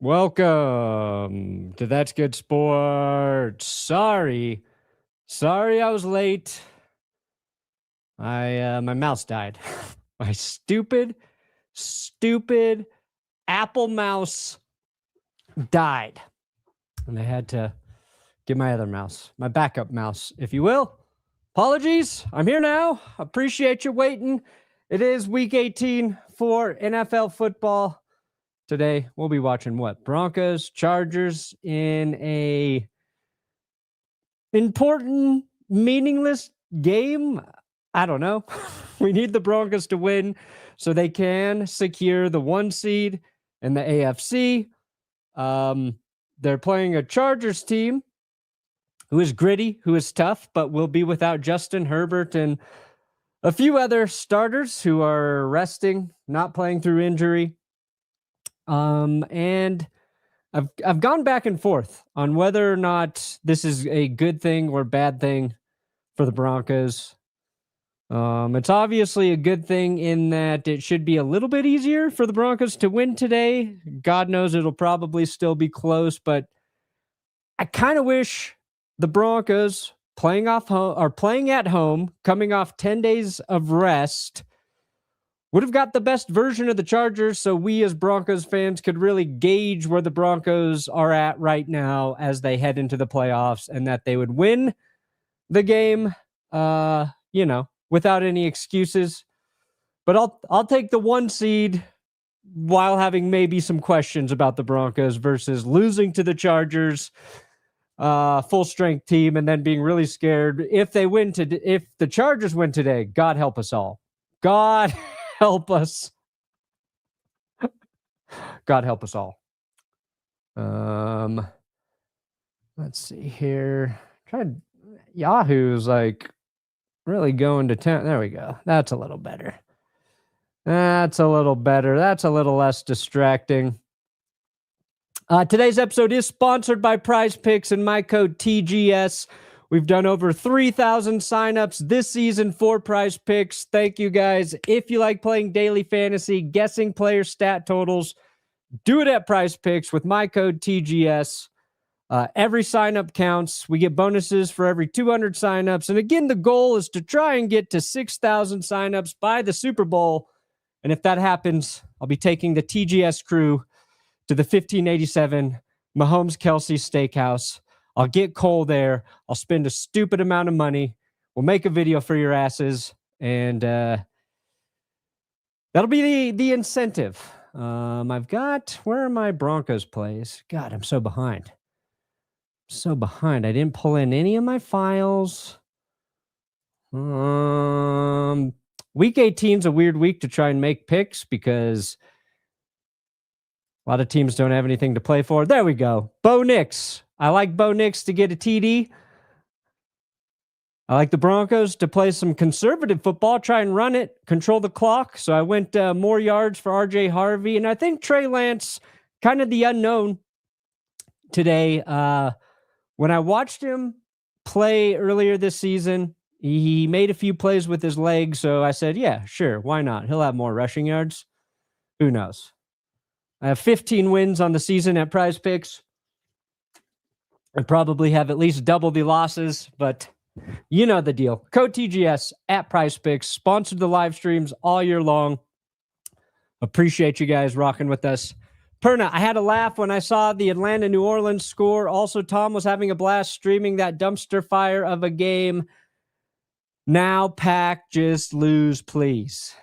Welcome to That's Good Sports. Sorry I was late. My mouse died. My stupid Apple mouse died. And I had to get my other mouse, my backup mouse, if you will. Apologies. I'm here now. Appreciate you waiting. It is week 18 for NFL football. Today, we'll be watching what? Broncos, Chargers in a important, meaningless game. I don't know. We need the Broncos to win so they can secure the 1 seed in the AFC. They're playing a Chargers team who is gritty, who is tough, but will be without Justin Herbert and a few other starters who are resting, not playing through injury. And I've gone back and forth on whether or not this is a good thing or bad thing for the Broncos. It's obviously a good thing in that it should be a little bit easier for the Broncos to win today. God knows it'll probably still be close, but I kind of wish the Broncos playing at home, coming off 10 days of rest, would have got the best version of the Chargers so we as Broncos fans could really gauge where the Broncos are at right now as they head into the playoffs, and that they would win the game, without any excuses. But I'll take the 1 seed while having maybe some questions about the Broncos versus losing to the Chargers, full strength team, and then being really scared if the Chargers win today. God help us all. God help us. God help us all. Let's see here. Yahoo's like really going to town. There we go. That's a little better. That's a little less distracting. Today's episode is sponsored by Prize Picks and my code TGS. We've done over 3,000 signups this season for Prize Picks. Thank you, guys. If you like playing daily fantasy, guessing player stat totals, do it at Prize Picks with my code TGS. Every signup counts. We get bonuses for every 200 signups. And again, the goal is to try and get to 6,000 signups by the Super Bowl. And if that happens, I'll be taking the TGS crew to the 1587 Mahomes-Kelsey Steakhouse. I'll get Cole there. I'll spend a stupid amount of money. We'll make a video for your asses. And that'll be the incentive. Where are my Broncos plays? God, I'm so behind. I didn't pull in any of my files. Week 18 is a weird week to try and make picks because a lot of teams don't have anything to play for. There we go. Bo Nix. I like Bo Nix to get a TD. I like the Broncos to play some conservative football, try and run it, control the clock. So I went more yards for RJ Harvey. And I think Trey Lance, kind of the unknown today. When I watched him play earlier this season, he made a few plays with his legs. So I said, yeah, sure, why not? He'll have more rushing yards. Who knows? I have 15 wins on the season at Prize Picks. I probably have at least double the losses, but you know the deal. Code TGS at Prize Picks. Sponsored the live streams all year long. Appreciate you guys rocking with us. Perna, I had a laugh when I saw the Atlanta-New Orleans score. Also, Tom was having a blast streaming that dumpster fire of a game. Now, Pack, just lose, please.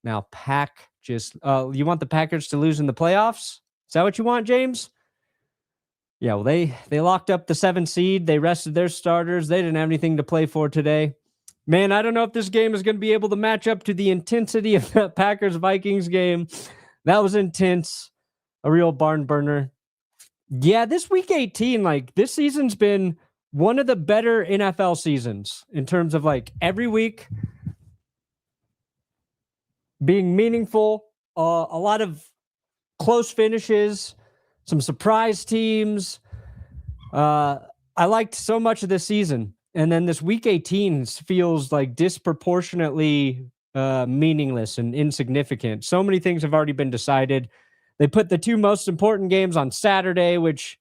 Now, Pack, just... you want the Packers to lose in the playoffs? Is that what you want, James? Yeah, well, they locked up the 7 seed. They rested their starters. They didn't have anything to play for today. Man, I don't know if this game is going to be able to match up to the intensity of that Packers-Vikings game. That was intense. A real barn burner. Yeah, this week 18, this season's been one of the better NFL seasons in terms of every week being meaningful. A lot of close finishes, some surprise teams. I liked so much of this season. And then this week 18 feels disproportionately meaningless and insignificant. So many things have already been decided. They put the two most important games on Saturday, which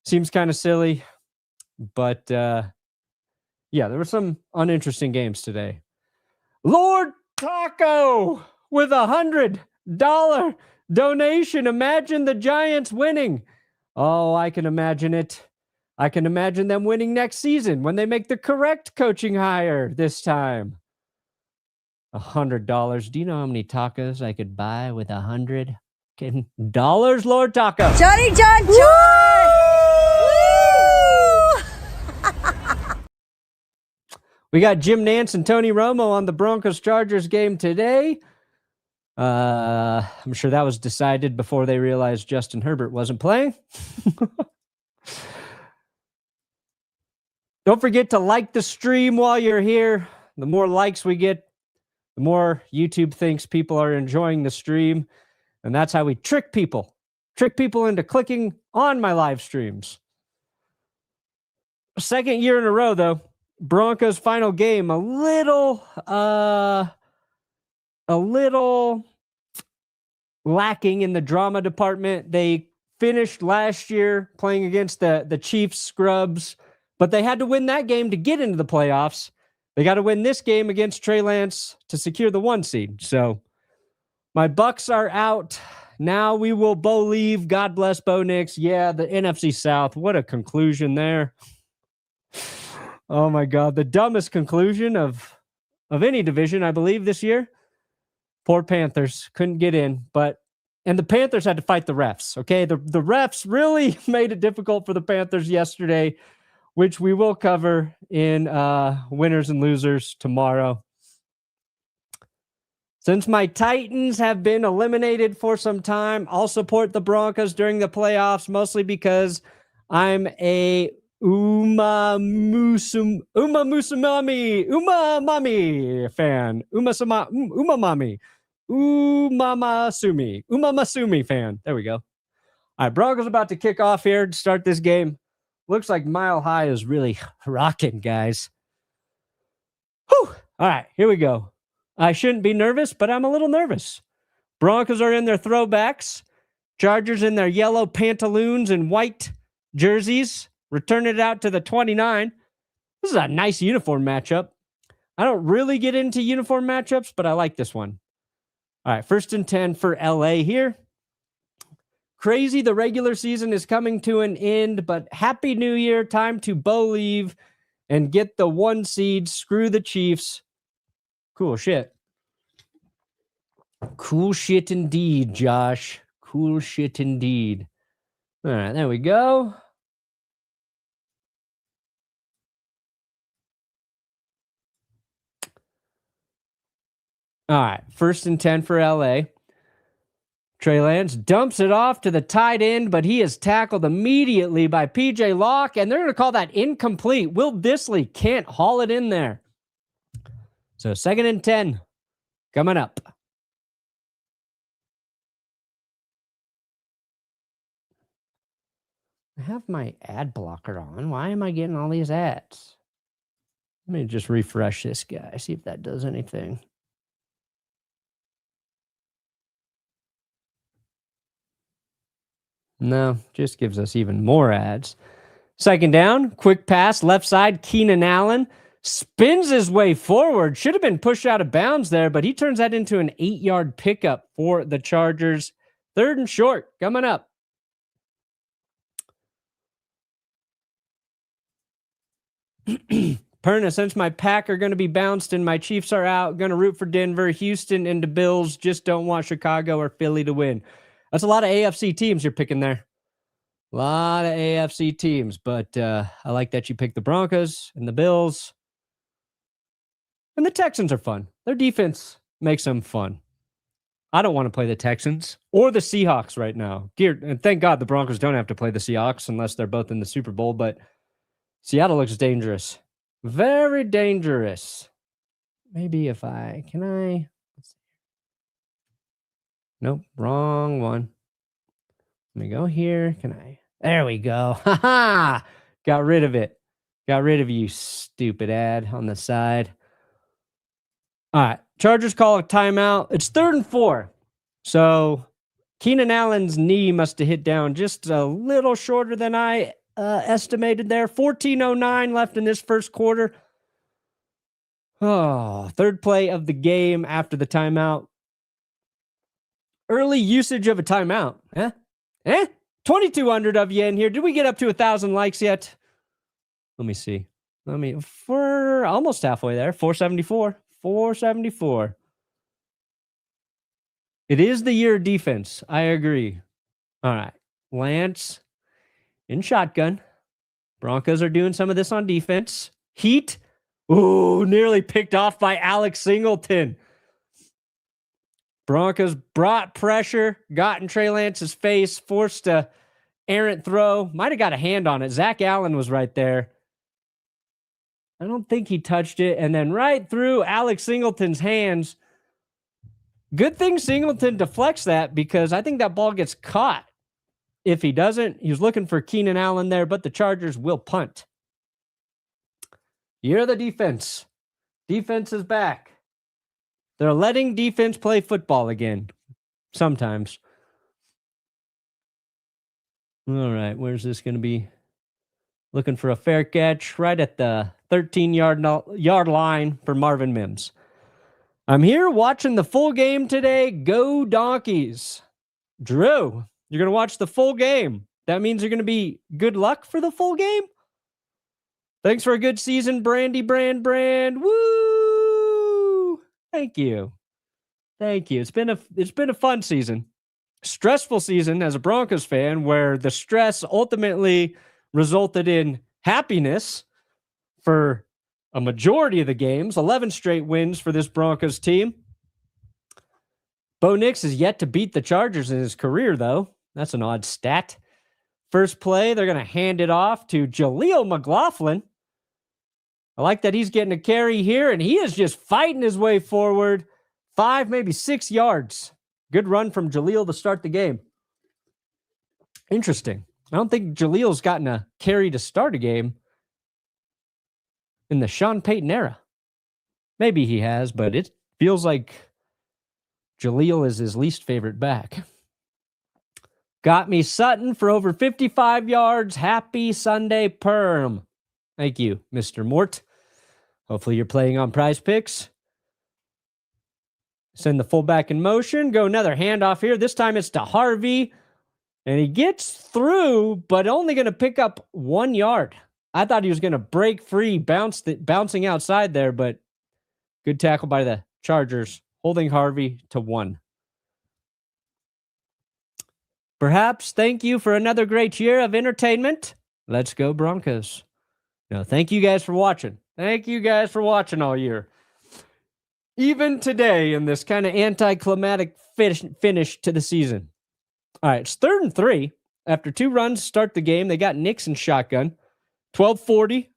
seems kind of silly. But, yeah, there were some uninteresting games today. Lord Taco with $100 donation. Imagine the Giants winning. Oh, I can imagine it. I can imagine them winning next season when they make the correct coaching hire this time. $100. Do you know how many tacos I could buy with $100? Lord Taco. Johnny John John! We got Jim Nance and Tony Romo on the Broncos-Chargers game today. I'm sure that was decided before they realized Justin Herbert wasn't playing. Don't forget to like the stream while you're here. The more likes we get, the more YouTube thinks people are enjoying the stream. And that's how we trick people into clicking on my live streams. Second year in a row, though. Broncos' final game, a little lacking in the drama department. They finished last year playing against the Chiefs scrubs, but they had to win that game to get into the playoffs. They got to win this game against Trey Lance to secure the 1 seed. So my Bucks are out. Now we will believe. God bless Bo Nix. Yeah, the NFC South. What a conclusion there. Oh my God, the dumbest conclusion of any division, I believe, this year. Poor Panthers couldn't get in, and the Panthers had to fight the refs. Okay, the refs really made it difficult for the Panthers yesterday, which we will cover in winners and losers tomorrow. Since my Titans have been eliminated for some time, I'll support the Broncos during the playoffs, mostly because I'm a Umamami fan. Umamasumi fan. There we go. All right, Broncos about to kick off here to start this game. Looks like Mile High is really rocking, guys. Whew. All right, here we go. I shouldn't be nervous, but I'm a little nervous. Broncos are in their throwbacks. Chargers in their yellow pantaloons and white jerseys. Return it out to the 29. This is a nice uniform matchup. I don't really get into uniform matchups, but I like this one. All right, 1st and 10 for LA here. Crazy, the regular season is coming to an end, but Happy New Year. Time to believe and get the 1 seed. Screw the Chiefs. Cool shit. Cool shit indeed, Josh. Cool shit indeed. All right, there we go. All right, 1st and 10 for LA. Trey Lance dumps it off to the tight end, but he is tackled immediately by PJ Locke, and they're going to call that incomplete. Will Dissly can't haul it in there. So 2nd and 10 coming up. I have my ad blocker on. Why am I getting all these ads? Let me just refresh this guy, see if that does anything. No, just gives us even more ads. 2nd down, quick pass, left side, Keenan Allen spins his way forward. Should have been pushed out of bounds there, but he turns that into an 8-yard pickup for the Chargers. 3rd and short, coming up. Perna, since my pack are going to be bounced and my Chiefs are out, going to root for Denver, Houston, and the Bills. Just don't want Chicago or Philly to win. That's a lot of AFC teams you're picking there. A lot of AFC teams, but I like that you picked the Broncos and the Bills. And the Texans are fun. Their defense makes them fun. I don't want to play the Texans or the Seahawks right now. And thank God the Broncos don't have to play the Seahawks unless they're both in the Super Bowl, but Seattle looks dangerous. Very dangerous. Maybe if can I? Nope, wrong one. Let me go here. Can I? There we go. Ha ha! Got rid of it. Got rid of you, stupid ad on the side. All right. Chargers call a timeout. It's 3rd and 4. So Keenan Allen's knee must have hit down just a little shorter than I estimated there. 14:09 left in this first quarter. Oh, third play of the game after the timeout. Early usage of a timeout. 2,200 of you in here. Did we get up to 1,000 likes yet? Let me see. We're almost halfway there. 474. 474. It is the year of defense. I agree. All right. Lance in shotgun. Broncos are doing some of this on defense. Heat. Ooh, nearly picked off by Alex Singleton. Broncos brought pressure, got in Trey Lance's face, forced a errant throw. Might have got a hand on it. Zach Allen was right there. I don't think he touched it. And then right through Alex Singleton's hands. Good thing Singleton deflects that because I think that ball gets caught. If he doesn't, he was looking for Keenan Allen there, but the Chargers will punt. Year of the defense. Defense is back. They're letting defense play football again. Sometimes. All right, where's this going to be? Looking for a fair catch right at the 13-yard line for Marvin Mims. I'm here watching the full game today. Go Donkeys. Drew, you're going to watch the full game. That means you're going to be good luck for the full game? Thanks for a good season, Brandy Brand. Woo! Thank you. Thank you. It's been a fun season. Stressful season as a Broncos fan where the stress ultimately resulted in happiness for a majority of the games. 11 straight wins for this Broncos team. Bo Nix has yet to beat the Chargers in his career, though. That's an odd stat. First play, they're going to hand it off to Jaleel McLaughlin. I like that he's getting a carry here, and he is just fighting his way forward. 5, maybe 6 yards. Good run from Jaleel to start the game. Interesting. I don't think Jaleel's gotten a carry to start a game in the Sean Payton era. Maybe he has, but it feels like Jaleel is his least favorite back. Got me Sutton for over 55 yards. Happy Sunday, Perm. Thank you, Mr. Mort. Hopefully you're playing on Prize Picks. Send the fullback in motion. Go another handoff here. This time it's to Harvey. And he gets through, but only going to pick up 1 yard. I thought he was going to break free, bouncing outside there, but good tackle by the Chargers, holding Harvey to 1. Perhaps thank you for another great year of entertainment. Let's go Broncos. No, thank you guys for watching. Thank you guys for watching all year. Even today in this kind of anticlimactic finish to the season. All right, it's 3rd and 3. After 2 runs to start the game, they got Nix in shotgun. 12:40,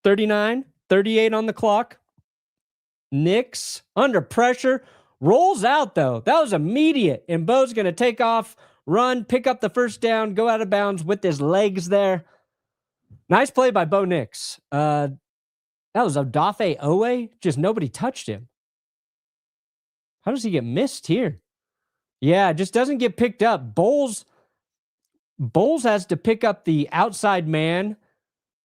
39, 38 on the clock. Nix under pressure. Rolls out, though. That was immediate. And Bo's going to take off, run, pick up the first down, go out of bounds with his legs there. Nice play by Bo Nix. That was Odafe Owe. Just nobody touched him. How does he get missed here? Yeah, it just doesn't get picked up. Bowles has to pick up the outside man.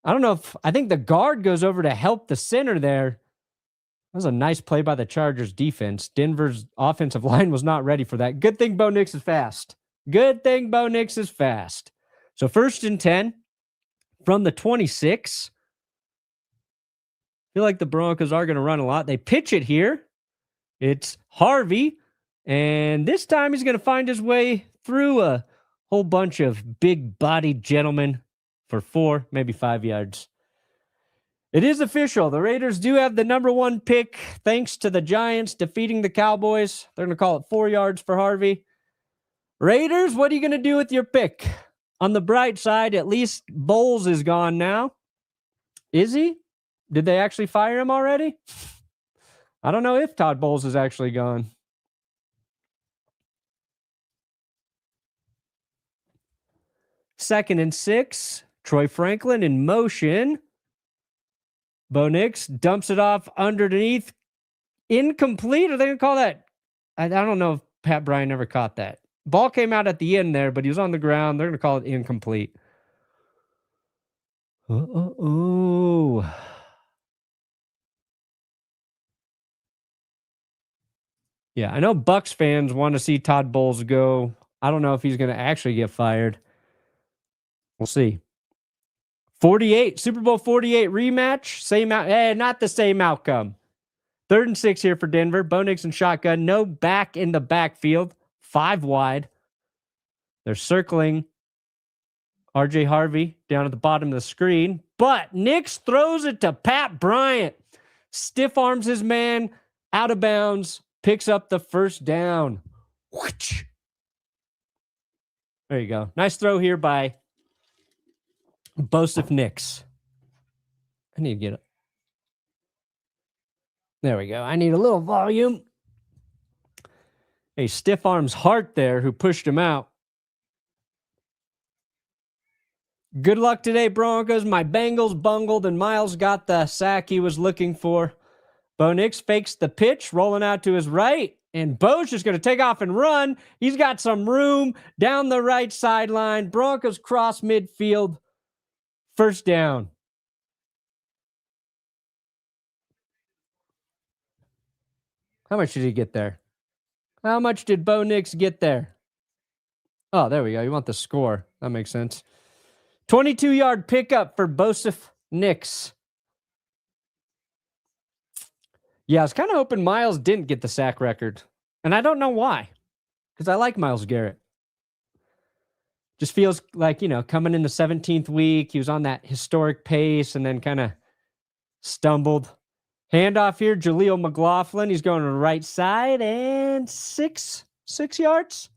I think the guard goes over to help the center there. That was a nice play by the Chargers defense. Denver's offensive line was not ready for that. Good thing Bo Nix is fast. Good thing Bo Nix is fast. So 1st and 10 from the 26. I feel like the Broncos are going to run a lot. They pitch it here. It's Harvey. And this time he's going to find his way through a whole bunch of big-bodied gentlemen for 4, maybe 5 yards. It is official. The Raiders do have the number 1 pick thanks to the Giants defeating the Cowboys. They're going to call it 4 yards for Harvey. Raiders, what are you going to do with your pick? On the bright side, at least Bowles is gone now. Is he? Did they actually fire him already? I don't know if Todd Bowles is actually gone. Second and 6. Troy Franklin in motion. Bo Nix dumps it off underneath. Incomplete. Are they going to call that? I don't know if Pat Bryant ever caught that. Ball came out at the end there, but he was on the ground. They're going to call it incomplete. Oh. Yeah, I know Bucs fans want to see Todd Bowles go. I don't know if he's going to actually get fired. We'll see. 48, Super Bowl 48 rematch. Same out. Not the same outcome. 3rd and 6 here for Denver. Bo Nix and shotgun. No back in the backfield. 5 wide. They're circling RJ Harvey down at the bottom of the screen. But Nix throws it to Pat Bryant. Stiff arms his man out of bounds. Picks up the first down. There you go. Nice throw here by Bosef Nix. I need to get it. There we go. I need a little volume. Hey, stiff arms Hart there who pushed him out. Good luck today, Broncos. My Bengals bungled and Miles got the sack he was looking for. Bo Nix fakes the pitch, rolling out to his right, and Bo's just going to take off and run. He's got some room down the right sideline. Broncos cross midfield. First down. How much did he get there? How much did Bo Nix get there? Oh, there we go. You want the score. That makes sense. 22-yard pickup for Bosef Nix. Yeah, I was kind of hoping Miles didn't get the sack record. And I don't know why. Because I like Myles Garrett. Just feels like, coming in the 17th week, he was on that historic pace and then kind of stumbled. Handoff here, Jaleel McLaughlin. He's going to the right side and 6 yards.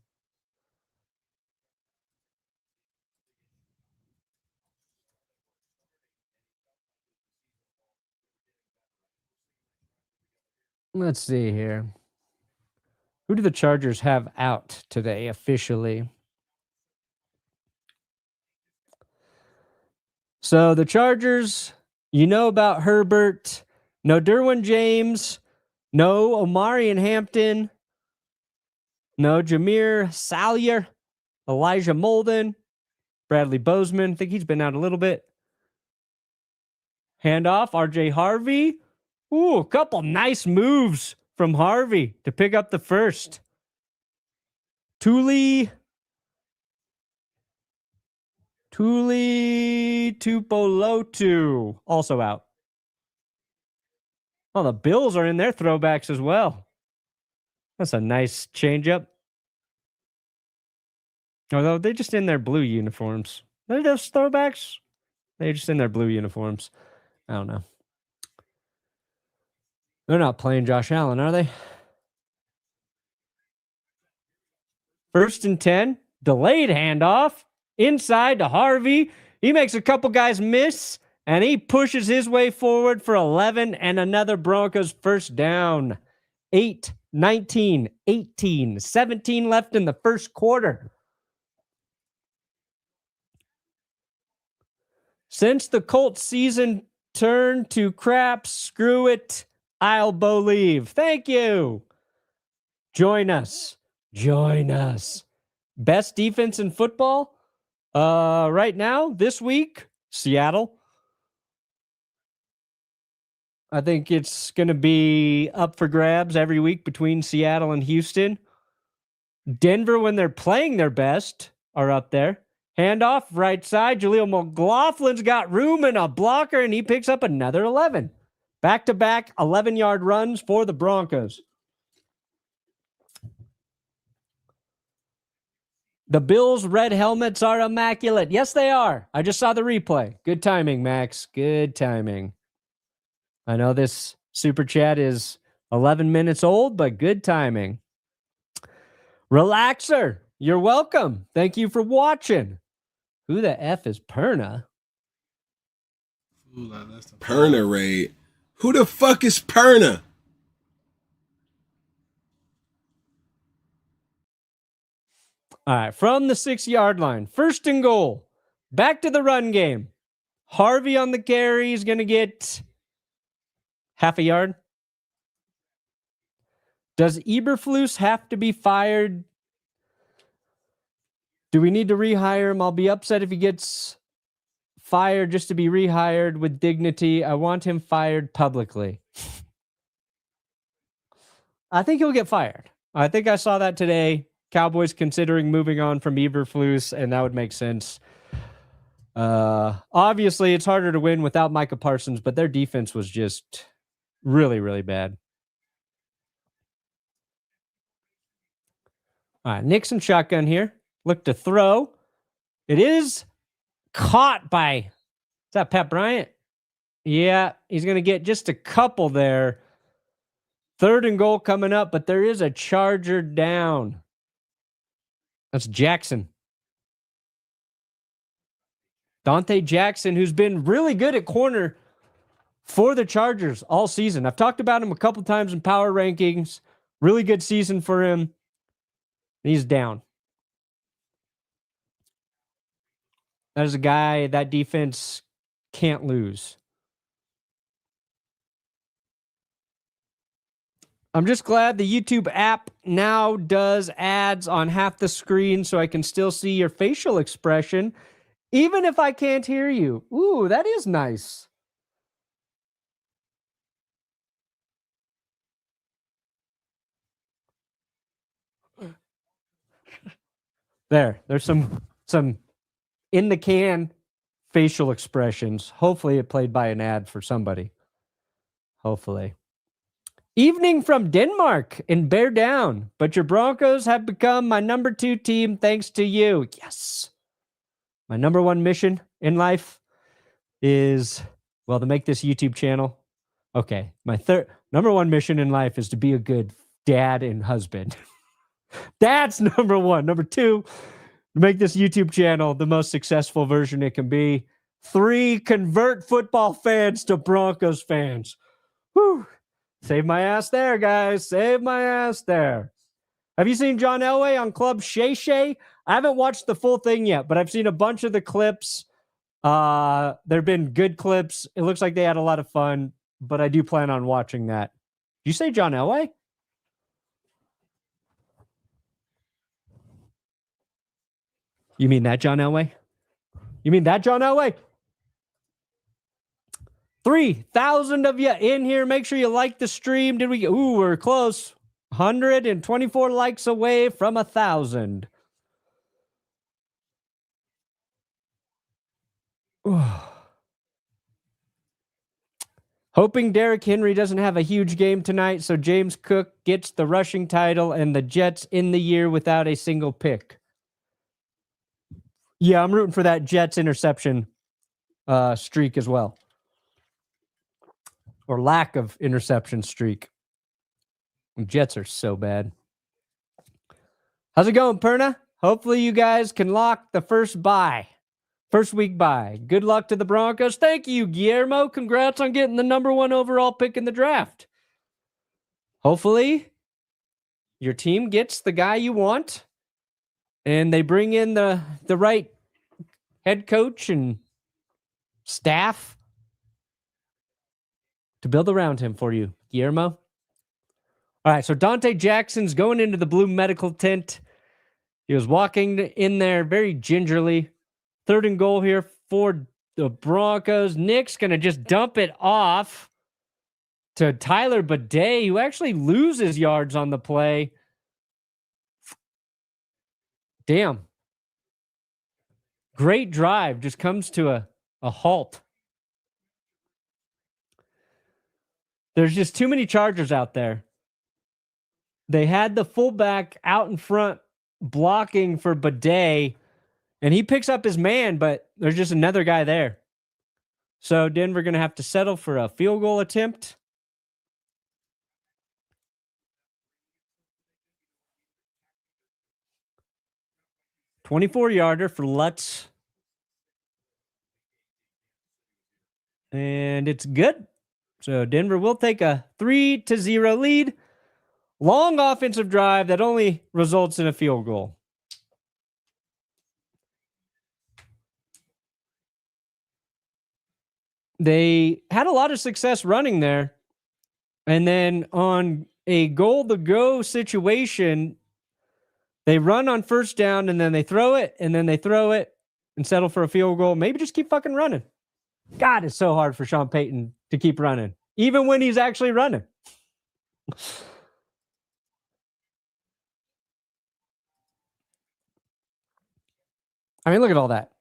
Let's see here. Who do the Chargers have out today officially? So the Chargers, about Herbert. No Derwin James. No Omari and Hampton. No Jameer Salyer. Elijah Molden. Bradley Bozeman. I think he's been out a little bit. Handoff, RJ Harvey. Ooh, a couple nice moves from Harvey to pick up the first. Tuli Tupolotu also out. Oh, the Bills are in their throwbacks as well. That's a nice changeup. Although they're just in their blue uniforms. They're those throwbacks. They're just in their blue uniforms. I don't know. They're not playing Josh Allen, are they? 1st and 10. Delayed handoff. Inside to Harvey. He makes a couple guys miss. And he pushes his way forward for 11 and another Broncos first down. 8, 19, 18, 17 left in the first quarter. Since the Colts season turned to crap, screw it, I'll believe. Thank you. Join us. Best defense in football? Right now, this week, Seattle. I think it's going to be up for grabs every week between Seattle and Houston. Denver, when they're playing their best, are up there. Handoff, right side. Jaleel McLaughlin's got room and a blocker, and he picks up another 11. Back-to-back 11-yard runs for the Broncos. The Bills' red helmets are immaculate. Yes, they are. I just saw the replay. Good timing, Max. Good timing. I know this super chat is 11 minutes old, but good timing. Relaxer, you're welcome. Thank you for watching. Who the F is Perna? Perna raid. Who the fuck is Perna? All right, from the 6-yard line. 1st and goal. Back to the run game. Harvey on the carry is going to get half a yard. Does Eberflus have to be fired? Do we need to rehire him? I'll be upset if he gets fired just to be rehired with dignity. I want him fired publicly. I think he'll get fired. I think I saw that today. Cowboys considering moving on from Eberflus, and that would make sense. Obviously, it's harder to win without Micah Parsons, but their defense was just really, really bad. All right, Nixon shotgun here. Look to throw. It is caught by, is that Pat Bryant? Yeah, he's going to get just a couple there. 3rd and goal coming up, but there is a Charger down. That's Jackson. Dante Jackson, who's been really good at corner for the Chargers all season. I've talked about him a couple times in power rankings. Really good season for him. He's down. That is a guy that defense can't lose. I'm just glad the YouTube app now does ads on half the screen so I can still see your facial expression, even if I can't hear you. Ooh, that is nice. There's some in the can facial expressions. Hopefully it played by an ad for somebody. Hopefully. Evening from Denmark and bear down, but your Broncos have become my number 2 team thanks to you. Yes. My number 1 mission in life is, well, to make this YouTube channel. Okay. My number 1 mission in life is to be a good dad and husband. That's number 1. Number 2, to make this YouTube channel the most successful version it can be. 3, convert football fans to Broncos fans. Whew. Save my ass there, guys. Save my ass there. Have you seen John Elway on Club Shay Shay? I haven't watched the full thing yet, but I've seen a bunch of the clips. There have been good clips. It looks like they had a lot of fun, but I do plan on watching that. Did you say John Elway? You mean that John Elway? You mean that John Elway? 3,000 of you in here. Make sure you like the stream. Did we get? Ooh, we're close. 124 likes away from 1,000. Hoping Derrick Henry doesn't have a huge game tonight, so James Cook gets the rushing title and the Jets in the year without a single pick. Yeah, I'm rooting for that Jets interception streak as well. Or lack of interception streak. Jets are so bad. How's it going, Perna? Hopefully you guys can lock the first week bye. Good luck to the Broncos. Thank you, Guillermo. Congrats on getting the number 1 overall pick in the draft. Hopefully your team gets the guy you want and they bring in the right head coach and staff to build around him for you, Guillermo. All right, so Dante Jackson's going into the blue medical tent. He was walking in there very gingerly. 3rd and goal here for the Broncos. Nick's going to just dump it off to Tyler Bidet, who actually loses yards on the play. Damn. Great drive. Just comes to a halt. There's just too many Chargers out there. They had the fullback out in front blocking for Bidet, and he picks up his man, but there's just another guy there. So Denver going to have to settle for a field goal attempt. "24-yarder for Lutz. And it's good. So Denver will take a 3-0 lead. Long offensive drive that only results in a field goal. They had a lot of success running there. And then on a goal-to-go situation, They run on first down, and then they throw it, and then they throw it and settle for a field goal. Maybe just keep fucking running. God, it's so hard for Sean Payton to keep running, even when he's actually running. I mean, look at all that.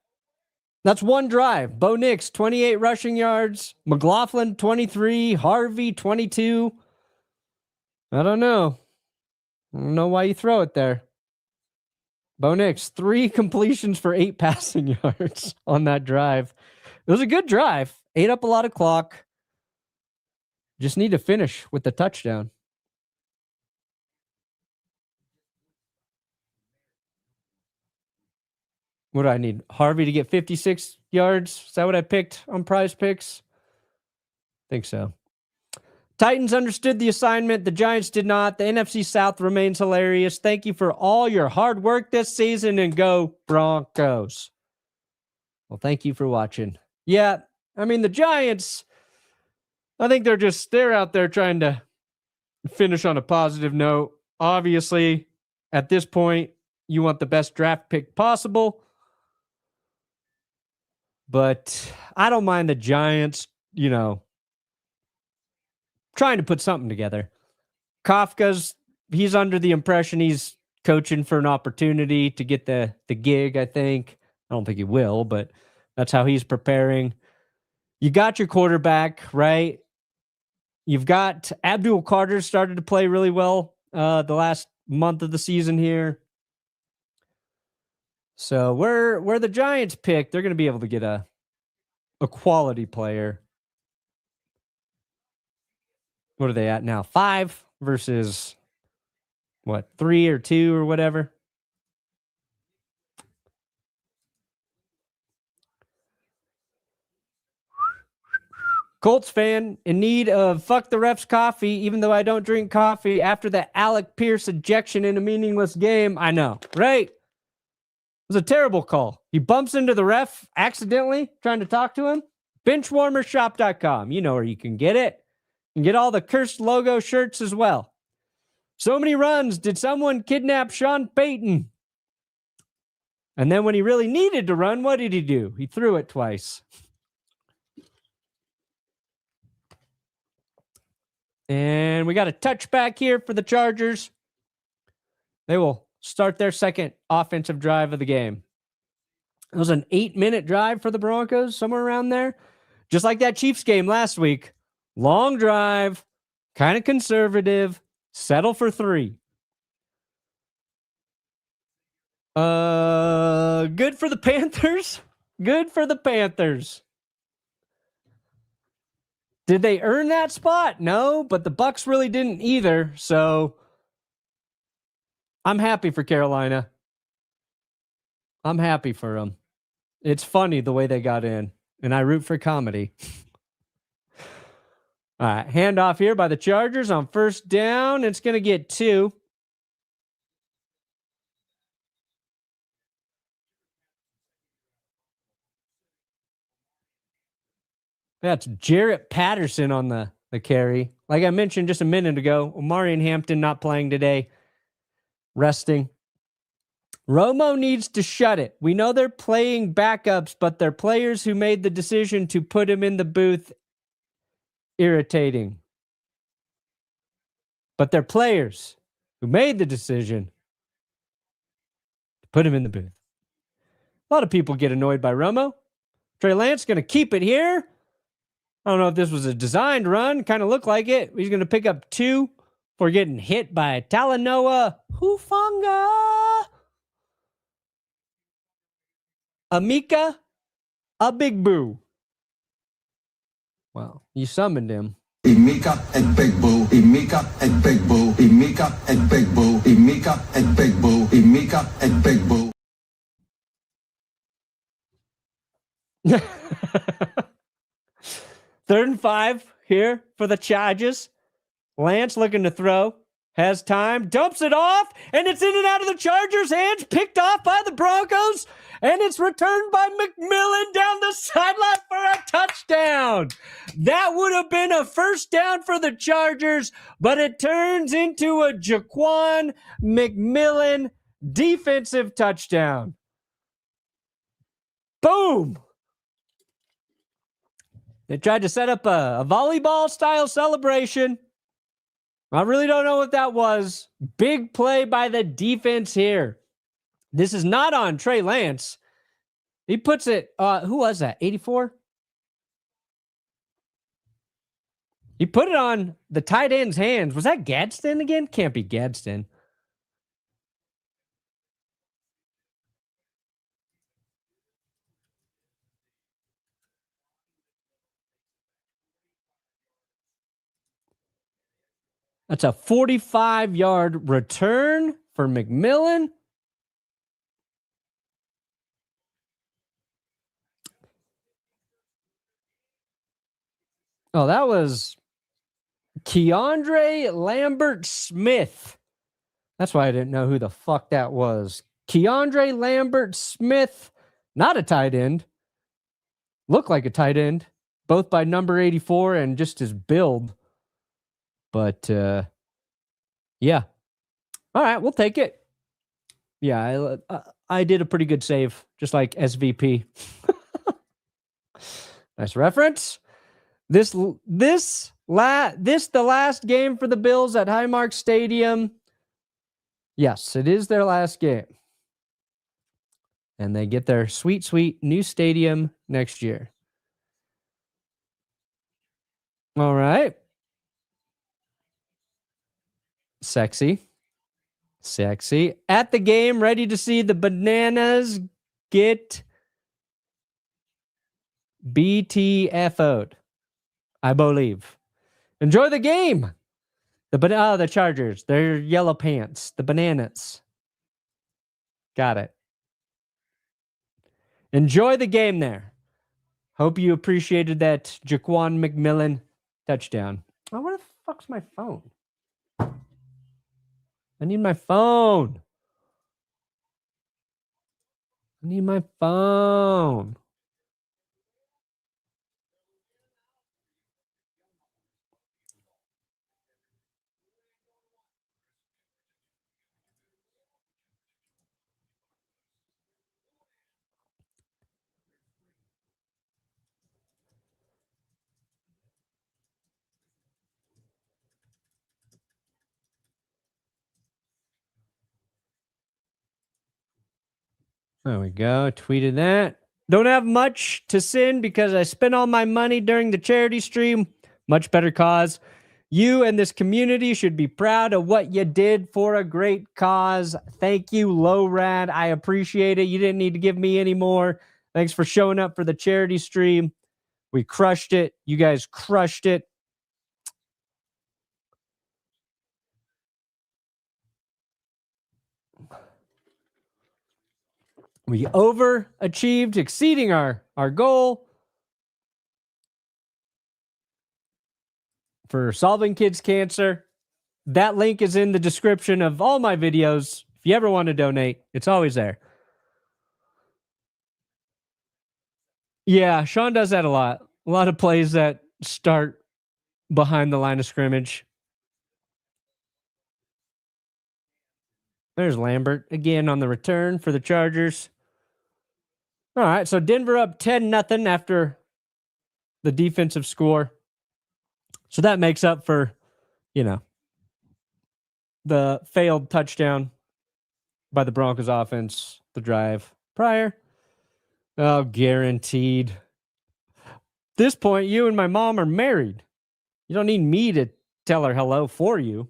That's one drive. Bo Nix, 28 rushing yards. McLaughlin, 23. Harvey, 22. I don't know. I don't know why you throw it there. Bo Nix, 3 completions for 8 passing yards on that drive. It was a good drive. Ate up a lot of clock. Just need to finish with the touchdown. What do I need? Harvey to get 56 yards? Is that what I picked on Prize Picks? I think so. Titans understood the assignment. The Giants did not. The NFC South remains hilarious. Thank you for all your hard work this season, and go Broncos. Well, thank you for watching. Yeah, I mean, the Giants, I think they're out there trying to finish on a positive note. Obviously, at this point, you want the best draft pick possible. But I don't mind the Giants, trying to put something together. He's under the impression he's coaching for an opportunity to get the gig, I think. I don't think he will, but that's how he's preparing. You got your quarterback, right? You've got Abdul Carter started to play really well the last month of the season here. So where the Giants pick, they're going to be able to get a quality player. What are they at now? 5 versus 3 or 2 or whatever. Colts fan in need of fuck the refs coffee, even though I don't drink coffee after the Alec Pierce ejection in a meaningless game. I know, right? It was a terrible call. He bumps into the ref accidentally trying to talk to him. Benchwarmershop.com. You know where you can get it. You can get all the cursed logo shirts as well. So many runs. Did someone kidnap Sean Payton? And then when he really needed to run, what did he do? He threw it twice. And we got a touchback here for the Chargers. They will start their second offensive drive of the game. It was an 8-minute drive for the Broncos, somewhere around there. Just like that Chiefs game last week. Long drive, kind of conservative, settle for 3. Good for the Panthers. Good for the Panthers. Did they earn that spot? No, but the Bucs really didn't either. So I'm happy for Carolina. I'm happy for them. It's funny the way they got in, and I root for comedy. All right, handoff here by the Chargers on first down. It's going to get 2. That's Jarrett Patterson on the carry. Like I mentioned just a minute ago, Omarion Hampton not playing today, resting. Romo needs to shut it. We know they're playing backups, but they're players who made the decision to put him in the booth. Irritating. But they're players who made the decision to put him in the booth. A lot of people get annoyed by Romo. Trey Lance going to keep it here. I don't know if this was a designed run. Kind of looked like it. He's going to pick up 2 for getting hit by Talanoa Hufanga. Amika Abigbu. Wow, you summoned him. Imika and Big Boo, Imika and Big Boo, Imika and Big Boo, Imika and Big Boo, Imika and Big Boo. 3rd and 5 here for the Chargers. Lance looking to throw. Has time. Dumps it off. And it's in and out of the Chargers' hands. Picked off by the Broncos. And it's returned by McMillan down the sideline for a touchdown. That would have been a first down for the Chargers. But it turns into a Jaquan McMillan defensive touchdown. Boom. They tried to set up a volleyball-style celebration. I really don't know what that was. Big play by the defense here. This is not on Trey Lance. He puts it, who was that, 84? He put it on the tight end's hands. Was that Gadsden again? Can't be Gadsden. That's a 45-yard return for McMillan. Oh, that was Keandre Lambert-Smith. That's why I didn't know who the fuck that was. Keandre Lambert-Smith, not a tight end. Looked like a tight end, both by number 84 and just his build. But, yeah. All right, we'll take it. Yeah, I did a pretty good save, just like SVP. Nice reference. This the last game for the Bills at Highmark Stadium. Yes, it is their last game. And they get their sweet, sweet new stadium next year. All right. Sexy. At the game, ready to see the Bananas get BTFO'd, I believe. Enjoy the game. The Chargers, their yellow pants, the Bananas. Got it. Enjoy the game there. Hope you appreciated that Jaquan McMillan touchdown. Oh, where the fuck's my phone? I need my phone. There we go. Tweeted that. Don't have much to send because I spent all my money during the charity stream. Much better cause. You and this community should be proud of what you did for a great cause. Thank you, Lowrad. I appreciate it. You didn't need to give me any more. Thanks for showing up for the charity stream. We crushed it. You guys crushed it. We overachieved, exceeding our goal for solving kids' cancer. That link is in the description of all my videos. If you ever want to donate, it's always there. Yeah, Sean does that a lot. A lot of plays that start behind the line of scrimmage. There's Lambert again on the return for the Chargers. All right, so Denver up 10-0 after the defensive score. So that makes up for, the failed touchdown by the Broncos offense, the drive prior. Oh, guaranteed. At this point, you and my mom are married. You don't need me to tell her hello for you.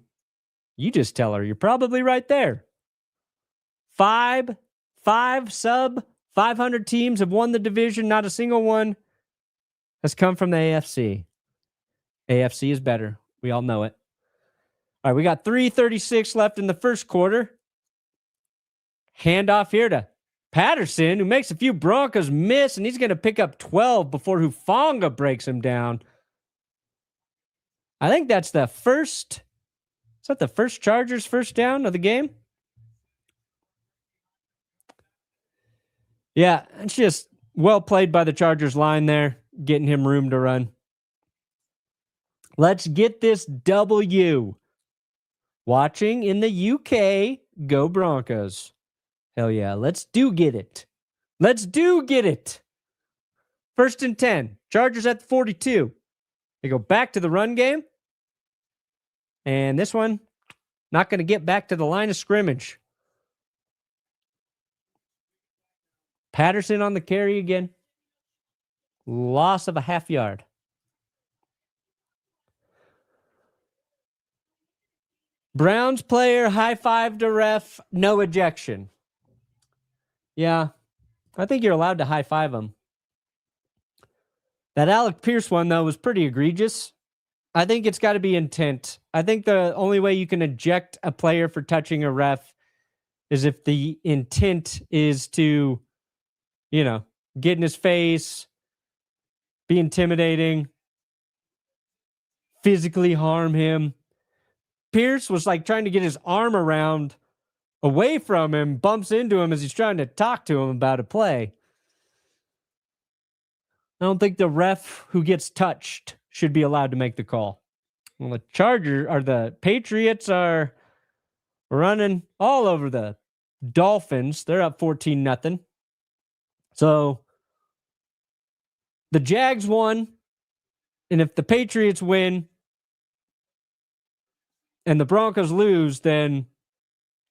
You just tell her. You're probably right there. Five sub 500 teams have won the division. Not a single one has come from the AFC. AFC is better. We all know it. All right, we got 3:36 left in the first quarter. Handoff here to Patterson, who makes a few Broncos miss, and he's going to pick up 12 before Hufanga breaks him down. I think that's the first. Is that the first Chargers first down of the game? Yeah, it's just well played by the Chargers line there, getting him room to run. Let's get this W. Watching in the UK, go Broncos. Hell yeah. Let's do get it. Let's do get it. 1st and 10. Chargers at the 42. They go back to the run game. And this one, not going to get back to the line of scrimmage. Patterson on the carry again. Loss of a half yard. Browns player high-fived a ref, no ejection. Yeah, I think you're allowed to high-five him. That Alec Pierce one, though, was pretty egregious. I think it's got to be intent. I think the only way you can eject a player for touching a ref is if the intent is to, get in his face, be intimidating, physically harm him. Pierce was like trying to get his arm around away from him, bumps into him as he's trying to talk to him about a play. I don't think the ref who gets touched should be allowed to make the call. Well, the Patriots are running all over the Dolphins. They're up 14-0. So the Jags won. And if the Patriots win and the Broncos lose, then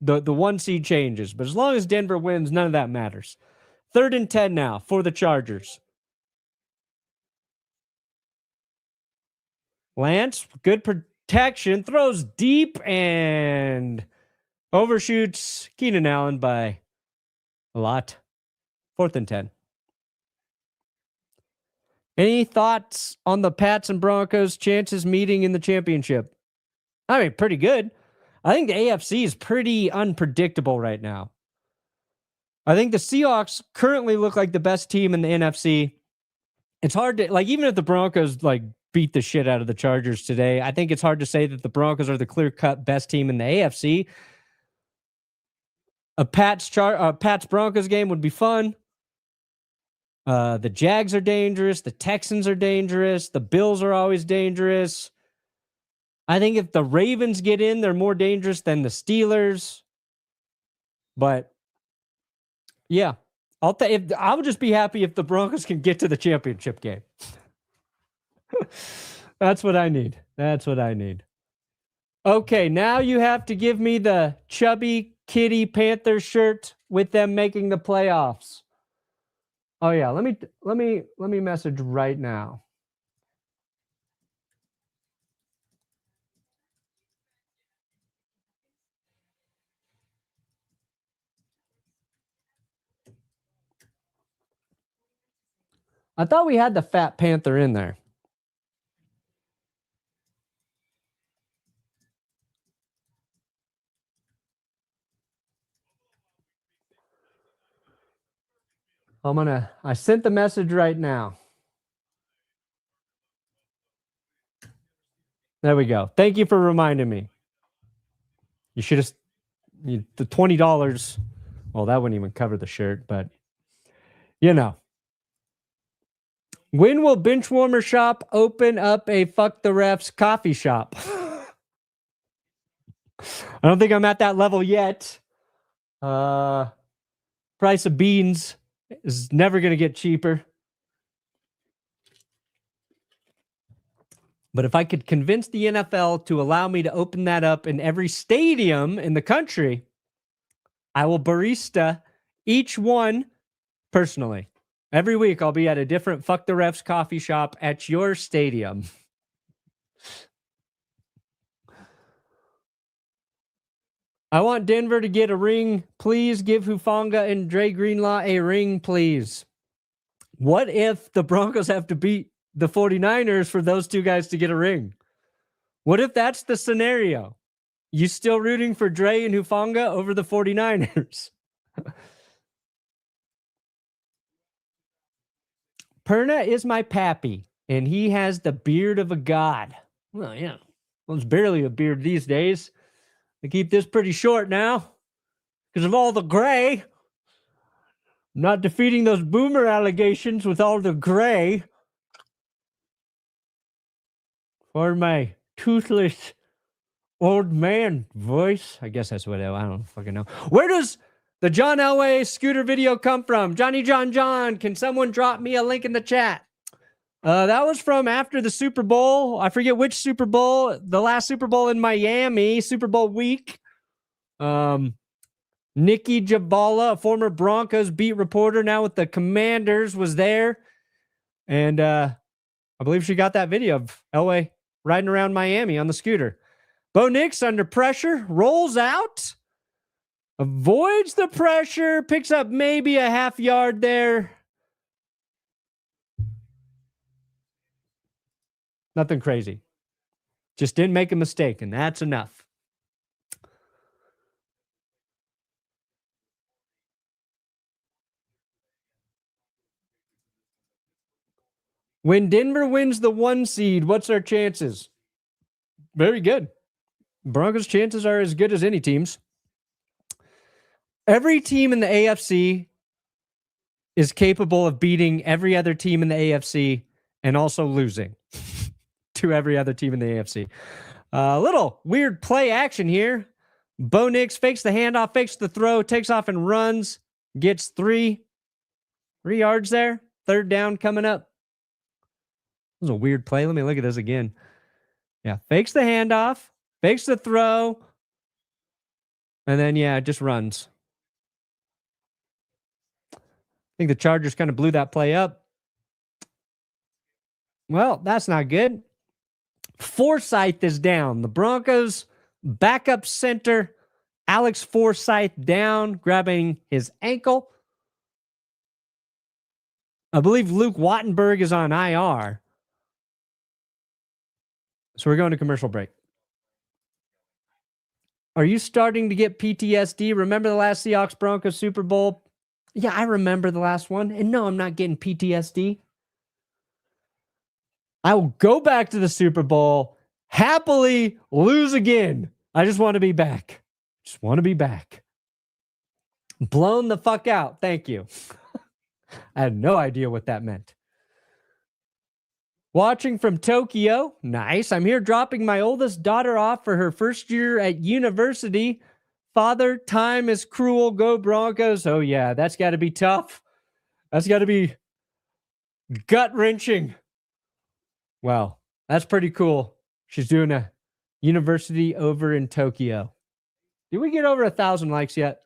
the 1 seed changes. But as long as Denver wins, none of that matters. 3rd and 10 now for the Chargers. Lance, good protection, throws deep and overshoots Keenan Allen by a lot. 4th and 10. Any thoughts on the Pats and Broncos' chances meeting in the championship? I mean, pretty good. I think the AFC is pretty unpredictable right now. I think the Seahawks currently look like the best team in the NFC. It's hard to, even if the Broncos, beat the shit out of the Chargers today, I think it's hard to say that the Broncos are the clear-cut best team in the AFC. A Pats-Broncos game would be fun. The Jags are dangerous. The Texans are dangerous. The Bills are always dangerous. I think if the Ravens get in, they're more dangerous than the Steelers. But, yeah. I would just be happy if the Broncos can get to the championship game. That's what I need. Okay, now you have to give me the chubby kitty Panther shirt with them making the playoffs. Oh yeah, let me message right now. I thought we had the Fat Panther in there. I sent the message right now. There we go. Thank you for reminding me. You should have, the $20. Well, that wouldn't even cover the shirt, but When will Benchwarmer Shop open up a Fuck the Refs coffee shop? I don't think I'm at that level yet. Price of beans is never going to get cheaper. But if I could convince the NFL to allow me to open that up in every stadium in the country, I will barista each one personally. Every week I'll be at a different Fuck the Refs coffee shop at your stadium. I want Denver to get a ring. Please give Hufanga and Dre Greenlaw a ring, please. What if the Broncos have to beat the 49ers for those two guys to get a ring? What if that's the scenario? You still rooting for Dre and Hufanga over the 49ers? Perna is my pappy, and he has the beard of a god. Well, yeah. Well, it's barely a beard these days. I keep this pretty short now because of all the gray. I'm not defeating those boomer allegations with all the gray. Or my toothless old man voice. I guess that's what I don't fucking know. Where does the John Elway scooter video come from? Johnny John, can someone drop me a link in the chat? That was from after the Super Bowl. I forget which Super Bowl, the last Super Bowl in Miami, Super Bowl week. Nikki Jabala, a former Broncos beat reporter, now with the Commanders, was there. And I believe she got that video of Elway riding around Miami on the scooter. Bo Nix under pressure, rolls out, avoids the pressure, picks up maybe a half yard there. Nothing crazy. Just didn't make a mistake, and that's enough. When Denver wins the 1 seed, what's our chances? Very good. Broncos' chances are as good as any team's. Every team in the AFC is capable of beating every other team in the AFC and also losing to every other team in the AFC. A little weird play action here. Bo Nix fakes the handoff, fakes the throw, takes off and runs, gets 3 yards there. 3rd down coming up. This is a weird play. Let me look at this again. Yeah, fakes the handoff, fakes the throw, and then, yeah, just runs. I think the Chargers kind of blew that play up. Well, that's not good. Forsythe is down. The Broncos backup center, Alex Forsythe down, grabbing his ankle. I believe Luke Wattenberg is on IR. So we're going to commercial break. Are you starting to get PTSD? Remember the last Seahawks Broncos Super Bowl? Yeah, I remember the last one. And no, I'm not getting PTSD. I will go back to the Super Bowl, happily lose again. I just want to be back. Just want to be back. Blown the fuck out. Thank you. I had no idea what that meant. Watching from Tokyo. Nice. I'm here dropping my oldest daughter off for her first year at university. Father, time is cruel. Go Broncos. Oh, yeah. That's got to be tough. That's got to be gut-wrenching. Wow. That's pretty cool. She's doing a university over in Tokyo. Did we get over 1,000 likes yet?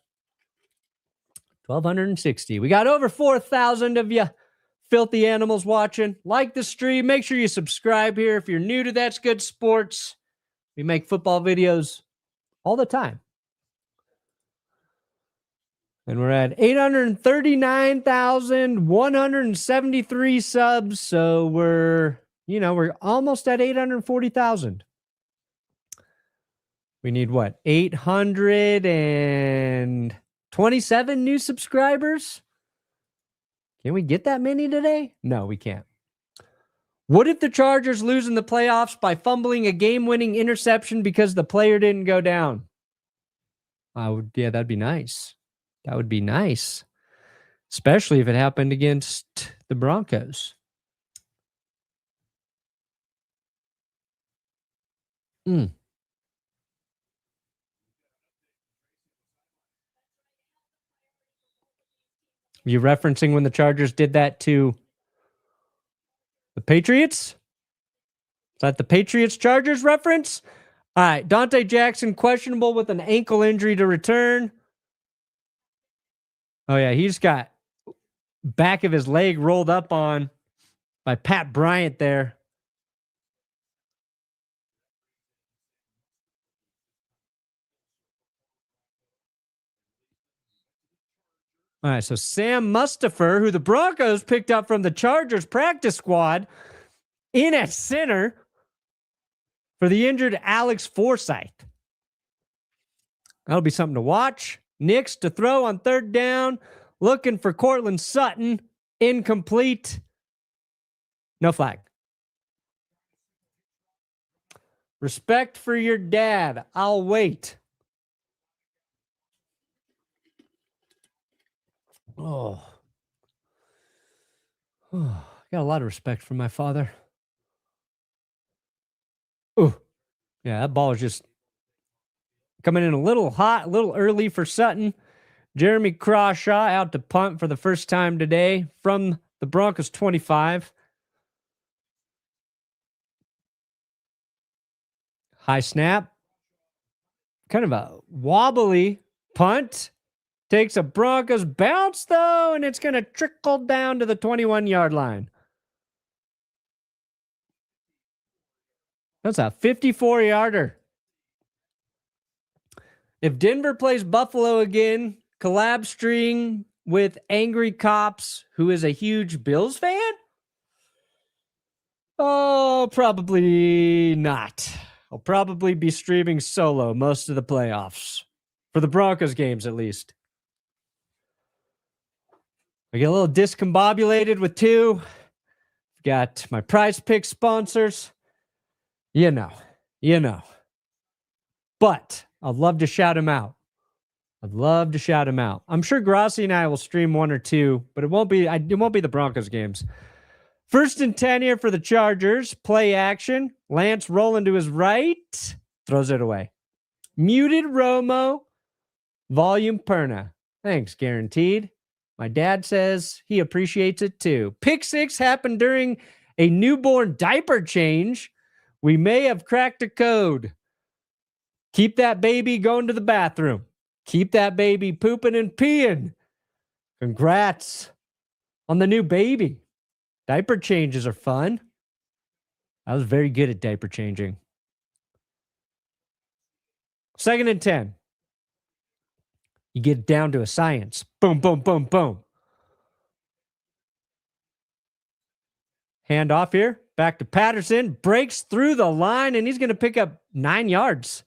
1,260. We got over 4,000 of you filthy animals watching. Like the stream. Make sure you subscribe here if you're new to That's Good Sports. We make football videos all the time. And we're at 839,173 subs. So we're almost at 840,000. We need what? 827 new subscribers? Can we get that many today? No, we can't. What if the Chargers lose in the playoffs by fumbling a game-winning interception because the player didn't go down? Yeah, that'd be nice. That would be nice. Especially if it happened against the Broncos. You referencing when the Chargers did that to the Patriots? Is that the Patriots-Chargers reference? All right, Dante Jackson questionable with an ankle injury to return. Oh, yeah, he's got back of his leg rolled up on by Pat Bryant there. All right, so Sam Mustipher, who the Broncos picked up from the Chargers practice squad, in at center for the injured Alex Forsythe. That'll be something to watch. Nix to throw on 3rd down, looking for Courtland Sutton, incomplete. No flag. Respect for your dad. I'll wait. Oh, I got a lot of respect for my father. Oh, yeah, that ball is just coming in a little hot, a little early for Sutton. Jeremy Crawshaw out to punt for the first time today from the Broncos 25. High snap. Kind of a wobbly punt. Takes a Broncos bounce, though, and it's going to trickle down to the 21-yard line. That's a 54-yarder. If Denver plays Buffalo again, collab string with Angry Cops, who is a huge Bills fan? Oh, probably not. I'll probably be streaming solo most of the playoffs. For the Broncos games, at least. I get a little discombobulated with two. Got my Prize Pick sponsors. You know. But I'd love to shout him out. I'm sure Grassi and I will stream one or two, but it won't be the Broncos games. 1st and 10 here for the Chargers. Play action. Lance rolling to his right. Throws it away. Muted Romo. Volume Perna. Thanks, guaranteed. My dad says he appreciates it too. Pick 6 happened during a newborn diaper change. We may have cracked a code. Keep that baby going to the bathroom. Keep that baby pooping and peeing. Congrats on the new baby. Diaper changes are fun. I was very good at diaper changing. 2nd and 10. You get down to a science. Boom, boom, boom, boom. Hand off here. Back to Patterson. Breaks through the line, and he's going to pick up 9 yards.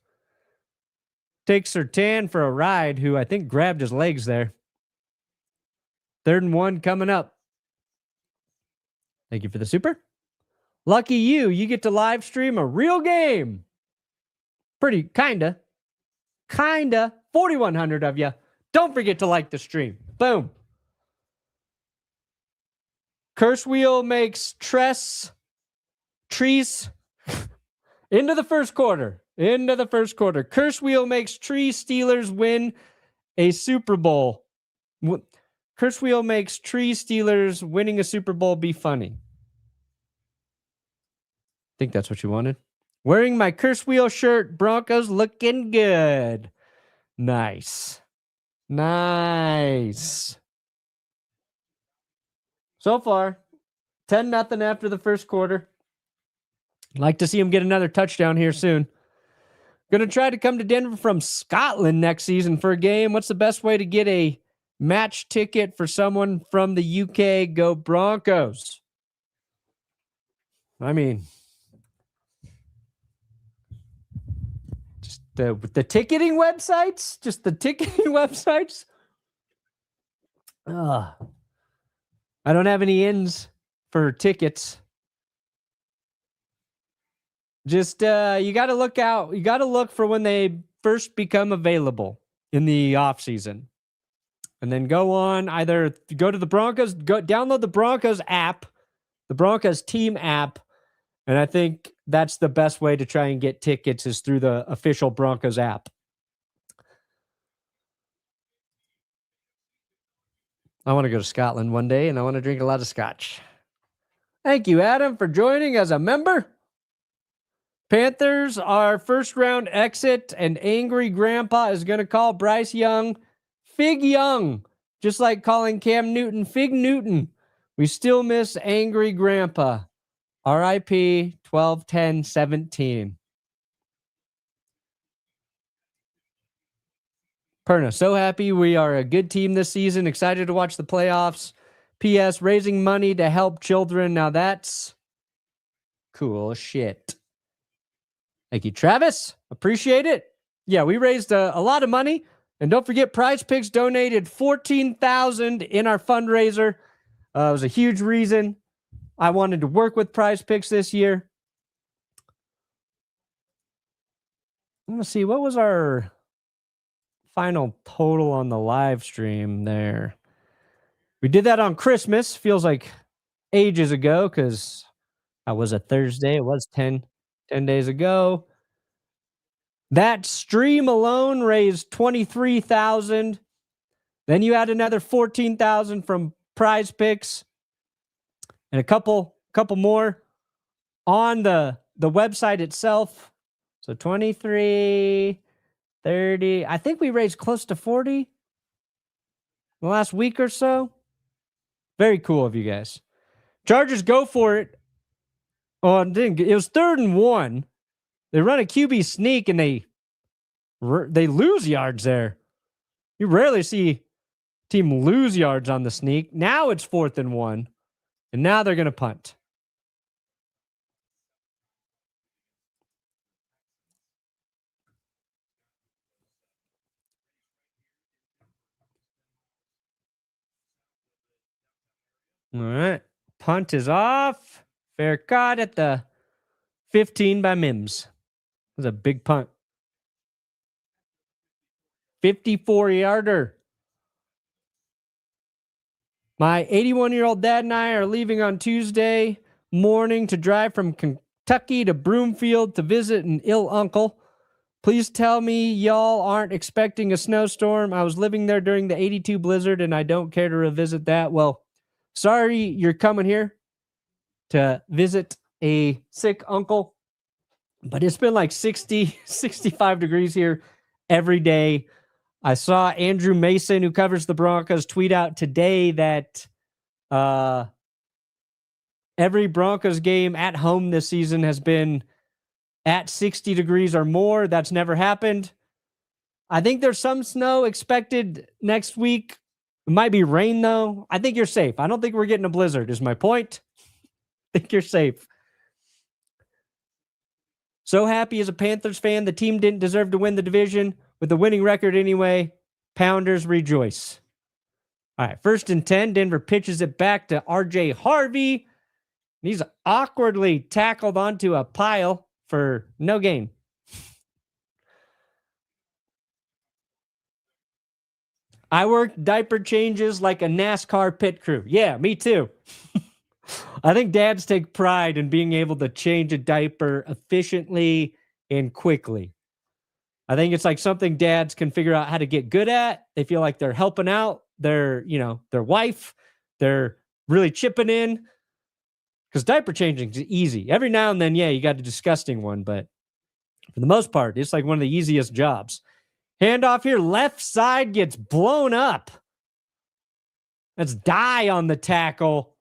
Takes Surtain for a ride, who I think grabbed his legs there. 3rd and 1 coming up. Thank you for the super. Lucky you. You get to live stream a real game. Kinda. 4,100 of you. Don't forget to like the stream. Boom. Curse wheel makes trees into the first quarter. Curse wheel makes Tree Steelers win a Super Bowl. Curse wheel makes Tree Steelers winning a Super Bowl be funny. I think that's what you wanted. Wearing my curse wheel shirt, Broncos looking good. Nice. So far, 10-0 after the first quarter. Like to see him get another touchdown here soon. Going to try to come to Denver from Scotland next season for a game. What's the best way to get a match ticket for someone from the UK? Go Broncos. I mean, just the ticketing websites? Just the ticketing websites? I don't have any ins for tickets. Just, you got to look out. You got to look for when they first become available in the off season. And then go on, either go to the Broncos, download the Broncos app, the Broncos team app. And I think that's the best way to try and get tickets is through the official Broncos app. I want to go to Scotland one day and I want to drink a lot of scotch. Thank you, Adam, for joining as a member. Panthers are first round exit, and Angry Grandpa is going to call Bryce Young Fig Young, just like calling Cam Newton Fig Newton. We still miss Angry Grandpa. RIP 12-10-17. Perna, so happy we are a good team this season. Excited to watch the playoffs. P.S. Raising money to help children. Now that's cool shit. Thank you, Travis. Appreciate it. Yeah, we raised a lot of money. And don't forget, Prize Picks donated $14,000 in our fundraiser. It was a huge reason I wanted to work with Prize Picks this year. Let's see, what was our final total on the live stream there? We did that on Christmas. Feels like ages ago because that was a Thursday. It was 10 days ago. That stream alone raised $23,000. Then you add another 14,000 from Prize Picks and a couple more on the website itself. So 23, 30. I think we raised close to 40 the last week or so. Very cool of you guys. Chargers go for it. Oh, it was 3rd and 1. They run a QB sneak and they lose yards there. You rarely see a team lose yards on the sneak. Now it's 4th and 1. And now they're going to punt. All right. Punt is off. Fair caught at the 15 by Mims. It was a big punt. 54-yarder. My 81-year-old dad and I are leaving on Tuesday morning to drive from Kentucky to Broomfield to visit an ill uncle. Please tell me y'all aren't expecting a snowstorm. I was living there during the 82 blizzard, and I don't care to revisit that. Well, sorry you're coming here to visit a sick uncle, but it's been like 60, 65 degrees here every day. I saw Andrew Mason, who covers the Broncos, tweet out today that every Broncos game at home this season has been at 60 degrees or more. That's never happened. I think there's some snow expected next week. It might be rain, though. I think you're safe. I don't think we're getting a blizzard, is my point. I think you're safe. So happy as a Panthers fan. The team didn't deserve to win the division. With the winning record anyway, Pounders rejoice. All right, 1st and 10. Denver pitches it back to R.J. Harvey. He's awkwardly tackled onto a pile for no gain. I worked diaper changes like a NASCAR pit crew. Yeah, me too. I think dads take pride in being able to change a diaper efficiently and quickly. I think it's like something dads can figure out how to get good at. They feel like they're helping out their wife. They're really chipping in because diaper changing is easy. Every now and then, yeah, you got a disgusting one, but for the most part, it's like one of the easiest jobs. Handoff here, left side gets blown up. That's Dye on the tackle.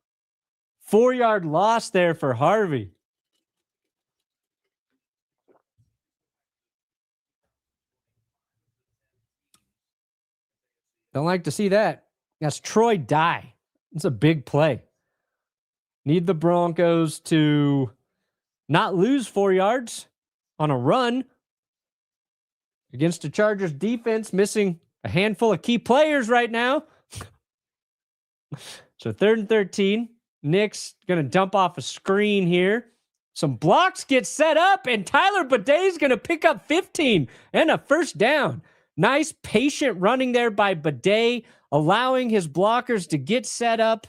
4-yard loss there for Harvey. Don't like to see that. That's Troy Dye. It's a big play. Need the Broncos to not lose 4 yards on a run against the Chargers defense, missing a handful of key players right now. So 3rd and 13. Nick's going to dump off a screen here. Some blocks get set up, and Tyler Baday's going to pick up 15 and a first down. Nice patient running there by Bidet, allowing his blockers to get set up,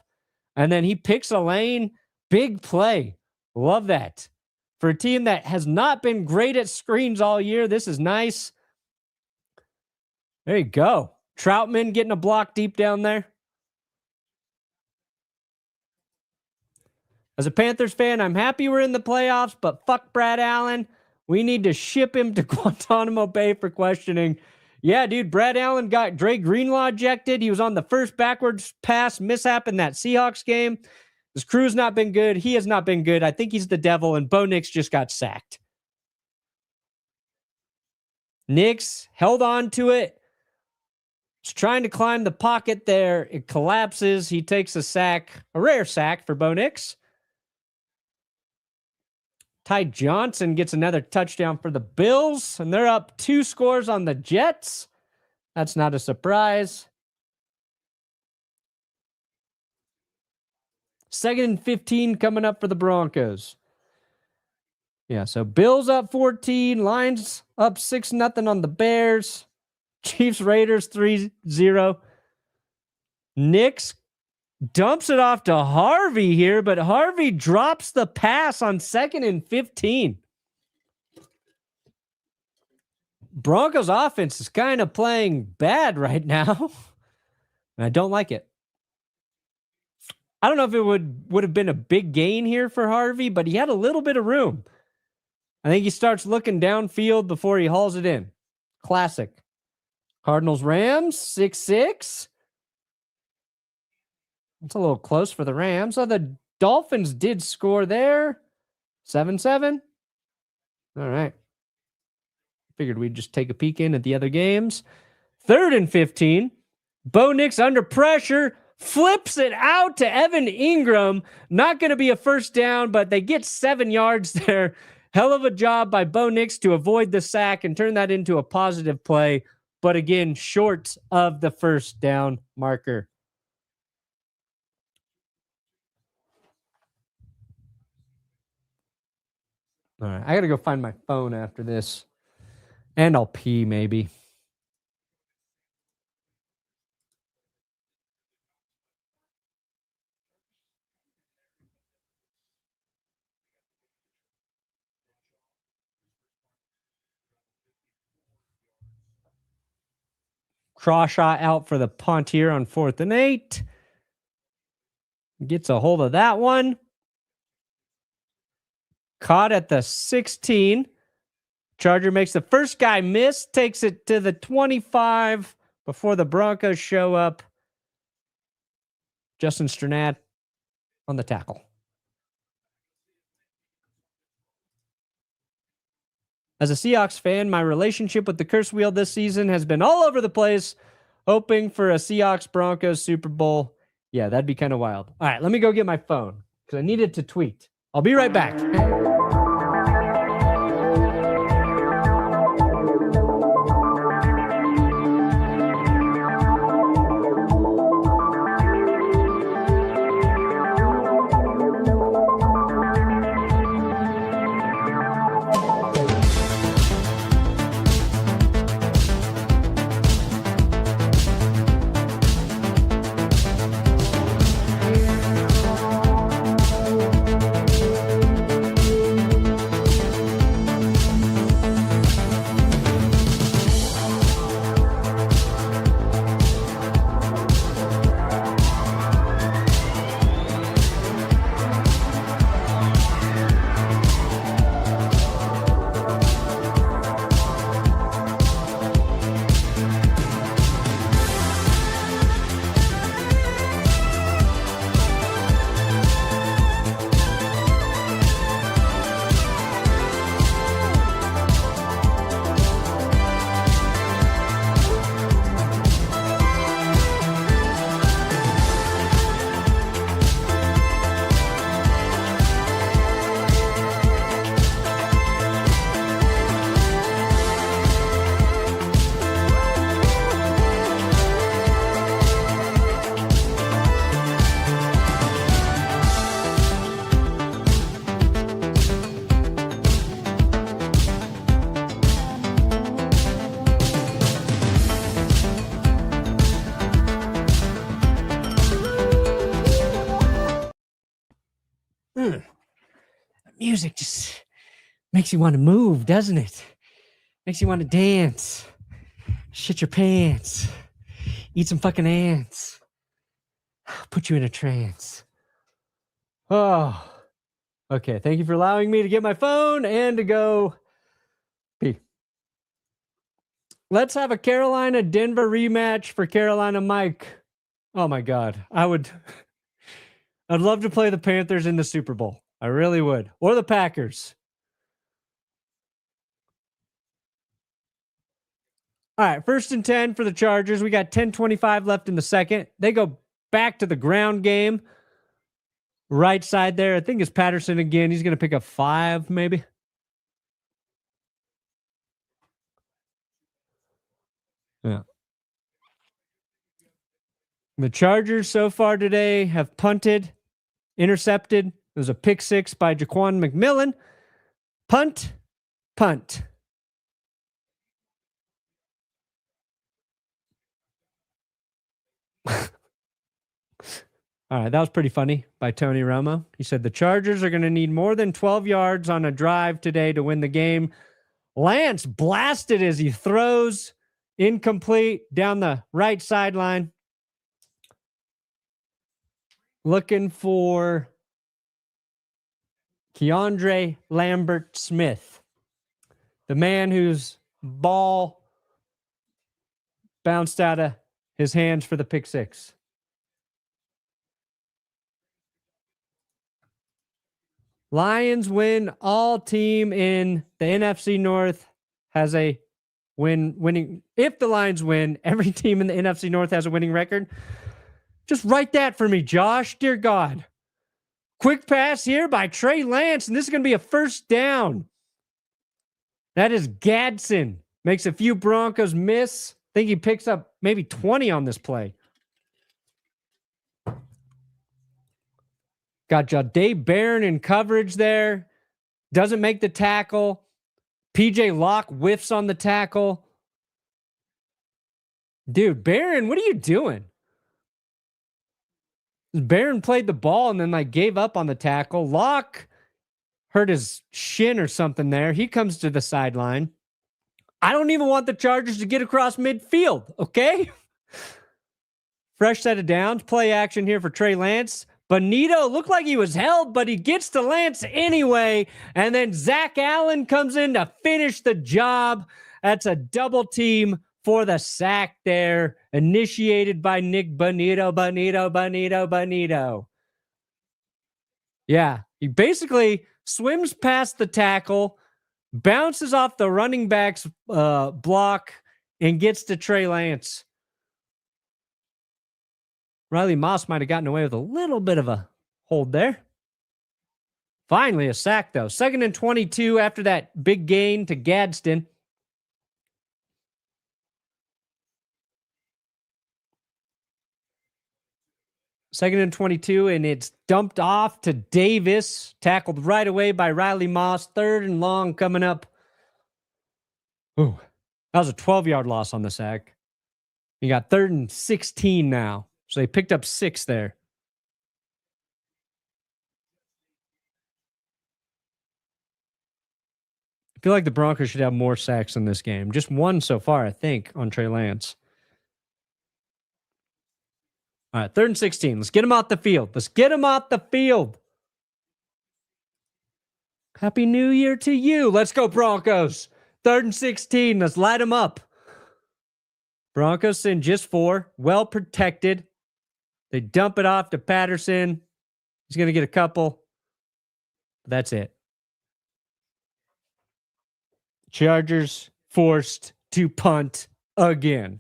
and then he picks a lane. Big play. Love that. For a team that has not been great at screens all year, this is nice. There you go. Troutman getting a block deep down there. As a Panthers fan, I'm happy we're in the playoffs, but fuck Brad Allen. We need to ship him to Guantanamo Bay for questioning. Yeah, dude, Brad Allen got Dre Greenlaw ejected. He was on the first backwards pass mishap in that Seahawks game. His crew's not been good. He has not been good. I think he's the devil, and Bo Nix just got sacked. Nix held on to it. He's trying to climb the pocket there. It collapses. He takes a sack, a rare sack for Bo Nix. Ty Johnson gets another touchdown for the Bills, and they're up 2 scores on the Jets. That's not a surprise. 2nd and 15 coming up for the Broncos. Yeah, so Bills up 14, Lions up 6-0 on the Bears. Chiefs Raiders 3-0. Knicks dumps it off to Harvey here, but Harvey drops the pass on 2nd and 15. Broncos offense is kind of playing bad right now. And I don't like it. I don't know if it would have been a big gain here for Harvey, but he had a little bit of room. I think he starts looking downfield before he hauls it in. Classic. Cardinals Rams 6-6. It's a little close for the Rams. Oh, the Dolphins did score there. 7-7. All right. Figured we'd just take a peek in at the other games. 3rd and 15. Bo Nix under pressure. Flips it out to Evan Ingram. Not going to be a first down, but they get 7 yards there. Hell of a job by Bo Nix to avoid the sack and turn that into a positive play. But again, short of the first down marker. All right, I got to go find my phone after this. And I'll pee maybe. Crawshaw out for the punt here on 4th and 8. Gets a hold of that one. Caught at the 16. Charger makes the first guy miss, takes it to the 25 before the Broncos show up. Justin Strnad on the tackle. As a Seahawks fan, my relationship with the curse wheel this season has been all over the place, hoping for a Seahawks-Broncos Super Bowl. Yeah, that'd be kind of wild. All right, let me go get my phone because I need it to tweet. I'll be right back. Music just makes you want to move, doesn't it? Makes you want to dance, shit your pants, eat some fucking ants, put you in a trance. Oh, okay. Thank you for allowing me to get my phone and to go pee. Let's have a Carolina-Denver rematch for Carolina Mike. Oh my God. I'd love to play the Panthers in the Super Bowl. I really would. Or the Packers. All right, 1st and 10 for the Chargers. We got 10:25 left in the second. They go back to the ground game. Right side there. I think it's Patterson again. He's going to pick up 5, maybe. Yeah. The Chargers so far today have punted, intercepted. There's a pick 6 by Jaquan McMillan. Punt, punt. All right, that was pretty funny by Tony Romo. He said the Chargers are going to need more than 12 yards on a drive today to win the game. Lance blasted as he throws incomplete down the right sideline. looking for Keandre Lambert-Smith, the man whose ball bounced out of his hands for the pick six. Lions win. All team in the NFC North has a winning. If the Lions win, every team in the NFC North has a winning record. Just write that for me, Josh. Dear God. Quick pass here by Trey Lance, and this is going to be a first down. That is Gadsden. Makes a few Broncos miss. I think he picks up maybe 20 on this play. Got Jahdae Barron in coverage there. Doesn't make the tackle. PJ Locke whiffs on the tackle. Dude, Barron, what are you doing? Barron played the ball and then gave up on the tackle. Locke hurt his shin or something there. He comes to the sideline. I don't even want the Chargers to get across midfield, okay? Fresh set of downs. Play action here for Trey Lance. Bonitto looked like he was held, but he gets to Lance anyway. And then Zach Allen comes in to finish the job. That's a double team for the sack there, initiated by Nik Bonitto. Yeah, he basically swims past the tackle, bounces off the running back's block, and gets to Trey Lance. Riley Moss might have gotten away with a little bit of a hold there. Finally, a sack, though. 2nd and 22 after that big gain to Gadsden. Second and 22, and it's dumped off to Davis. Tackled right away by Riley Moss. 3rd and long coming up. Ooh, that was a 12-yard loss on the sack. You got 3rd and 16 now. So they picked up 6 there. I feel like the Broncos should have more sacks in this game. Just 1 so far, I think, on Trey Lance. All right, 3rd and 16. Let's get him off the field. Happy New Year to you. Let's go, Broncos. 3rd and 16. Let's light them up. Broncos send just 4. Well protected. They dump it off to Patterson. He's going to get a couple. That's it. Chargers forced to punt again.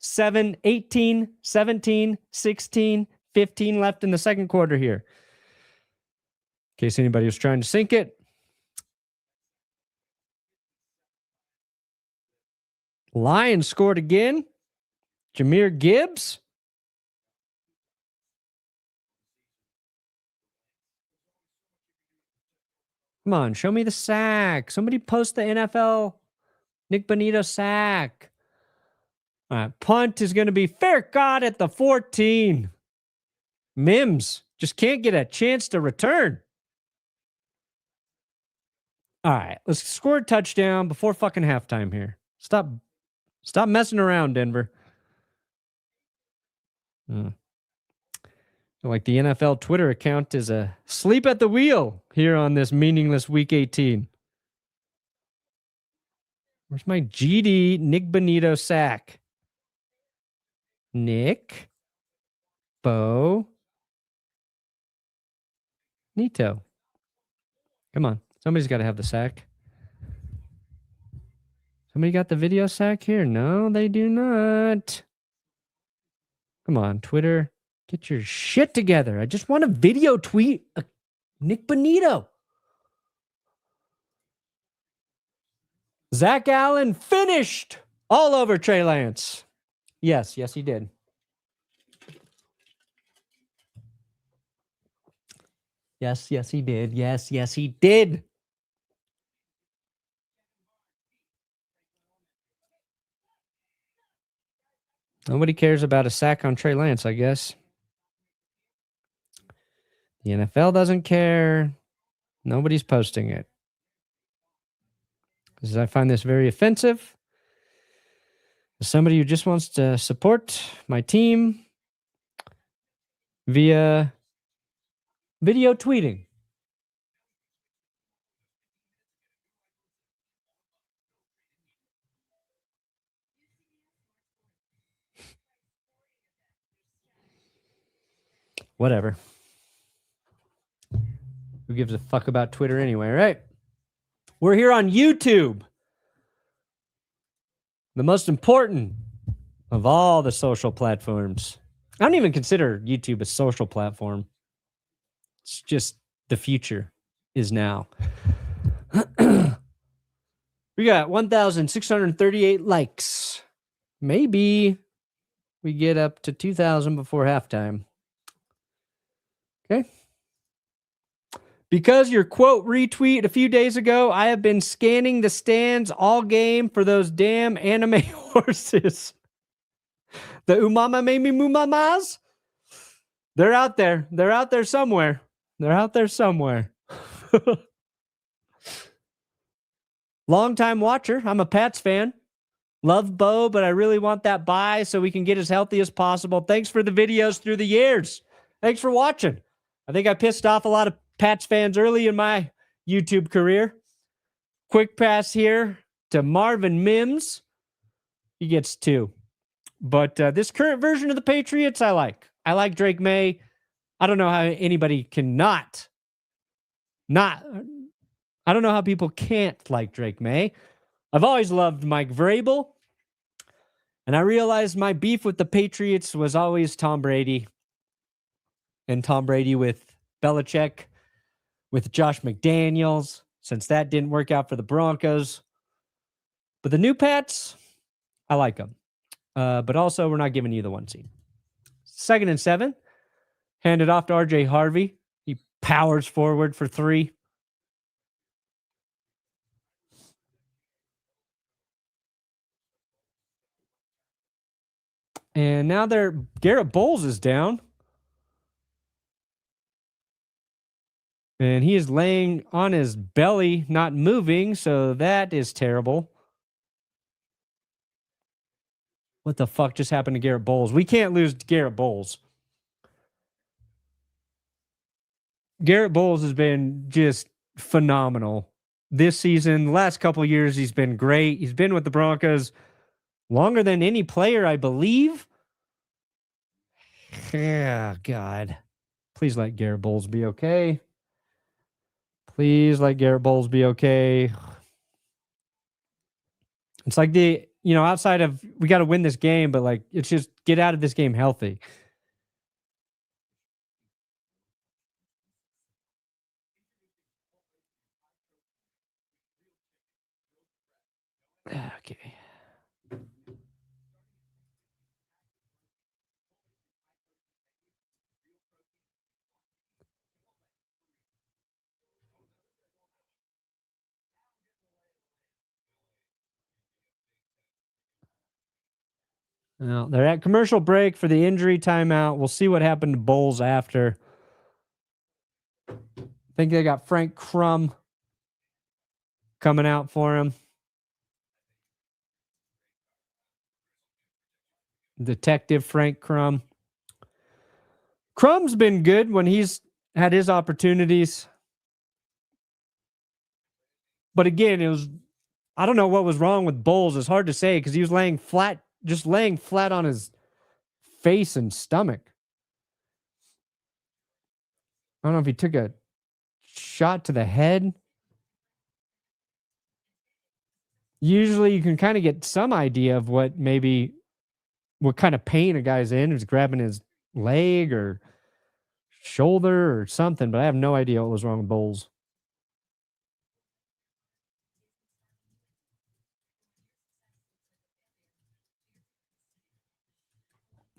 18, 17, 16, 15 left in the second quarter here. In case anybody was trying to sink it. Lions scored again. Jahmyr Gibbs. Come on, show me the sack. Somebody post the NFL Nik Bonitto sack. All right, punt is going to be fair caught at the 14. Mims just can't get a chance to return. All right, let's score a touchdown before fucking halftime here. Stop messing around, Denver. Like the NFL Twitter account is asleep at the wheel here on this meaningless Week 18. Where's my GD Nik Bonitto sack? Nik Bonitto. Come on. Somebody's got to have the sack. Somebody got the video sack here? No, they do not. Come on, Twitter. Get your shit together. I just want a video tweet Nik Bonitto. Zach Allen finished all over Trey Lance. Yes, he did. Yes, he did. Yes, he did. Nobody cares about a sack on Trey Lance, I guess. The NFL doesn't care. Nobody's posting it. Because I find this very offensive. As somebody who just wants to support my team via Video tweeting. Whatever. Who gives a fuck about Twitter anyway, right? We're here on YouTube. The most important of all the social platforms. I don't even consider YouTube a social platform. It's just the future is now. We got 1,638 likes. Maybe we get up to 2,000 before halftime. Okay. Because your quote retweet a few days ago, I have been scanning the stands all game for those damn anime horses. The umama made me mumamas. They're out there. They're out there somewhere. They're out there somewhere. Longtime watcher. I'm a Pats fan. Love Bo, but I really want that bye so we can get as healthy as possible. Thanks for the videos through the years. Thanks for watching. I think I pissed off a lot of Pats fans early in my YouTube career. Quick pass here to Marvin Mims. He gets 2. But this current version of the Patriots, I like. I like Drake May. I don't know how anybody cannot. I don't know how people can't like Drake May. I've always loved Mike Vrabel. And I realized my beef with the Patriots was always Tom Brady. And Tom Brady with Belichick, with Josh McDaniels, since that didn't work out for the Broncos. But the new Pats, I like them. But also, we're not giving you the 1 seed. 2nd and 7. Hand it off to RJ Harvey. He powers forward for 3. And now Garrett Bowles is down. And he is laying on his belly, not moving, so that is terrible. What the fuck just happened to Garrett Bowles? We can't lose Garrett Bowles. Garrett Bowles has been just phenomenal this season. The last couple of years, he's been great. He's been with the Broncos longer than any player, I believe. Yeah, God. Please let Garrett Bowles be okay. Please let Garrett Bowles be okay. It's like outside of we got to win this game, but like it's just get out of this game healthy. Okay. Well, they're at commercial break for the injury timeout. We'll see what happened to Bowles after. I think they got Frank Crum coming out for him. Detective Frank Crum. Crum's been good when he's had his opportunities. But again, I don't know what was wrong with Bowles. It's hard to say because he was laying flat on his face and stomach. I don't know if he took a shot to the head. Usually you can kind of get some idea of what kind of pain a guy's in. He's grabbing his leg or shoulder or something, but I have no idea what was wrong with Bowles.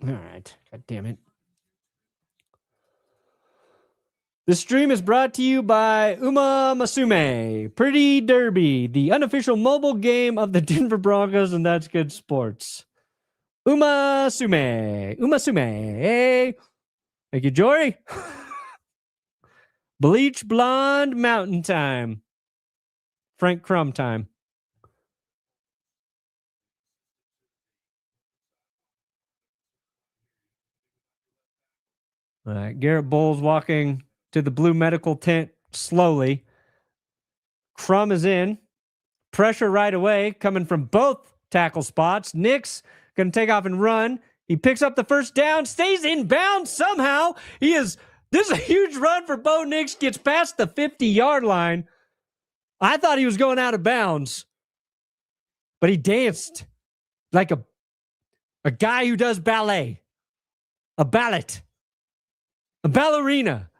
All right. God damn it. This stream is brought to you by Uma Masume, Pretty Derby, the unofficial mobile game of the Denver Broncos, and That's Good Sports. Uma Sume. Thank you, Jory. Bleach Blonde Mountain Time. Frank Crum time. All right, Garrett Bowles walking to the blue medical tent slowly. Crum is in. Pressure right away coming from both tackle spots. Nik's going to take off and run. He picks up the first down, stays in bounds somehow. This is a huge run for Bo Nix, gets past the 50-yard line. I thought he was going out of bounds, but he danced like a guy who does ballet, a ballerina,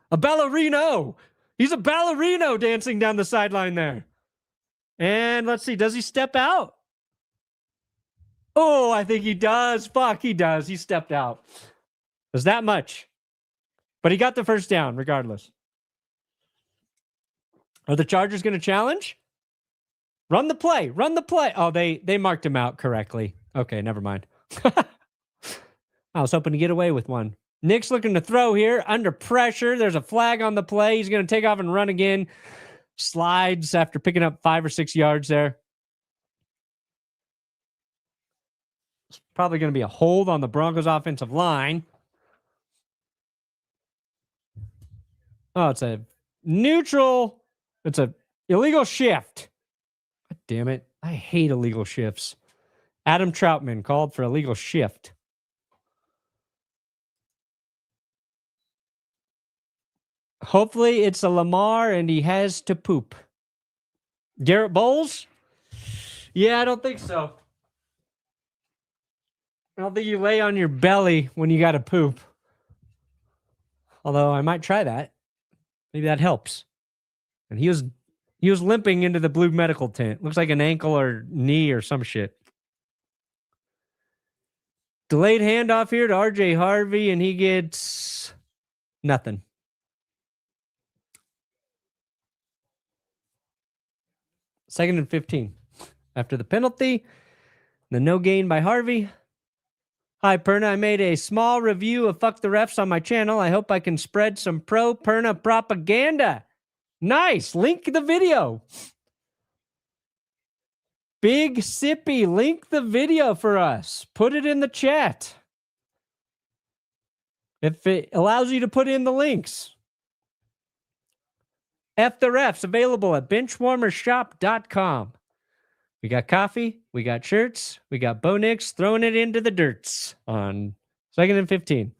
a ballerino. He's a ballerino dancing down the sideline there. And let's see, does he step out? Oh, I think he does. Fuck, he does. He stepped out. There's that much. But he got the first down regardless. Are the Chargers going to challenge? Run the play. Run the play. Oh, they marked him out correctly. Okay, never mind. I was hoping to get away with one. Nick's looking to throw here under pressure. There's a flag on the play. He's going to take off and run again. Slides after picking up 5 or 6 yards there. It's probably going to be a hold on the Broncos offensive line. Oh, it's a neutral. It's a illegal shift. God damn it. I hate illegal shifts. Adam Troutman called for illegal shift. Hopefully it's a Lamar and he has to poop. Garrett Bowles? Yeah, I don't think so. I don't think you lay on your belly when you got to poop. Although I might try that. Maybe that helps. And he was limping into the blue medical tent. Looks like an ankle or knee or some shit. Delayed handoff here to RJ Harvey, and he gets nothing. Second and 15. After the penalty, the no gain by Harvey. Hi, Perna. I made a small review of Fuck the Refs on my channel. I hope I can spread some pro-Perna propaganda. Nice. Link the video. Big Sippy, link the video for us. Put it in the chat. If it allows you to put in the links. F the Refs, available at benchwarmershop.com. We got coffee, we got shirts, we got Bo Nix throwing it into the dirts on 2nd and 15.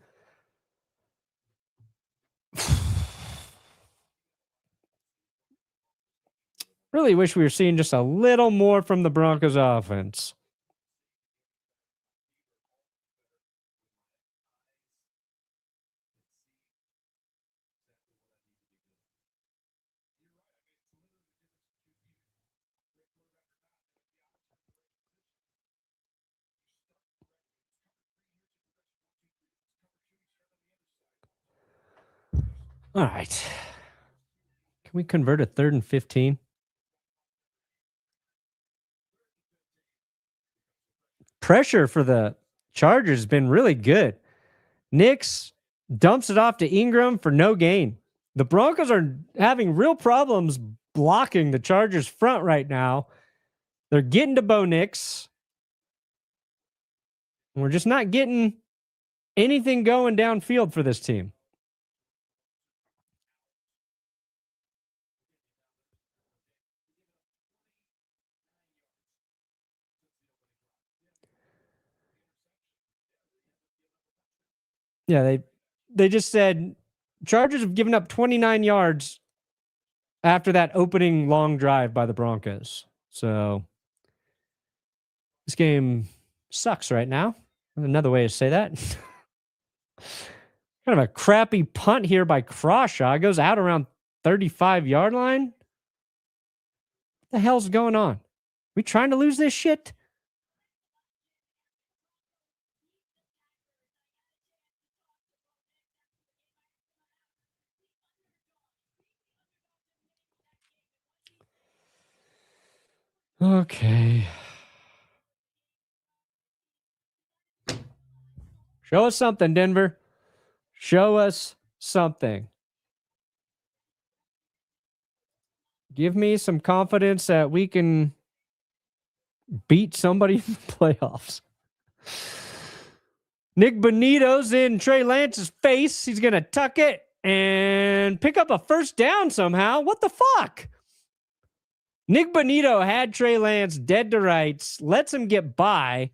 Really wish we were seeing just a little more from the Broncos offense. All right. Can we convert a 3rd and 15? Pressure for the Chargers has been really good. Nix dumps it off to Ingram for no gain. The Broncos are having real problems blocking the Chargers front right now. They're getting to Bo Nix. We're just not getting anything going downfield for this team. Yeah, they just said Chargers have given up 29 yards after that opening long drive by the Broncos. So this game sucks right now. Another way to say that. Kind of a crappy punt here by Crawshaw. It goes out around 35-yard line. What the hell's going on? We trying to lose this shit? Okay. Show us something, Denver. Show us something. Give me some confidence that we can beat somebody in the playoffs. Nik Bonitto's in Trey Lance's face. He's going to tuck it. and pick up a first down somehow. What the fuck? Nik Bonitto had Trey Lance dead to rights, lets him get by,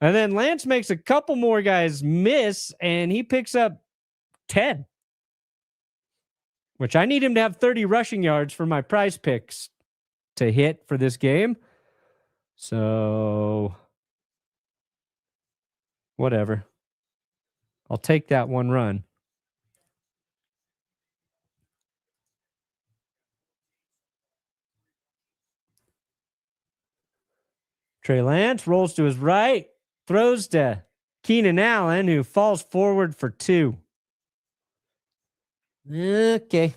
and then Lance makes a couple more guys miss, and he picks up 10, which I need him to have 30 rushing yards for my prize picks to hit for this game. So, whatever. I'll take that one run. Trey Lance rolls to his right, throws to Keenan Allen, who falls forward for 2. Okay.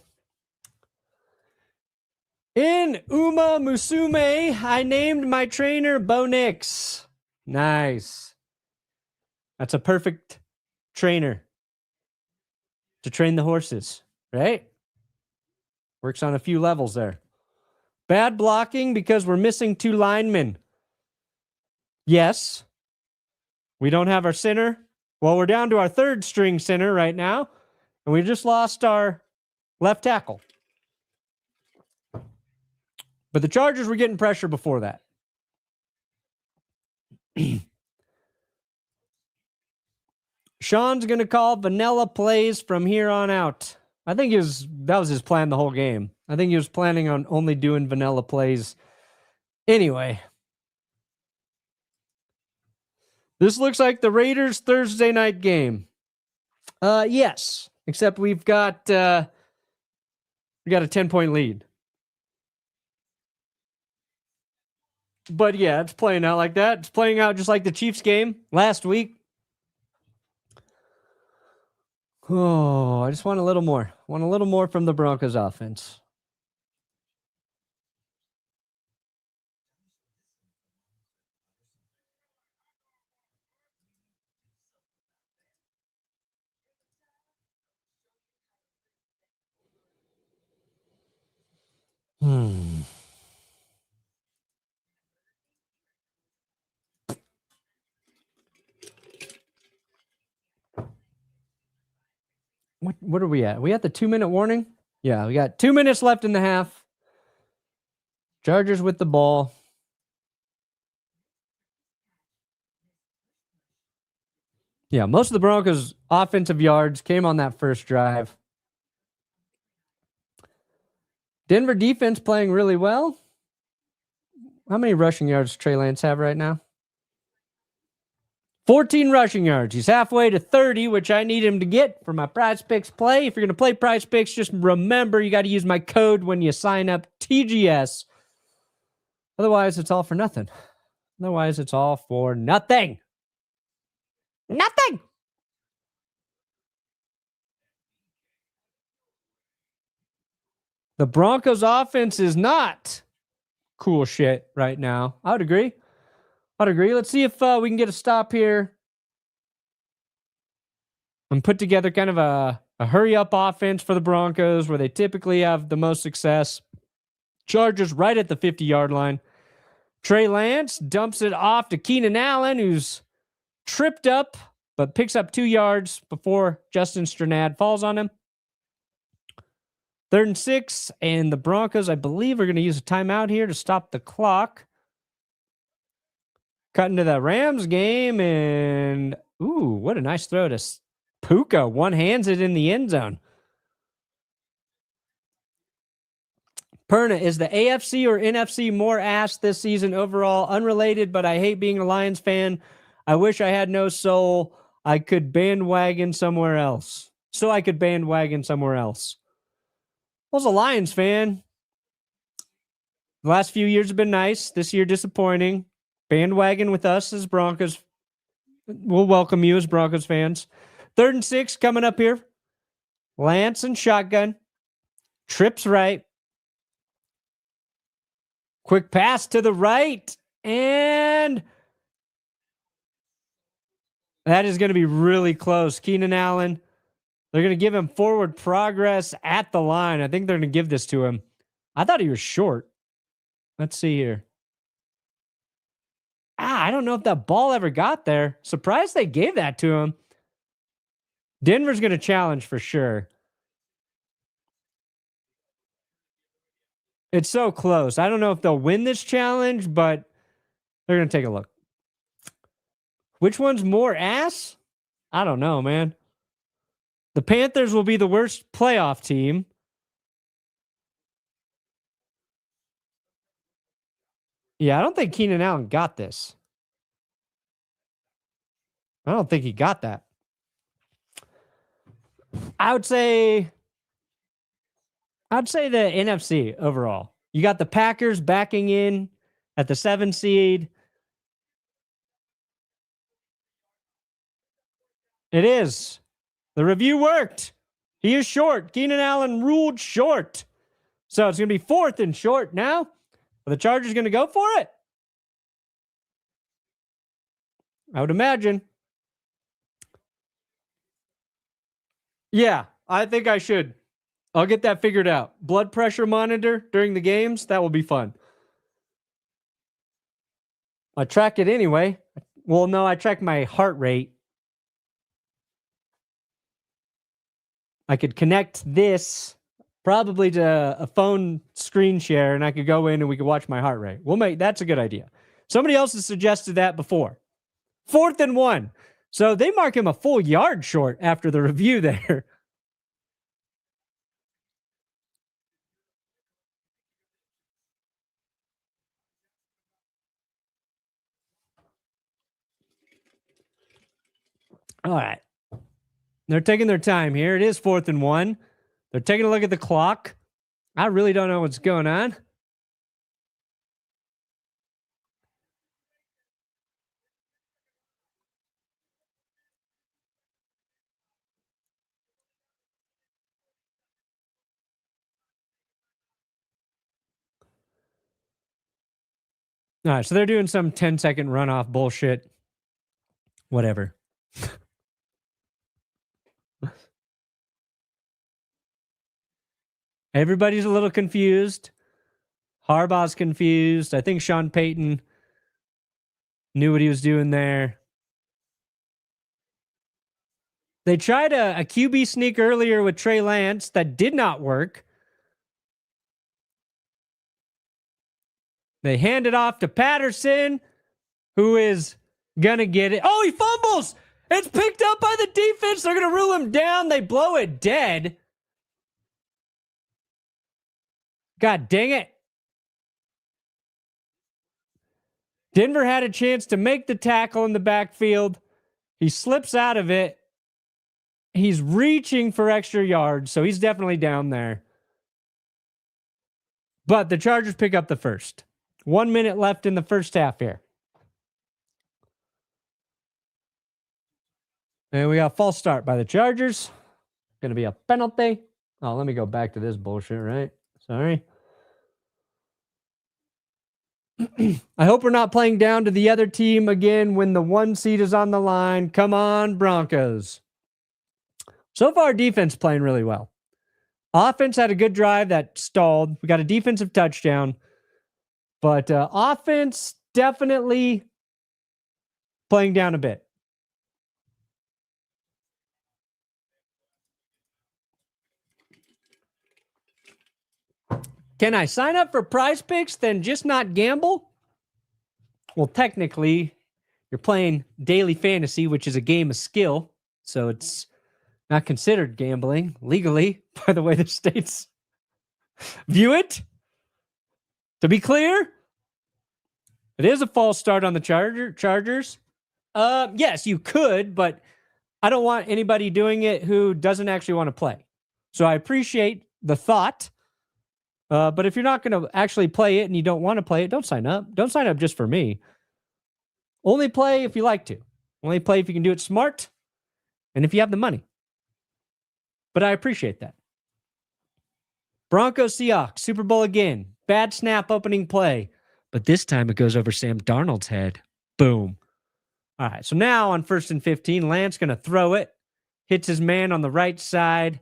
In Uma Musume, I named my trainer Bo Nix. Nice. That's a perfect trainer to train the horses, right? Works on a few levels there. Bad blocking because we're missing 2 linemen. Yes. We don't have our center. Well, we're down to our 3rd string center right now, and we just lost our left tackle. But the Chargers were getting pressure before that. Sean's going to call vanilla plays from here on out. I think that was his plan the whole game. I think he was planning on only doing vanilla plays anyway. This looks like the Raiders Thursday night game. Yes, except we got a 10-point lead. But yeah, it's playing out like that. It's playing out just like the Chiefs game last week. Oh, I just want a little more. Want a little more from the Broncos offense. What are we at? Are we at the 2-minute warning? Yeah, we got 2 minutes left in the half. Chargers with the ball. Yeah, most of the Broncos' offensive yards came on that first drive. Denver defense playing really well. How many rushing yards does Trey Lance have right now? 14 rushing yards. He's halfway to 30, which I need him to get for my prize picks play. If you're going to play prize picks, just remember you got to use my code when you sign up, TGS. Otherwise, it's all for nothing. Otherwise, it's all for nothing. Nothing. The Broncos offense is not cool shit right now. I would agree. Let's see if we can get a stop here and put together kind of a hurry-up offense for the Broncos where they typically have the most success. Chargers right at the 50-yard line. Trey Lance dumps it off to Keenan Allen, who's tripped up but picks up 2 yards before Justin Strnad falls on him. 3rd and 6, and the Broncos, I believe, are going to use a timeout here to stop the clock. Cut into the Rams game, and ooh, what a nice throw to Puka. One-hands it in the end zone. Perna, is the AFC or NFC more ass this season overall? Unrelated, but I hate being a Lions fan. I wish I had no soul. I could bandwagon somewhere else. I was a Lions fan. The last few years have been nice. This year, disappointing. Bandwagon with us as Broncos. We'll welcome you as Broncos fans. 3rd and 6 coming up here. Lance and shotgun. Trips right. Quick pass to the right. And that is going to be really close. Keenan Allen. They're going to give him forward progress at the line. I think they're going to give this to him. I thought he was short. Let's see here. I don't know if that ball ever got there. Surprised they gave that to him. Denver's going to challenge for sure. It's so close. I don't know if they'll win this challenge, but they're going to take a look. Which one's more ass? I don't know, man. The Panthers will be the worst playoff team. Yeah, I don't think Keenan Allen got this. I don't think he got that. I'd say the NFC overall. You got the Packers backing in at the 7 seed. It is. The review worked. He is short. Keenan Allen ruled short. So it's going to be 4th and short now. Are the Chargers going to go for it? I would imagine. Yeah, I think I should. I'll get that figured out. Blood pressure monitor during the games. That will be fun. I track it anyway. Well, no, I track my heart rate. I could connect this probably to a phone screen share, and I could go in and we could watch my heart rate. That's a good idea. Somebody else has suggested that before. 4th and 1. So they mark him a full yard short after the review there. All right. They're taking their time here. It is 4th and 1. They're taking a look at the clock. I really don't know what's going on. All right, so they're doing some 10-second runoff bullshit. Whatever. Everybody's a little confused. Harbaugh's confused. I think Sean Payton knew what he was doing there. They tried a QB sneak earlier with Trey Lance that did not work. They hand it off to Patterson, who is going to get it. Oh, he fumbles. It's picked up by the defense. They're going to rule him down. They blow it dead. God dang it. Denver had a chance to make the tackle in the backfield. He slips out of it. He's reaching for extra yards, so he's definitely down there. But the Chargers pick up the first. 1 minute left in the first half here. And we got a false start by the Chargers. Going to be a penalty. Oh, let me go back to this bullshit, right? Sorry. I hope we're not playing down to the other team again when the 1 seed is on the line. Come on, Broncos. So far, defense playing really well. Offense had a good drive that stalled. We got a defensive touchdown. But offense definitely playing down a bit. Can I sign up for Prize Picks, then just not gamble? Well, technically, you're playing daily fantasy, which is a game of skill. So it's not considered gambling legally by the way the states view it. To be clear, it is a false start on the Chargers. Yes, you could, but I don't want anybody doing it who doesn't actually want to play. So I appreciate the thought. But if you're not going to actually play it and you don't want to play it, don't sign up. Don't sign up just for me. Only play if you like to. Only play if you can do it smart and if you have the money. But I appreciate that. Broncos Seahawks, Super Bowl again. Bad snap opening play. But this time it goes over Sam Darnold's head. Boom. All right, so now on 1st and 15, Lance going to throw it. Hits his man on the right side.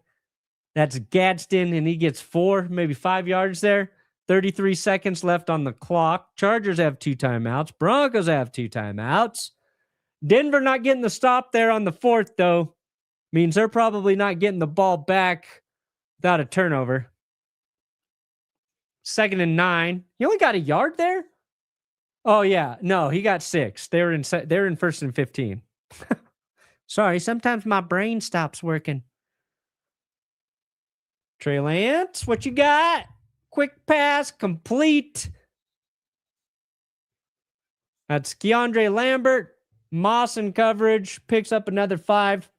That's Gadsden, and he gets 4, maybe 5 yards there. 33 seconds left on the clock. Chargers have 2 timeouts. Broncos have 2 timeouts. Denver not getting the stop there on the 4th, though. Means they're probably not getting the ball back without a turnover. 2nd and 9. He only got a yard there? Oh, yeah. No, he got 6. They're in 1st and 15. Sorry, sometimes my brain stops working. Trey Lance, what you got? Quick pass, complete. That's Keandre Lambert. Moss in coverage, picks up another 5.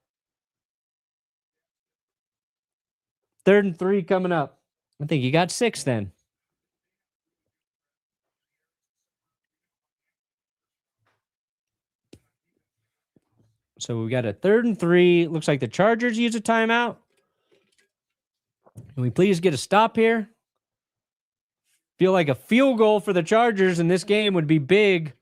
3rd and 3 coming up. I think you got 6 then. So we got a 3rd and 3. Looks like the Chargers use a timeout. Can we please get a stop here? Feel like a field goal for the Chargers in this game would be big.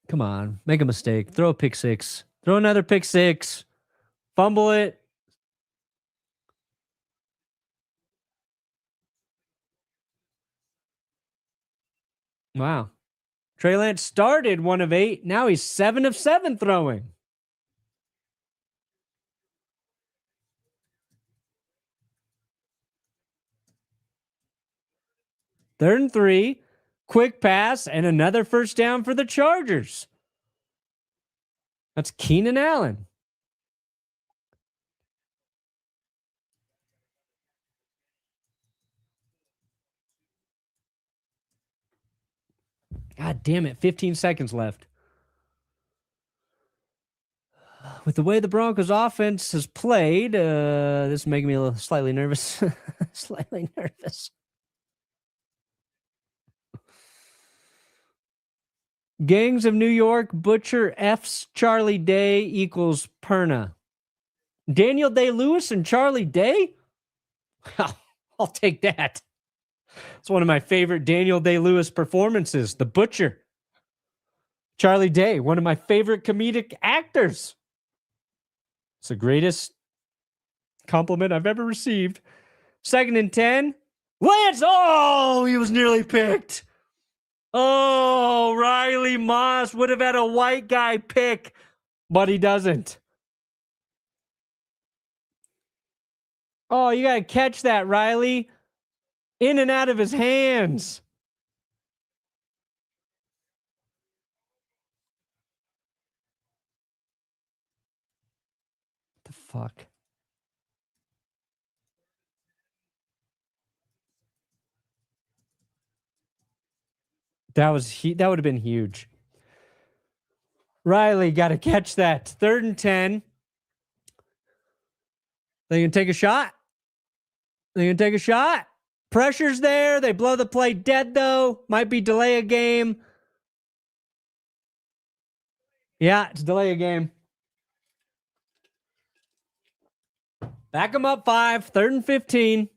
Come on, make a mistake. Throw a pick 6. Throw another pick 6. Fumble it. Wow. Trey Lance started 1 of 8. Now he's 7 of 7 throwing. Third and 3. Quick pass and another first down for the Chargers. That's Keenan Allen. God damn it. 15 seconds left. With the way the Broncos offense has played, this is making me a little slightly nervous. Slightly nervous. Gangs of New York, Butcher F's Charlie Day equals Perna. Daniel Day-Lewis and Charlie Day? I'll take that. It's one of my favorite Daniel Day-Lewis performances. The Butcher. Charlie Day, one of my favorite comedic actors. It's the greatest compliment I've ever received. 2nd and 10. Lance! Oh, he was nearly picked. Oh, Riley Moss would have had a white guy pick, but he doesn't. Oh, you got to catch that, Riley. In and out of his hands. What the fuck? That would have been huge. Riley got to catch that. 3rd and 10. They can take a shot. They can take a shot. Pressure's there. They blow the play dead, though. Might be delay a game. Yeah, it's delay a game. Back them up 5. 3rd and 15.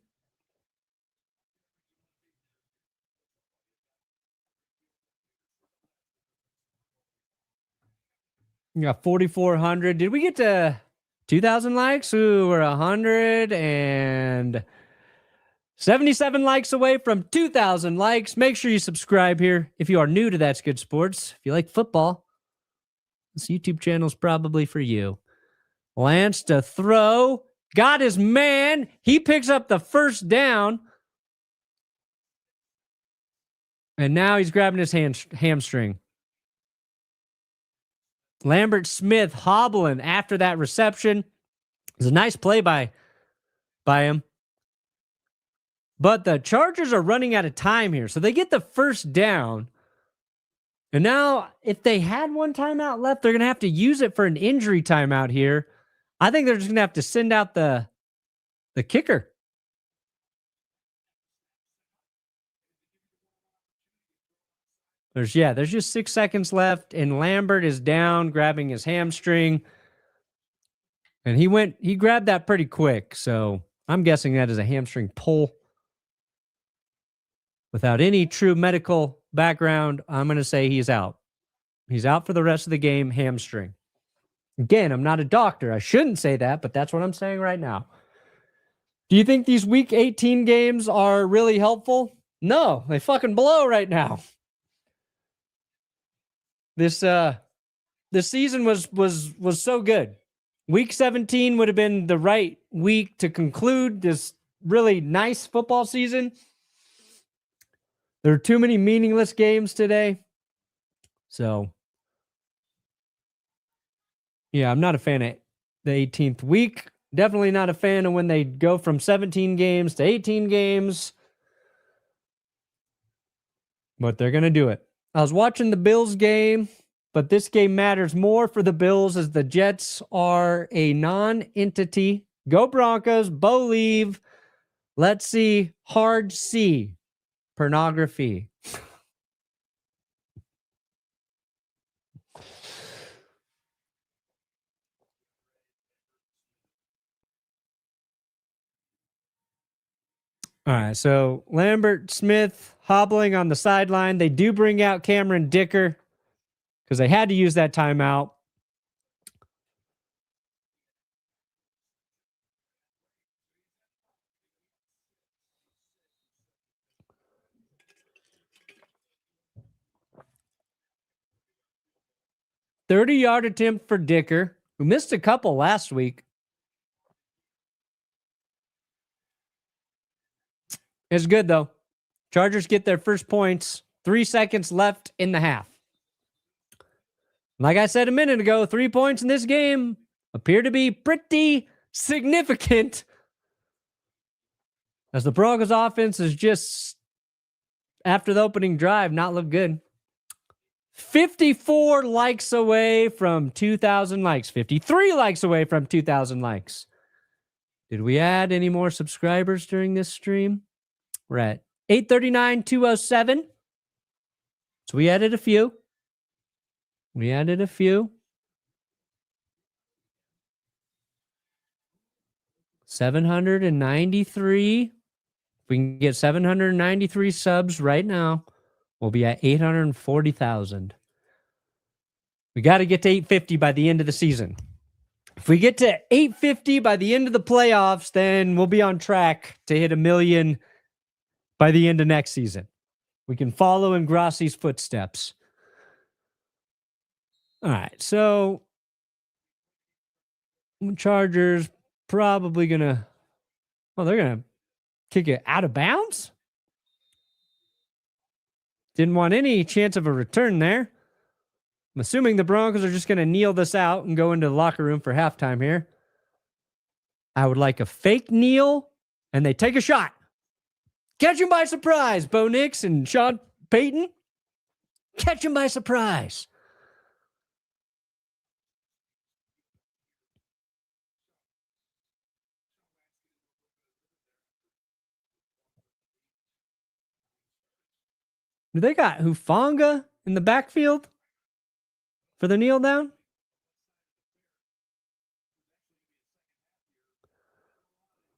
You got 4,400. Did we get to 2,000 likes? Ooh, we're 177 likes away from 2,000 likes. Make sure you subscribe here if you are new to That's Good Sports. If you like football, this YouTube channel is probably for you. Lance to throw. Got his man. He picks up the first down. And now he's grabbing his hamstring. Lambert Smith hobbling after that reception. It was a nice play by him. But the Chargers are running out of time here. So they get the first down. And now, if they had one timeout left, they're going to have to use it for an injury timeout here. I think they're just going to have to send out the kicker. There's just 6 seconds left, and Lambert is down, grabbing his hamstring. And he grabbed that pretty quick. So I'm guessing that is a hamstring pull. Without any true medical background, I'm going to say he's out. He's out for the rest of the game, hamstring. Again, I'm not a doctor. I shouldn't say that, but that's what I'm saying right now. Do you think these Week 18 games are really helpful? No, they fucking blow right now. This season was so good. Week 17 would have been the right week to conclude this really nice football season. There are too many meaningless games today. So, yeah, I'm not a fan of the 18th week. Definitely not a fan of when they go from 17 games to 18 games. But they're going to do it. I was watching the Bills game, but this game matters more for the Bills as the Jets are a non-entity. Go Broncos, Bo leave. Let's see. Hard C. Pornography. All right, so Lambert Smith hobbling on the sideline. They do bring out Cameron Dicker because they had to use that timeout. .30-yard attempt for Dicker, who missed a couple last week. It's good, though. Chargers get their first points. 3 seconds left in the half. Like I said a minute ago, 3 points in this game appear to be pretty significant as the Broncos offense is just, after the opening drive, not look good. 54 likes away from 2,000 likes. 53 likes away from 2,000 likes. Did we add any more subscribers during this stream? We're at 839,207. So we added a few. 793. If we can get 793 subs right now, we'll be at 840,000. We got to get to 850 by the end of the season. If we get to 850 by the end of the playoffs, then we'll be on track to hit 1 million by the end of next season. We can follow in Grassi's footsteps. All right, so Chargers probably going to, they're going to kick it out of bounds? Didn't want any chance of a return there. I'm assuming the Broncos are just going to kneel this out and go into the locker room for halftime here. I would like a fake kneel, and they take a shot. Catch him by surprise, Bo Nix and Sean Payton. Catch him by surprise. Do they got Hufanga in the backfield for the kneel down?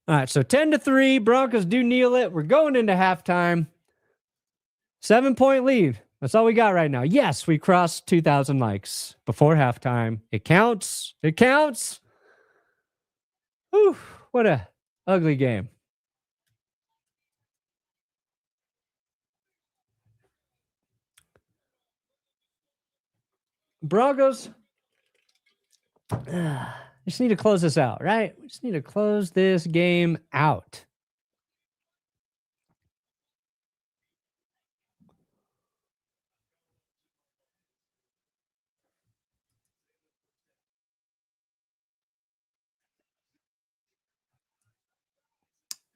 All right, so 10-3. Broncos do kneel it. We're going into halftime. 7-point lead. That's all we got right now. Yes, we crossed 2,000 likes before halftime. It counts. It counts. Whew, what a ugly game. Broncos. Just need to close this out, right? We just need to close this game out.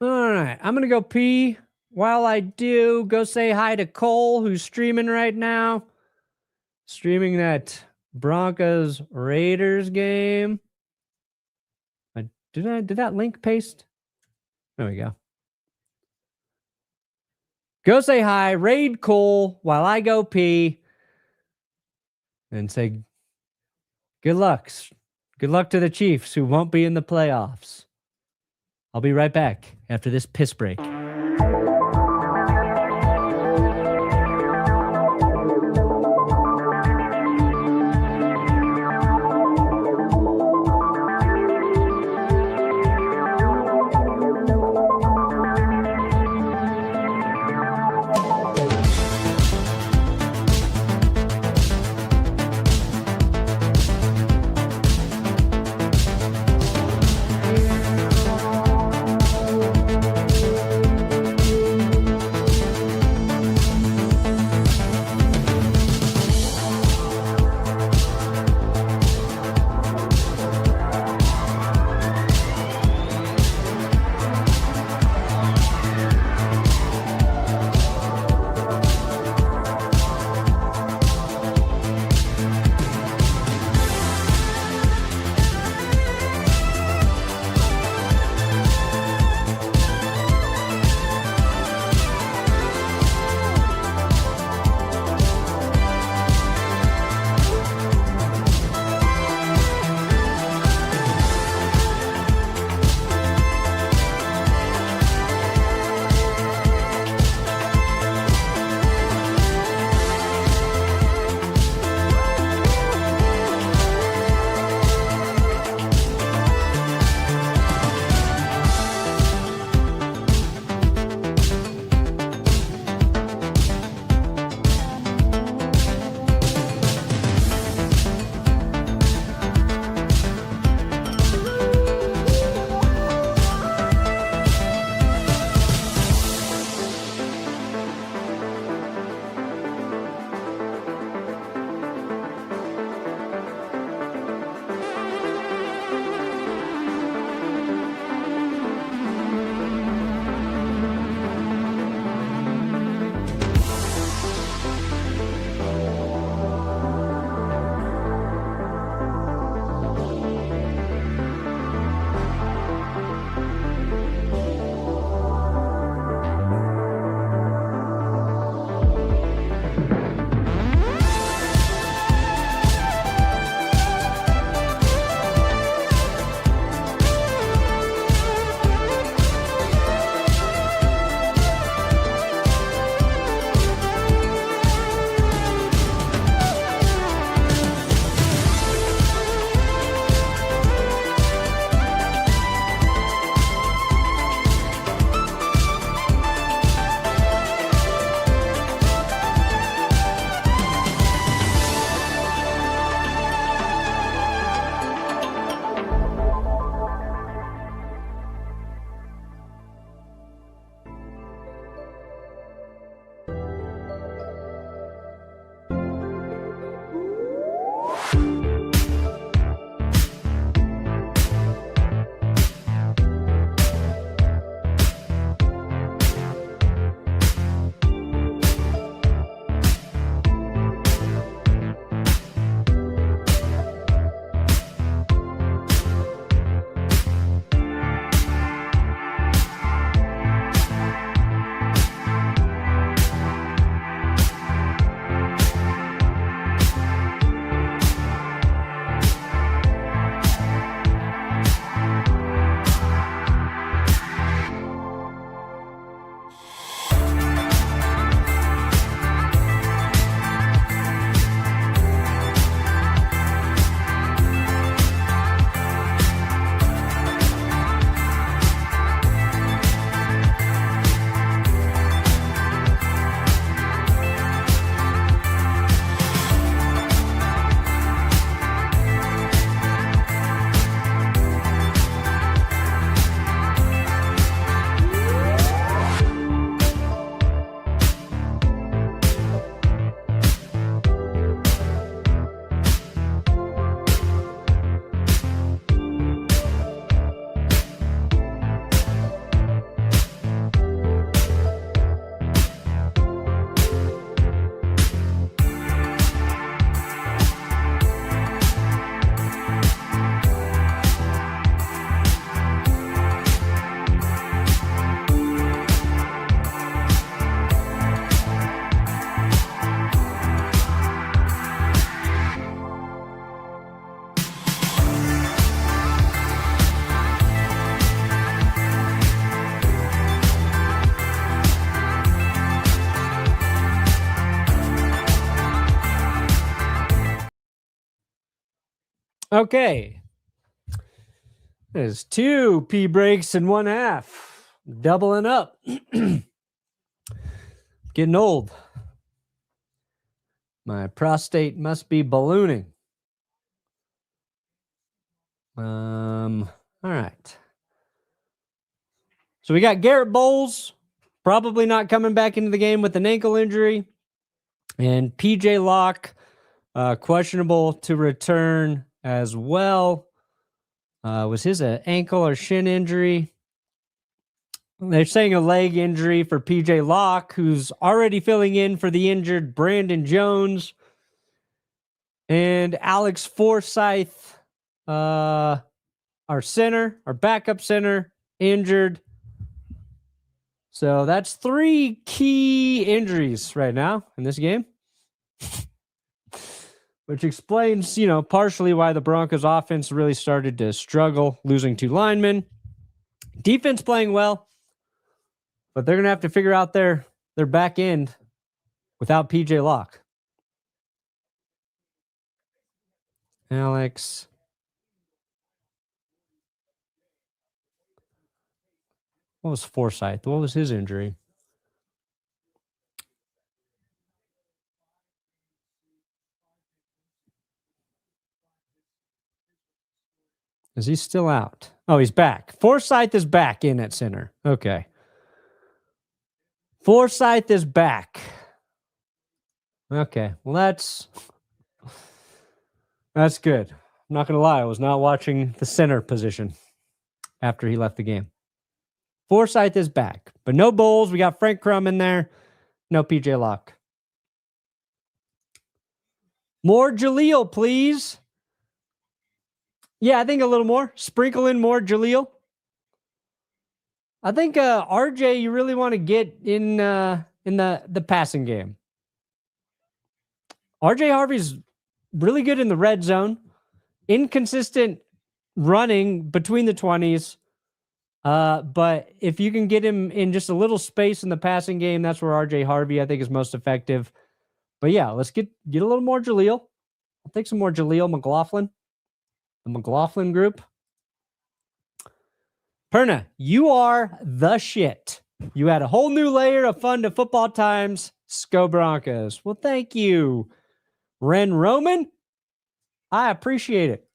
All right, I'm going to go pee. While I do, go say hi to Cole, who's streaming right now. Streaming that Broncos Raiders game. Did that link paste? There we go. Go say hi, raid Cole while I go pee, and say good luck. Good luck to the Chiefs who won't be in the playoffs. I'll be right back after this piss break. Okay. There's 2 pee breaks in 1 half. Doubling up. Getting old. My prostate must be ballooning. All right. So we got Garrett Bowles, probably not coming back into the game with an ankle injury. And PJ Locke, questionable to return as well. Was his an ankle or shin injury? They're saying a leg injury for PJ Locke, who's already filling in for the injured Brandon Jones. And Alex Forsyth, our center, our backup center, injured. So that's 3 key injuries right now in this game, which explains, partially why the Broncos offense really started to struggle, losing 2 linemen. Defense playing well, but they're going to have to figure out their back end without PJ Locke. Alex. What was Forsyth? What was his injury? Is he still out? Oh, he's back. Forsyth is back in at center. Okay. Forsyth is back. Okay. Well, that's good. I'm not going to lie. I was not watching the center position after he left the game. Forsyth is back, but no Bowles. We got Frank Crum in there. No PJ Locke. More Jaleel, please. Yeah, I think a little more. Sprinkle in more Jaleel. I think RJ, you really want to get in the passing game. RJ Harvey's really good in the red zone. Inconsistent running between the 20s. But if you can get him in just a little space in the passing game, that's where RJ Harvey, I think, is most effective. But yeah, let's get a little more Jaleel. I'll take some more Jaleel McLaughlin. The McLaughlin group. Perna, you are the shit. You add a whole new layer of fun to football times. Go Broncos. Well, thank you, Ren Roman. I appreciate it.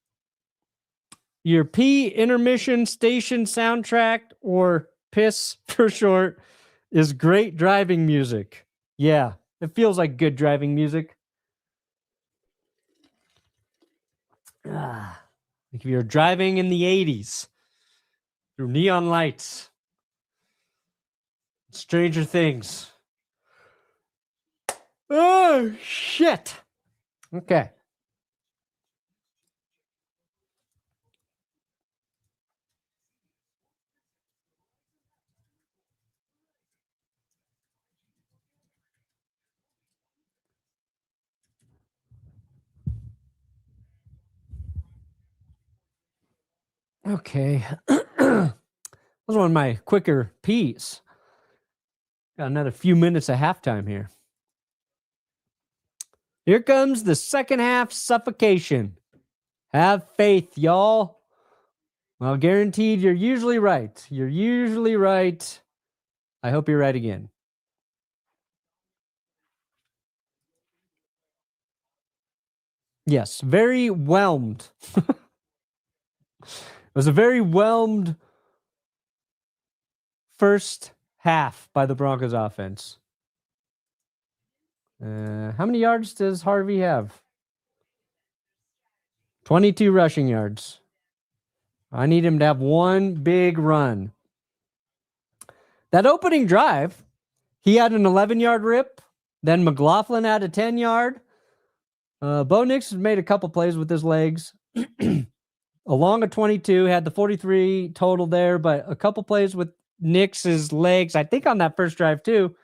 Your P intermission station soundtrack, or PISS for short, is great driving music. Yeah, it feels like good driving music. Like if you're driving in the 80s through neon lights, Stranger Things. Oh, shit. Okay. Okay. That was one of my quicker peas. Got another few minutes of halftime here. Here comes the second half suffocation. Have faith, y'all. Well, guaranteed you're usually right. You're usually right. I hope you're right again. Yes, very whelmed. It was a very whelmed first half by the Broncos offense. How many yards does Harvey have? 22 rushing yards. I need him to have one big run. That opening drive, he had an 11-yard rip. Then McLaughlin had a 10-yard. Bo Nix has made a couple plays with his legs. Along a 22, had the 43 total there, but a couple plays with Nix's legs, I think on that first drive too.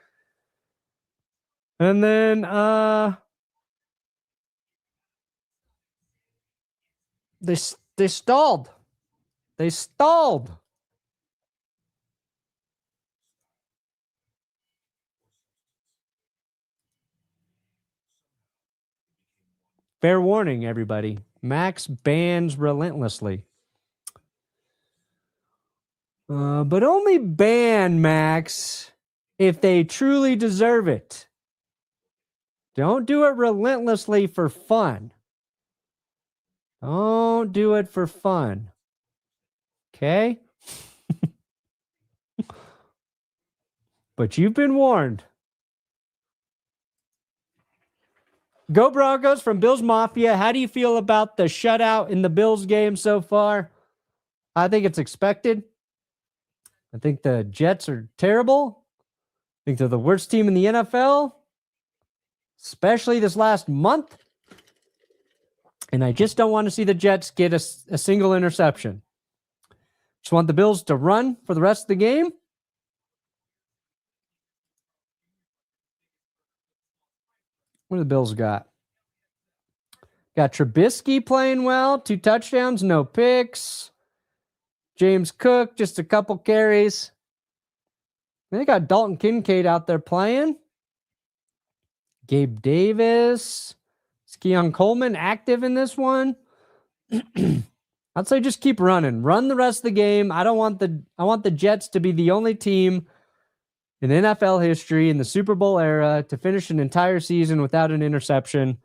And then they stalled. They stalled. Fair warning, everybody. Max bans relentlessly. But only ban Max if they truly deserve it. Don't do it relentlessly for fun. Don't do it for fun. Okay? But you've been warned. Go Broncos from Bills Mafia. How do you feel about the shutout in the Bills game so far? I think it's expected. I think the Jets are terrible. I think they're the worst team in the NFL, especially this last month. And I just don't want to see the Jets get a single interception. Just want the Bills to run for the rest of the game. What do the Bills got? Got Trubisky playing well. 2 touchdowns, no picks. James Cook, just a couple carries. They got Dalton Kincaid out there playing. Gabe Davis. Is Keon Coleman active in this one? I'd say just keep running. Run the rest of the game. I want the Jets to be the only team in NFL history in the Super Bowl era to finish an entire season without an interception.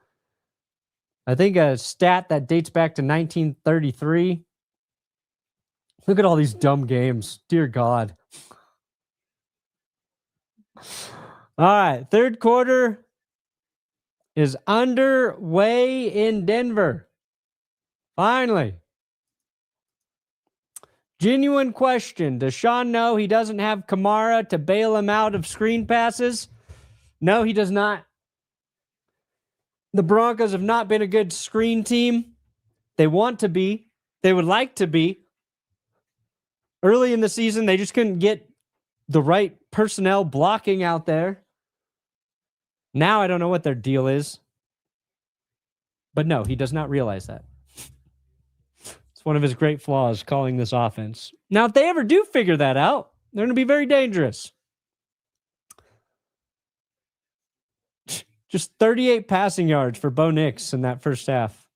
I think a stat that dates back to 1933. Look at all these dumb games. Dear God. All right. Third quarter is underway in Denver. Finally. Genuine question. Does Sean know he doesn't have Kamara to bail him out of screen passes? No, he does not. The Broncos have not been a good screen team. They want to be. They would like to be. Early in the season, they just couldn't get the right personnel blocking out there. Now I don't know what their deal is. But no, he does not realize that. It's one of his great flaws, calling this offense. Now, if they ever do figure that out, they're going to be very dangerous. Just 38 passing yards for Bo Nix in that first half.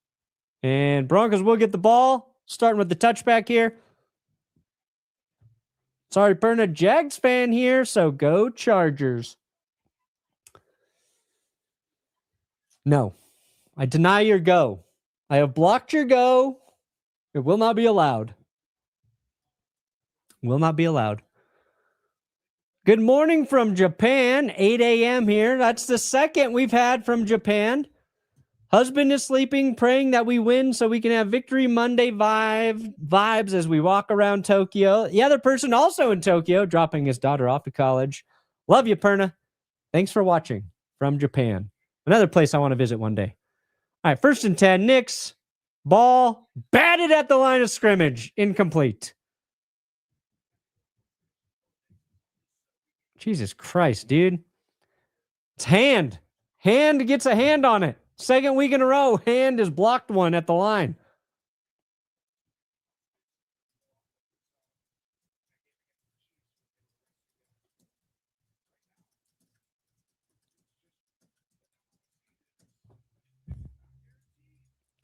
And Broncos will get the ball, starting with the touchback here. Sorry, Perna, Jags fan here, so go Chargers. No, I deny your go. I have blocked your go. It will not be allowed. Will not be allowed. Good morning from Japan, 8 a.m. here. That's the second we've had from Japan. Husband is sleeping, praying that we win so we can have Victory Monday vibes as we walk around Tokyo. The other person also in Tokyo, dropping his daughter off to college. Love you, Perna. Thanks for watching from Japan. Another place I want to visit one day. All right, 1st and 10, Knicks. Ball batted at the line of scrimmage. Incomplete. Jesus Christ, dude. It's hand. Hand gets a hand on it. Second week in a row, hand has blocked one at the line.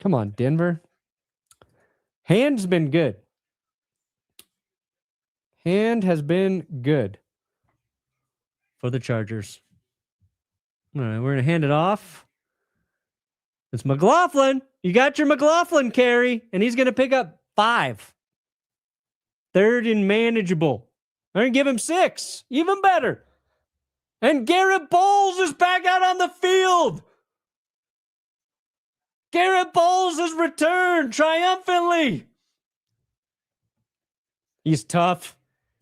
Come on, Denver. Hand's been good. Hand has been good for the Chargers. All right, we're going to hand it off. It's McLaughlin. You got your McLaughlin carry, and he's going to pick up 5. 3rd and manageable. I'm going to give him 6. Even better. And Garrett Bowles is back out on the field. Garrett Bowles has returned triumphantly. He's tough.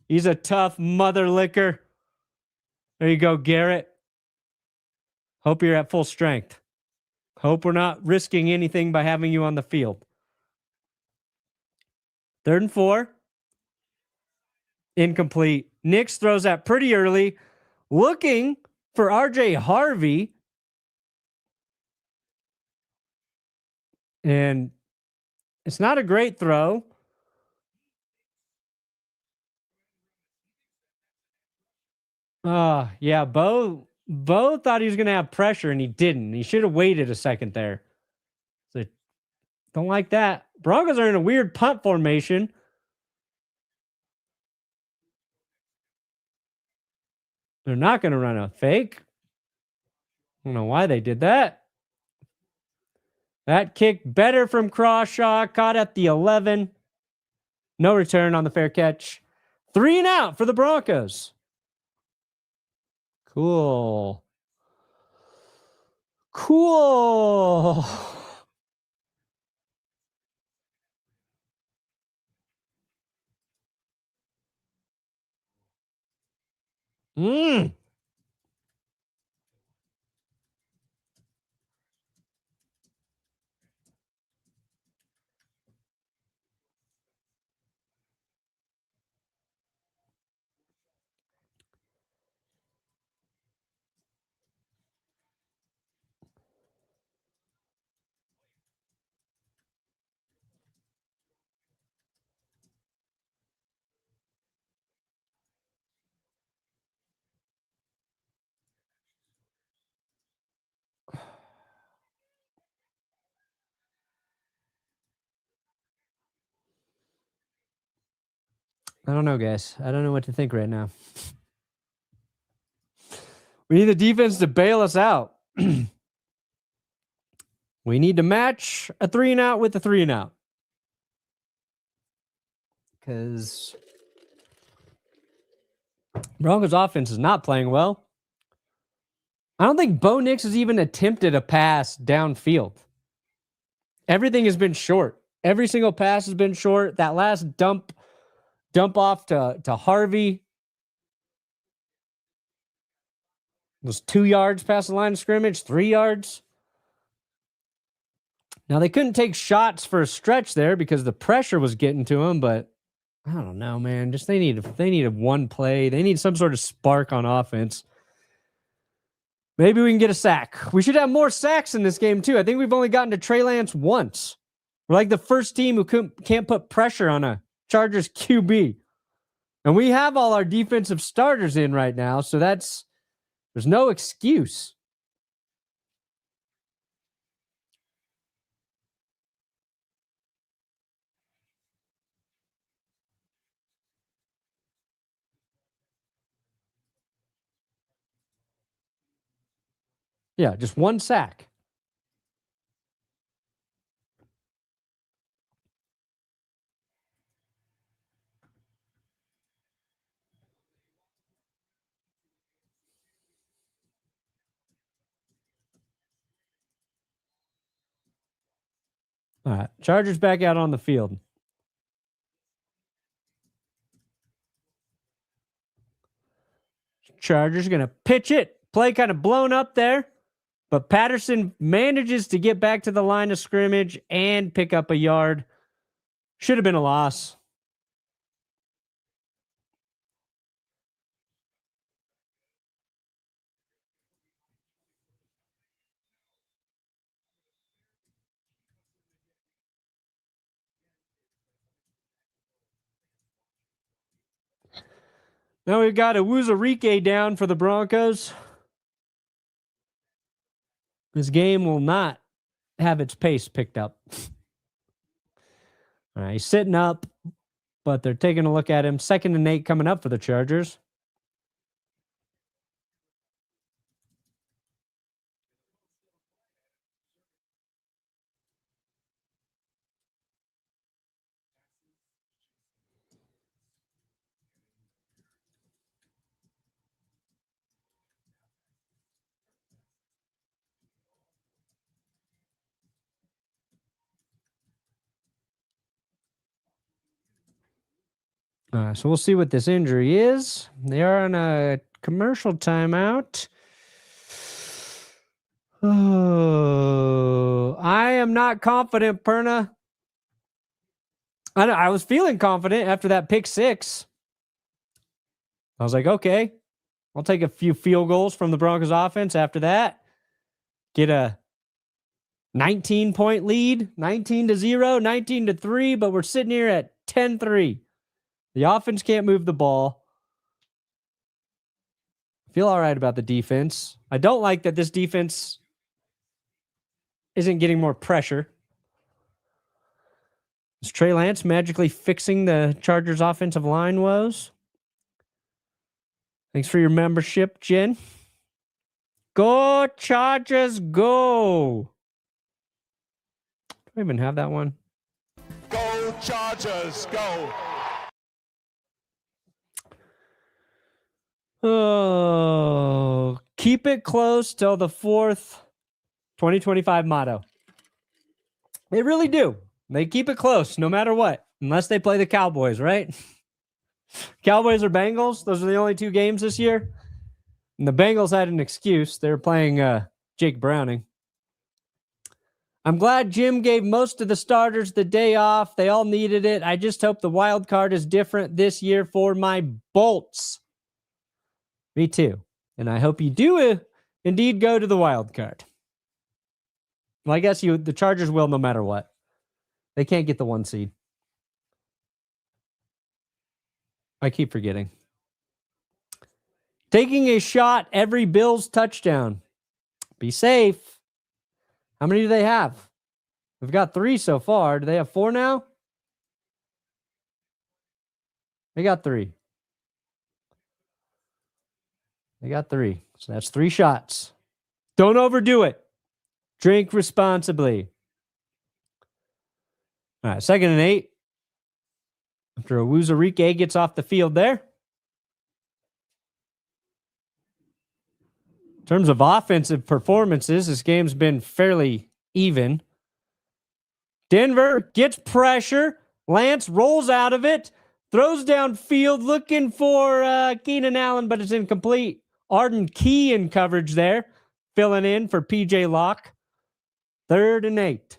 He's a tough mother licker. There you go, Garrett. Hope you're at full strength. Hope we're not risking anything by having you on the field. 3rd and 4. Incomplete. Nix throws that pretty early. Looking for RJ Harvey. And it's not a great throw. Yeah, Bo thought he was going to have pressure, and he didn't. He should have waited a second there. So Don't like that. Broncos are in a weird punt formation. They're not going to run a fake. I don't know why they did that. That kick better from Crawshaw. Caught at the 11. No return on the fair catch. 3 and out for the Broncos. Cool. Cool. I don't know, guys. I don't know what to think right now. We need the defense to bail us out. We need to match a 3 and out with a 3 and out. Because Broncos offense is not playing well. I don't think Bo Nix has even attempted a pass downfield. Everything has been short. Every single pass has been short. That last dump off to Harvey was 2 yards past the line of scrimmage, 3 yards. Now, they couldn't take shots for a stretch there because the pressure was getting to them, but I don't know, man. Just they need a one play. They need some sort of spark on offense. Maybe we can get a sack. We should have more sacks in this game, too. I think we've only gotten to Trey Lance once. We're like the first team who can't put pressure on a Chargers QB. And we have all our defensive starters in right now, so there's no excuse. Yeah, just one sack. All right, Chargers back out on the field. Chargers going to pitch it. Play kind of blown up there. But Patterson manages to get back to the line of scrimmage and pick up a yard. Should have been a loss. Now we've got a Wuzarike down for the Broncos. This game will not have its pace picked up. All right, he's sitting up, but they're taking a look at him. 2nd and 8 coming up for the Chargers. So we'll see what this injury is. They are on a commercial timeout. Oh, I am not confident, Perna. I was feeling confident after that pick 6. I was like, okay, I'll take a few field goals from the Broncos offense after that. Get a 19-point lead, 19-0, 19-3, but we're sitting here at 10-3. The offense can't move the ball. I feel all right about the defense. I don't like that this defense isn't getting more pressure. Is Trey Lance magically fixing the Chargers' offensive line woes? Thanks for your membership, Jen. Go Chargers, go! Do I even have that one? Go Chargers, go! Oh, keep it close till the fourth 2025 motto. They really do. They keep it close no matter what, unless they play the Cowboys, right? Cowboys or Bengals, those are the only two games this year. And the Bengals had an excuse. They were playing Jake Browning. I'm glad Jim gave most of the starters the day off. They all needed it. I just hope the wild card is different this year for my Bolts. Me too. And I hope you do indeed go to the wild card. Well, I guess the Chargers will no matter what. They can't get the 1 seed. I keep forgetting. Taking a shot every Bills touchdown. Be safe. How many do they have? We've got 3 so far. Do they have 4 now? They got 3. They got 3. So that's 3 shots. Don't overdo it. Drink responsibly. All right, 2nd and 8. After Awuzarike gets off the field there. In terms of offensive performances, this game's been fairly even. Denver gets pressure. Lance rolls out of it. Throws downfield looking for Keenan Allen, but it's incomplete. Arden Key in coverage there. Filling in for P.J. Locke. 3rd and 8.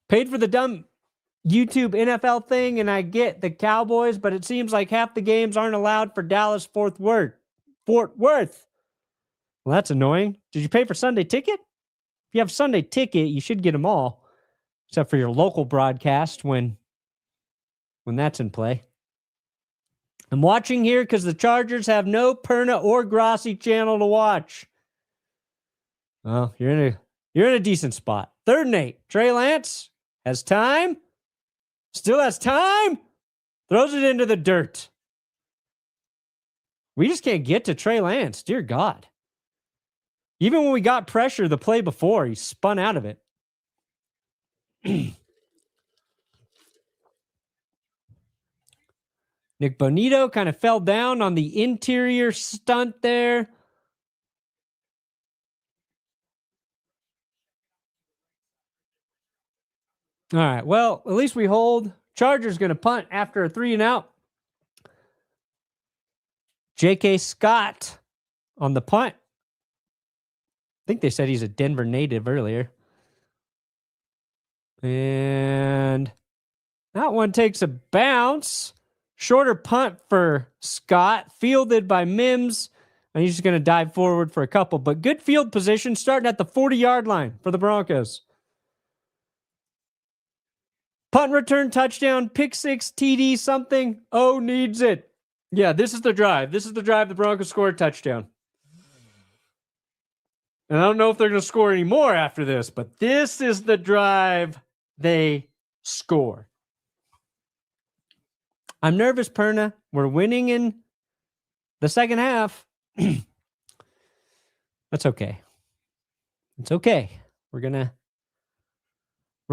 Paid for the dumb YouTube NFL thing, and I get the Cowboys, but it seems like half the games aren't allowed for Dallas Fort Worth. Well, that's annoying. Did you pay for Sunday ticket? If you have Sunday ticket, you should get them all, except for your local broadcast when that's in play. I'm watching here because the Chargers have no Perna or Grossi channel to watch. Well, you're in a decent spot. 3rd and 8. Trey Lance has time. Still has time. Throws it into the dirt. We just can't get to Trey Lance. Dear God. Even when we got pressure the play before, he spun out of it. Nik Bonitto kind of fell down on the interior stunt there. All right, well, at least we hold. Chargers going to punt after a 3 and out. J.K. Scott on the punt. I think they said he's a Denver native earlier. And that one takes a bounce. Shorter punt for Scott, fielded by Mims. And he's just going to dive forward for a couple. But good field position starting at the 40-yard line for the Broncos. Punt return, touchdown, pick 6, TD, something. Oh, needs it. Yeah, this is the drive. This is the drive the Broncos scored a touchdown. And I don't know if they're going to score any more after this, but this is the drive they score. I'm nervous, Perna. We're winning in the second half. That's okay. It's okay. We're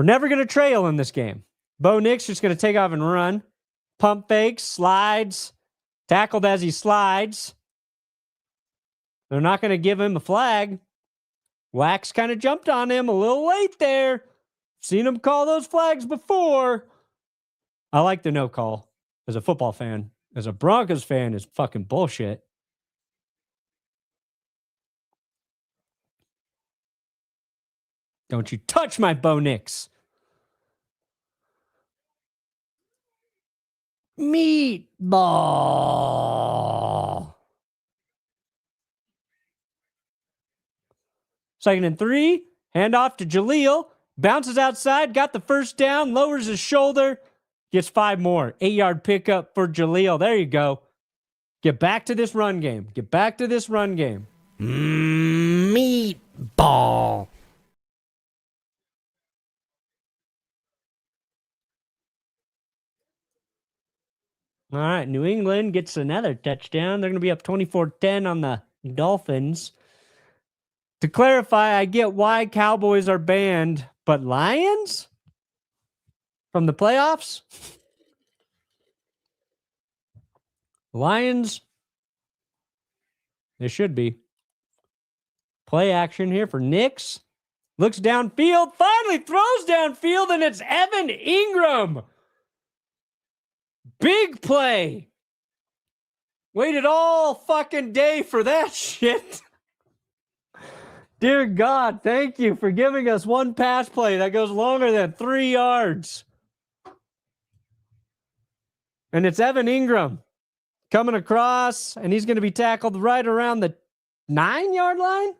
never going to trail in this game. Bo Nix just going to take off and run. Pump fakes, slides, tackled as he slides. They're not going to give him a flag. Wax kind of jumped on him a little late there. Seen him call those flags before. I like the no call as a football fan. As a Broncos fan, is fucking bullshit. Don't you touch my Bo Nix. Meatball. 2nd and 3. Handoff to Jaleel. Bounces outside. Got the first down. Lowers his shoulder. Gets 5 more. 8-yard pickup for Jaleel. There you go. Get back to this run game. Get back to this run game. Meatball. All right, New England gets another touchdown. They're going to be up 24-10 on the Dolphins. To clarify, I get why Cowboys are banned, but Lions from the playoffs? Lions, they should be. Play action here for Nix. Looks downfield, finally throws downfield, and it's Evan Ingram. Big play. Waited all fucking day for that shit. Dear God, thank you for giving us one pass play that goes longer than 3 yards. And it's Evan Ingram coming across, and he's going to be tackled right around the 9-yard line?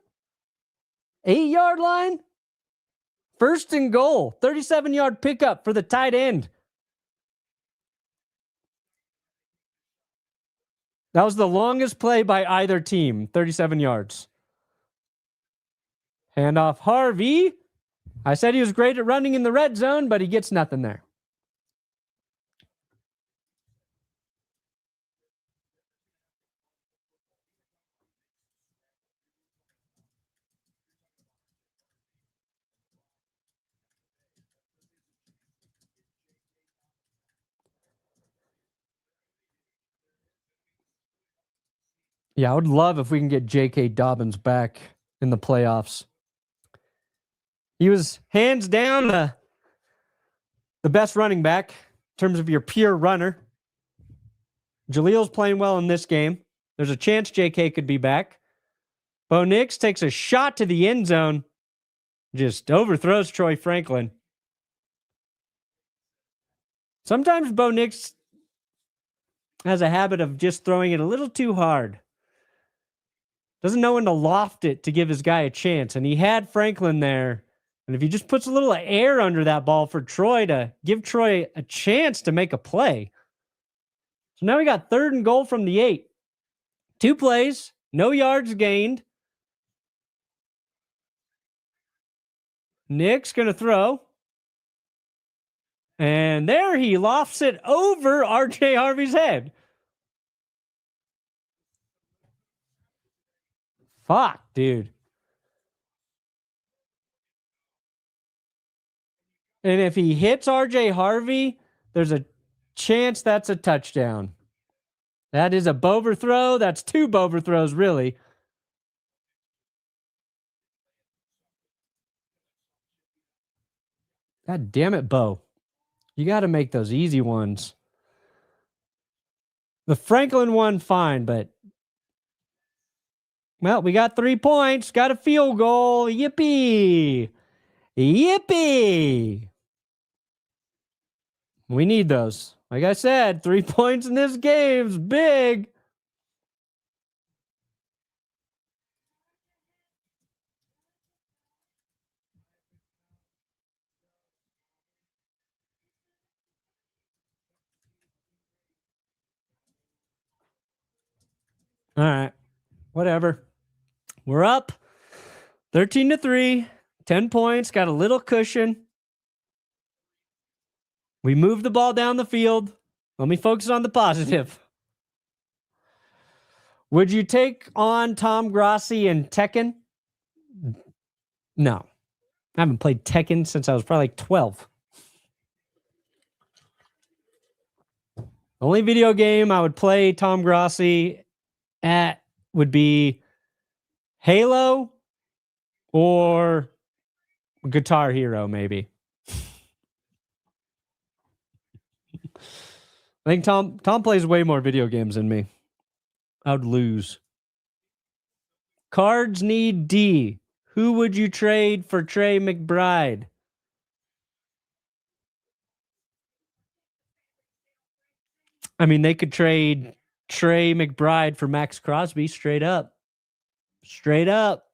8-yard line? First and goal. 37-yard pickup for the tight end. That was the longest play by either team, 37 yards. Handoff Harvey. I said he was great at running in the red zone, but he gets nothing there. Yeah, I would love if we can get J.K. Dobbins back in the playoffs. He was hands down the best running back in terms of your pure runner. Jaleel's playing well in this game. There's a chance J.K. could be back. Bo Nix takes a shot to the end zone. Just overthrows Troy Franklin. Sometimes Bo Nix has a habit of just throwing it a little too hard. Doesn't know when to loft it to give his guy a chance. And he had Franklin there. And if he just puts a little air under that ball for Troy to give Troy a chance to make a play. So now we got 3rd and goal from the 8. 2 plays, no yards gained. Nick's going to throw. And there he lofts it over RJ Harvey's head. Fuck, dude. And if he hits RJ Harvey, there's a chance that's a touchdown. That is a Bover throw. That's 2 Bover throws, really. God damn it, Bo. You got to make those easy ones. The Franklin one, fine, but well, we got 3 points. Got a field goal. Yippee. Yippee. We need those. Like I said, 3 points in this game's big. All right. Whatever. We're up 13-3, 10 points, got a little cushion. We moved the ball down the field. Let me focus on the positive. Would you take on Tom Grossi and Tekken? No. I haven't played Tekken since I was probably like 12. The only video game I would play Tom Grossi at would be Halo or Guitar Hero, maybe. I think Tom plays way more video games than me. I would lose. Cards need D. Who would you trade for Trey McBride? I mean, they could trade Trey McBride for Max Crosby straight up. Straight up.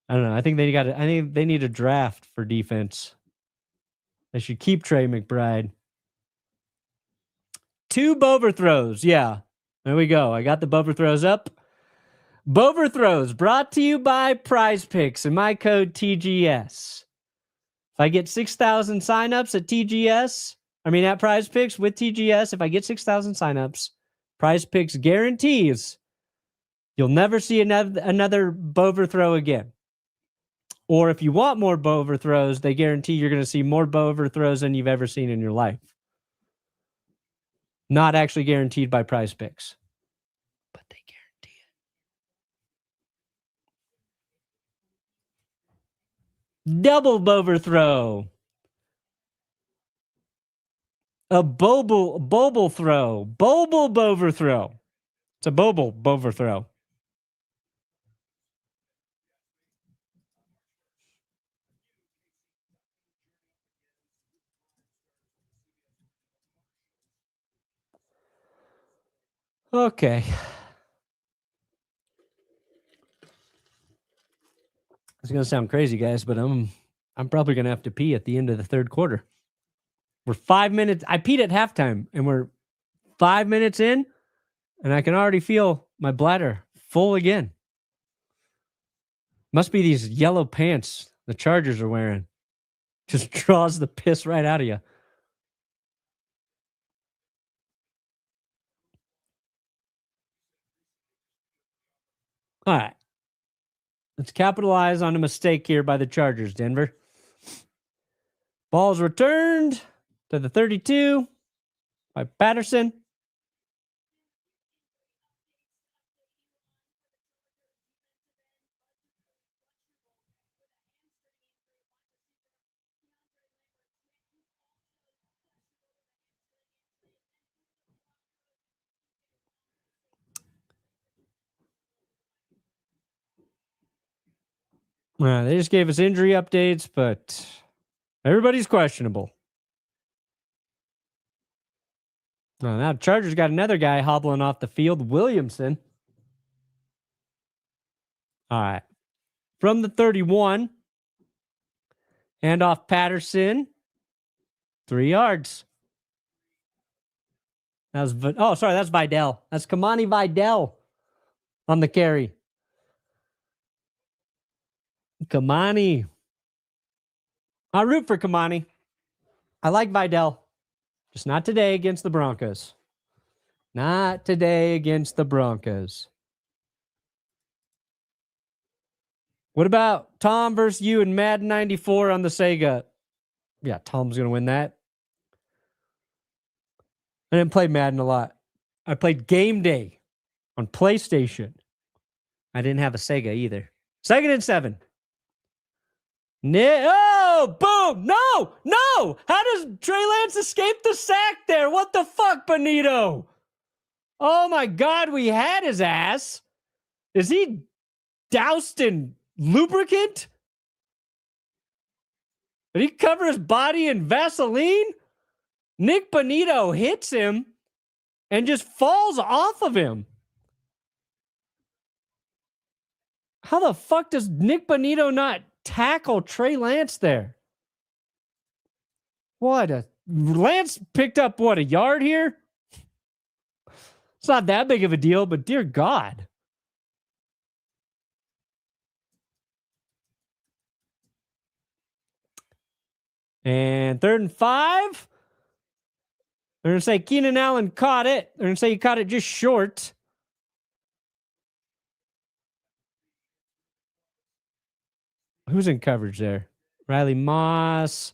I don't know. I think they need a draft for defense. They should keep Trey McBride. 2 Bover throws. Yeah. There we go. I got the Bover throws up. Bover throws brought to you by Prize Picks and my code TGS. If I get 6,000 signups at TGS, I mean, at Prize Picks with TGS, if I get 6,000 signups, Prize Picks guarantees you'll never see another bow overthrow again. Or if you want more bow overthrows, they guarantee you're going to see more bow overthrows than you've ever seen in your life. Not actually guaranteed by Prize Picks, but they guarantee it. Double bow overthrow. A bobble throw. Bobble boverthrow. It's a bobble boverthrow. Okay. It's going to sound crazy, guys, but I'm probably going to have to pee at the end of the third quarter. We're 5 minutes. I peed at halftime, and we're 5 minutes in, and I can already feel my bladder full again. Must be these yellow pants the Chargers are wearing. Just draws the piss right out of you. All right. Let's capitalize on a mistake here by the Chargers, Denver. Ball's returned to the 32 by Patterson. They just gave us injury updates, but everybody's questionable. Now Chargers got another guy hobbling off the field, Williamson. All right. From the 31, hand off Patterson, 3 yards. That's Vidal. That's Kamani Vidal on the carry. Kamani. I root for Kamani. I like Vidal. Just not today against the Broncos. Not today against the Broncos. What about Tom versus you in Madden 94 on the Sega? Yeah, Tom's going to win that. I didn't play Madden a lot. I played Game Day on PlayStation. I didn't have a Sega either. 2nd and 7. Oh, boom. No. How does Trey Lance escape the sack there? What the fuck, Bonitto? Oh, my God. We had his ass. Is he doused in lubricant? Did he cover his body in Vaseline? Nik Bonitto hits him and just falls off of him. How the fuck does Nik Bonitto not tackle Trey Lance there? Lance picked up a yard here? It's not that big of a deal, but dear God. And 3rd and 5. They're going to say Keenan Allen caught it. They're going to say he caught it just short. Who's in coverage there? Riley Moss.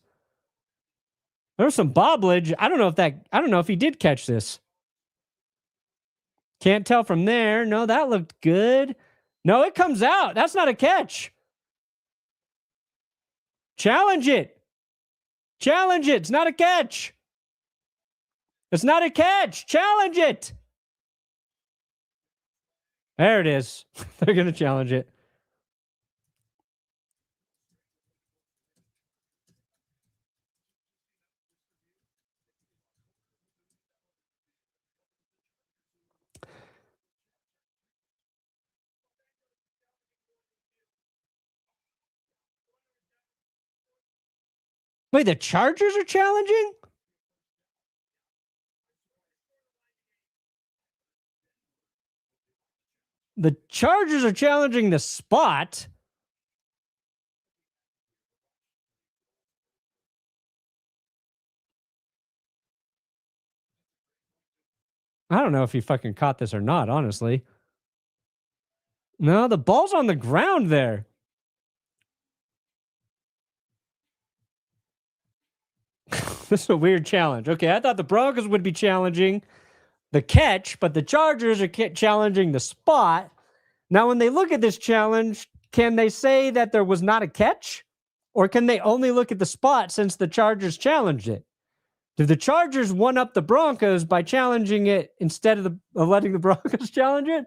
There was some bobblage. I don't know if he did catch this. Can't tell from there. No, that looked good. No, it comes out. That's not a catch. Challenge it. It's not a catch. It's not a catch. Challenge it. There it is. They're going to challenge it. Wait, the Chargers are challenging? The Chargers are challenging the spot. I don't know if he fucking caught this or not, honestly. No, the ball's on the ground there. This is a weird challenge. Okay, I thought the Broncos would be challenging the catch, but the Chargers are challenging the spot. Now, when they look at this challenge, can they say that there was not a catch? Or can they only look at the spot since the Chargers challenged it? Did the Chargers one-up the Broncos by challenging it instead of letting the Broncos challenge it?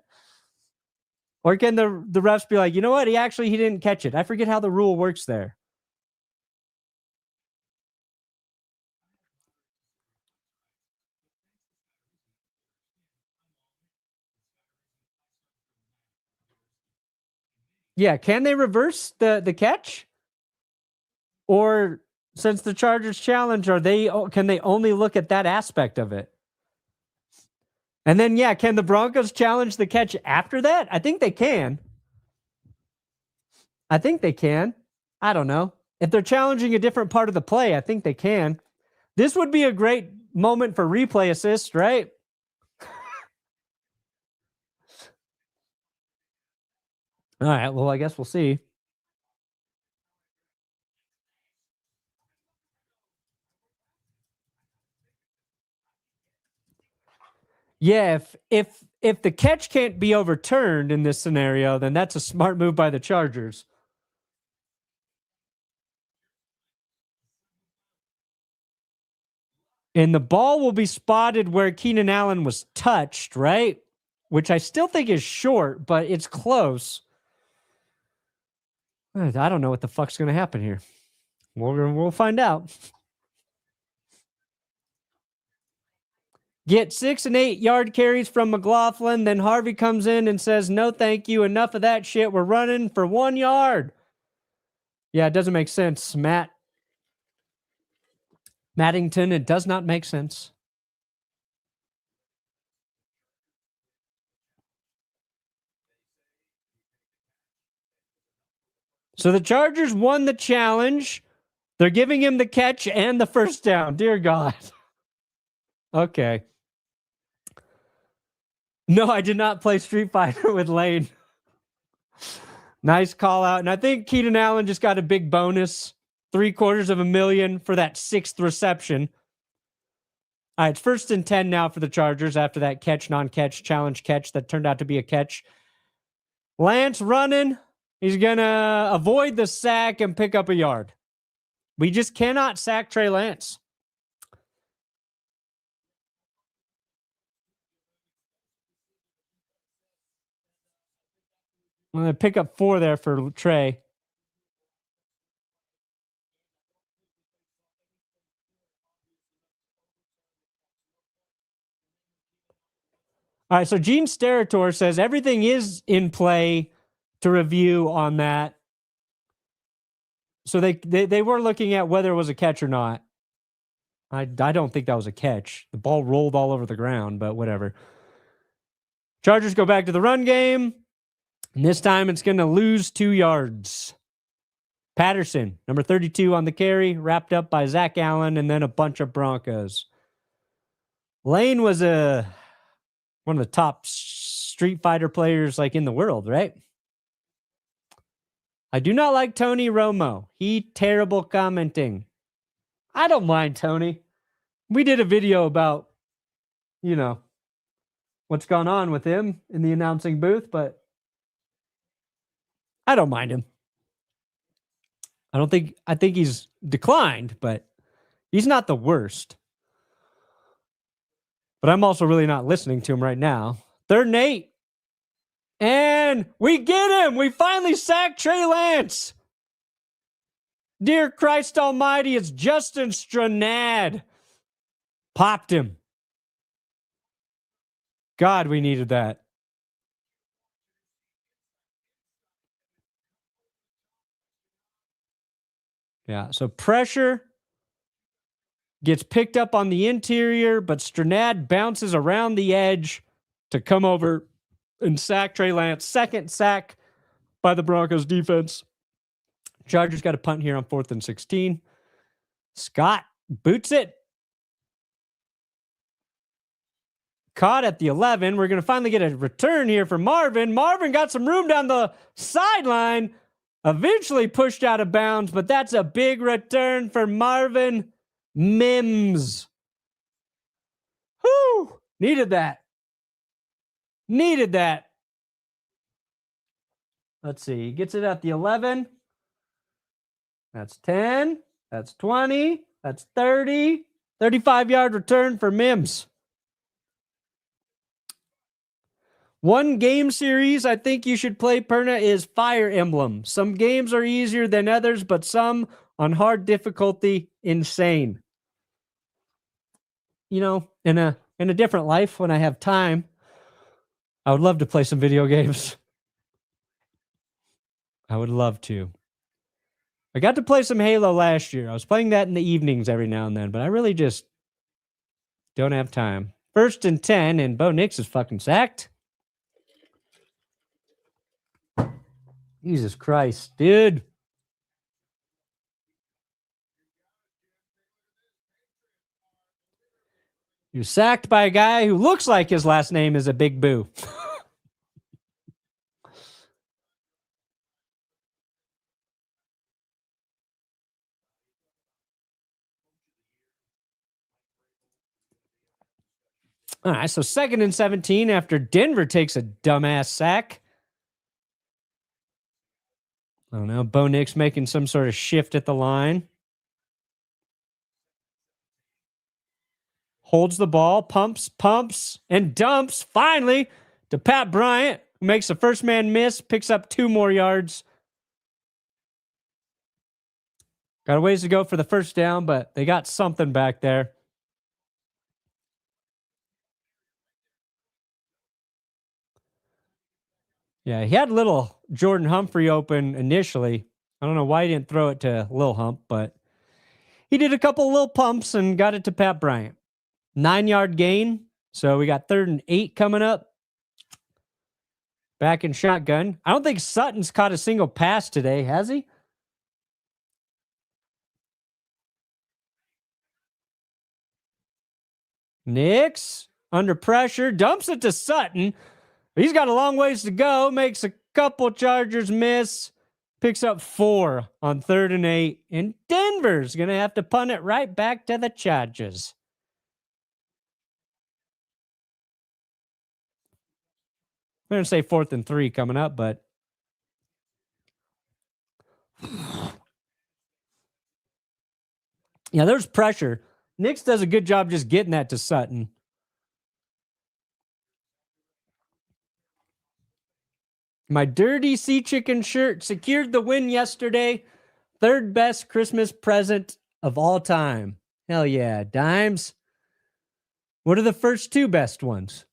Or can the refs be like, you know what? He didn't catch it. I forget how the rule works there. Yeah, can they reverse the catch? Or since the Chargers challenge, can they only look at that aspect of it? And then, yeah, can the Broncos challenge the catch after that? I think they can. I don't know. If they're challenging a different part of the play, I think they can. This would be a great moment for replay assist, right? All right, well, I guess we'll see. Yeah, if the catch can't be overturned in this scenario, then that's a smart move by the Chargers. And the ball will be spotted where Keenan Allen was touched, right? Which I still think is short, but it's close. I don't know what the fuck's going to happen here. We'll find out. Get 6 and 8 yard carries from McLaughlin. Then Harvey comes in and says, no, thank you. Enough of that shit. We're running for 1 yard. Yeah, it doesn't make sense, Mattington, it does not make sense. So the Chargers won the challenge. They're giving him the catch and the first down. Dear God. Okay. No, I did not play Street Fighter with Lane. Nice call out. And I think Keenan Allen just got a big bonus. $750,000 for that 6th reception. All right, it's 1st and 10 now for the Chargers after that catch, non-catch, challenge catch that turned out to be a catch. Lance running. He's going to avoid the sack and pick up a yard. We just cannot sack Trey Lance. I'm going to pick up 4 there for Trey. All right, so Gene Sterator says everything is in play to review on that. So they were looking at whether it was a catch or not. I don't think that was a catch. The ball rolled all over the ground, but whatever. Chargers go back to the run game. And this time it's going to lose 2 yards. Patterson, number 32 on the carry, wrapped up by Zach Allen, and then a bunch of Broncos. Lane was one of the top Street Fighter players like in the world, right? I do not like Tony Romo. He terrible commenting. I don't mind Tony. We did a video about, what's gone on with him in the announcing booth, but I don't mind him. I think he's declined, but he's not the worst. But I'm also really not listening to him right now. 3rd and 8. And we get him. We finally sacked Trey Lance. Dear Christ Almighty, it's Justin Stranad. Popped him. God, we needed that. Yeah, so pressure gets picked up on the interior, but Stranad bounces around the edge to come over and sack Trey Lance. 2nd sack by the Broncos defense. Chargers got a punt here on 4th and 16. Scott boots it. Caught at the 11. We're going to finally get a return here for Marvin. Marvin got some room down the sideline. Eventually pushed out of bounds, but that's a big return for Marvin Mims. Whew! Needed that. Needed that. Let's see. He gets it at the 11. That's 10. That's 20. That's 30. 35-yard return for Mims. One game series I think you should play, Perna, is Fire Emblem. Some games are easier than others, but some on hard difficulty, insane. You know, in a different life, when I have time, I would love to play some video games. I would love to. I got to play some Halo last year. I was playing that in the evenings every now and then, but I really just don't have time. 1st and 10, and Bo Nix is fucking sacked. Jesus Christ, dude. You're sacked by a guy who looks like his last name is a Big Boo. All right, so 2nd and 17 after Denver takes a dumbass sack. I don't know. Bo Nix making some sort of shift at the line. Holds the ball, pumps, and dumps finally to Pat Bryant, who makes the first man miss, picks up 2 more yards. Got a ways to go for the first down, but they got something back there. Yeah, he had little Jordan Humphrey open initially. I don't know why he didn't throw it to Lil Hump, but he did a couple little pumps and got it to Pat Bryant. 9-yard gain. So we got 3rd and 8 coming up. Back in shotgun. I don't think Sutton's caught a single pass today, has he? Nix under pressure, dumps it to Sutton. He's got a long ways to go. Makes a couple Chargers miss. Picks up 4 on 3rd and 8. And Denver's going to have to punt it right back to the Chargers. I'm going to say 4th and 3 coming up, but yeah, there's pressure. Nix does a good job just getting that to Sutton. My dirty sea chicken shirt secured the win yesterday. 3rd best Christmas present of all time. Hell yeah, Dimes. What are the first 2 best ones?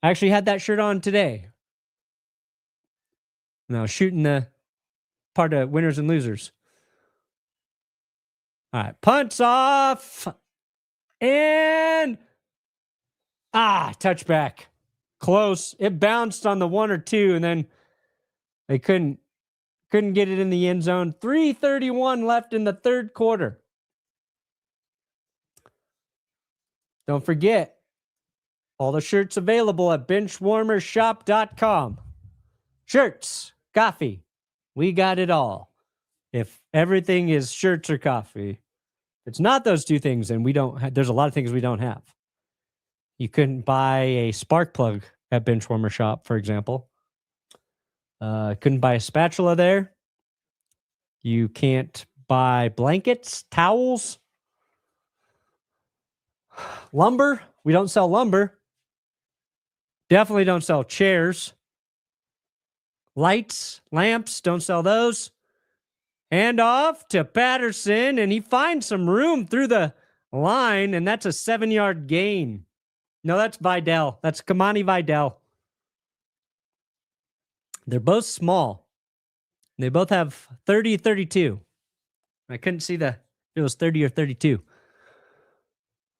I actually had that shirt on today. Now shooting the part of winners and losers. All right, punts off. And touchback. Close. It bounced on the 1 or 2, and then they couldn't get it in the end zone. 3:31 left in the 3rd quarter. Don't forget, all the shirts available at benchwarmershop.com. Shirts, coffee, we got it all. If everything is shirts or coffee, if it's not those 2 things, then we don't. There's a lot of things we don't have. You couldn't buy a spark plug at Benchwarmer Shop, for example. Couldn't buy a spatula there. You can't buy blankets, towels, lumber. We don't sell lumber. Definitely don't sell chairs. Lights, lamps, don't sell those. Hand off to Patterson, and he finds some room through the line, and that's a 7-yard gain. No, that's Vidal. That's Kamani Vidal. They're both small. They both have 30, 32. I couldn't see if it was 30 or 32.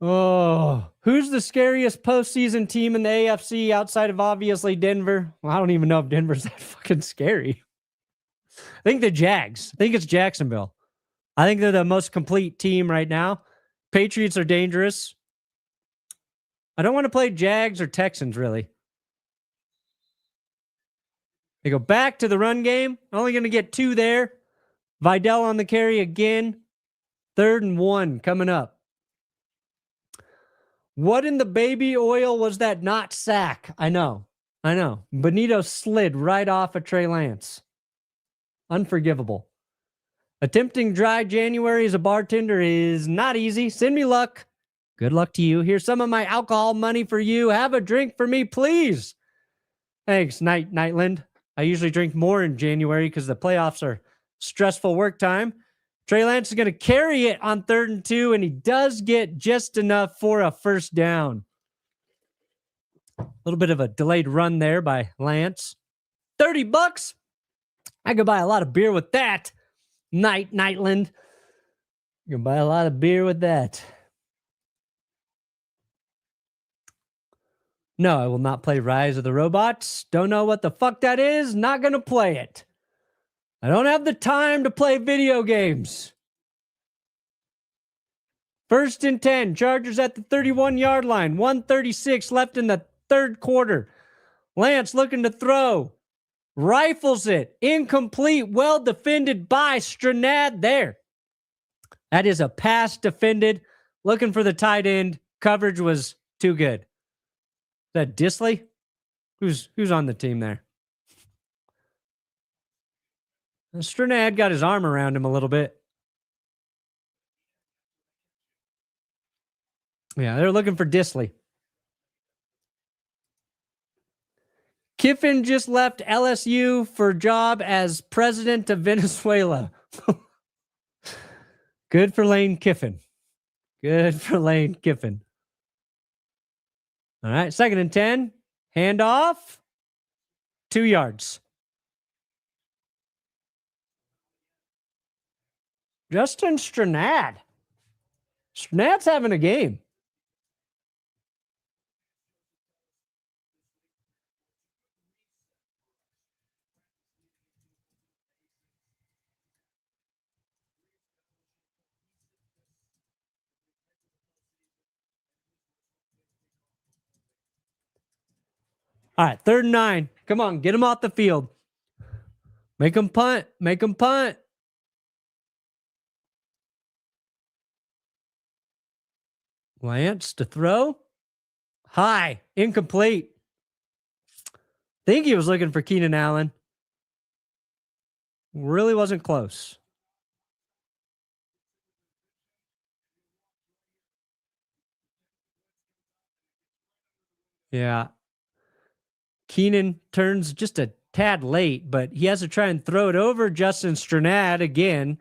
Oh, who's the scariest postseason team in the AFC outside of obviously Denver? Well, I don't even know if Denver's that fucking scary. I think the Jags. I think it's Jacksonville. I think they're the most complete team right now. Patriots are dangerous. I don't want to play Jags or Texans, really. They go back to the run game. Only going to get 2 there. Vidal on the carry again. 3rd and 1 coming up. What in the baby oil was that not sack? I know. Bonitto slid right off of Trey Lance. Unforgivable. Attempting dry January as a bartender is not easy. Send me luck. Good luck to you. Here's some of my alcohol money for you. Have a drink for me, please. Thanks, Nightland. I usually drink more in January because the playoffs are stressful work time. Trey Lance is going to carry it on 3rd and 2, and he does get just enough for a first down. A little bit of a delayed run there by Lance. $30. I could buy a lot of beer with that. Nightland. You can buy a lot of beer with that. No, I will not play Rise of the Robots. Don't know what the fuck that is. Not going to play it. I don't have the time to play video games. 1st and 10. Chargers at the 31-yard line. 1:36 left in the 3rd quarter. Lance looking to throw. Rifles it. Incomplete. Well defended by Stranad there. That is a pass defended. Looking for the tight end. Coverage was too good. Is that Disley? Who's on the team there? Stranad got his arm around him a little bit. Yeah, they're looking for Disley. Kiffin just left LSU for job as president of Venezuela. Good for Lane Kiffin. Good for Lane Kiffin. All right, 2nd and 10. Handoff. 2 yards. Justin Stranad. Stranad's having a game. All right, 3rd and 9. Come on, get him off the field. Make him punt. Make him punt. Lance to throw. High. Incomplete. Think he was looking for Keenan Allen. Really wasn't close. Yeah. Keenan turns just a tad late, but he has to try and throw it over Justin Stranad again.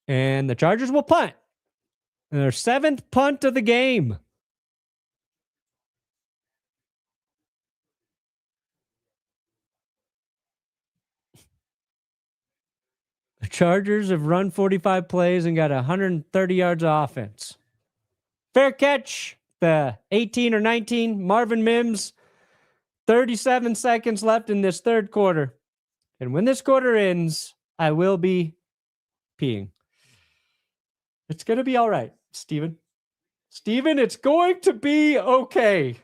And the Chargers will punt. And their 7th punt of the game. The Chargers have run 45 plays and got 130 yards of offense. Fair catch. The 18 or 19, Marvin Mims. 37 seconds left in this 3rd quarter. And when this quarter ends, I will be peeing. It's going to be all right, Steven. Steven, it's going to be okay.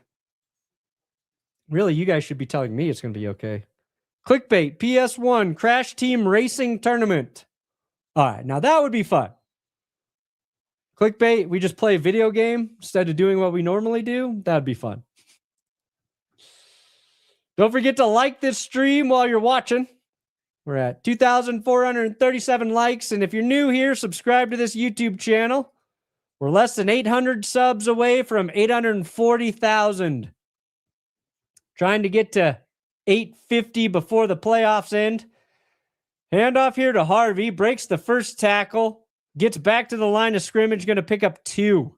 Really, you guys should be telling me it's going to be okay. Clickbait, PS1, Crash Team Racing Tournament. All right, now that would be fun. Clickbait, we just play a video game instead of doing what we normally do. That would be fun. Don't forget to like this stream while you're watching. We're at 2,437 likes. And if you're new here, subscribe to this YouTube channel. We're less than 800 subs away from 840,000. Trying to get to 850 before the playoffs end. Handoff here to Harvey. Breaks the first tackle. Gets back to the line of scrimmage. Going to pick up 2.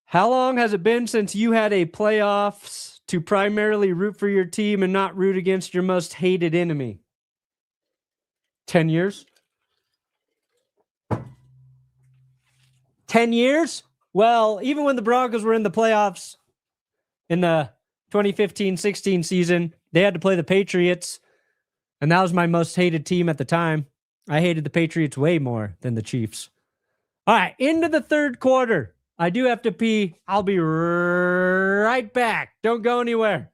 How long has it been since you had a playoffs to primarily root for your team and not root against your most hated enemy? 10 years? 10 years? Well, even when the Broncos were in the playoffs, in the 2015-16 season. They had to play the Patriots, and that was my most hated team at the time. I hated the Patriots way more than the Chiefs. All right, into the third quarter. I do have to pee. I'll be right back. Don't go anywhere.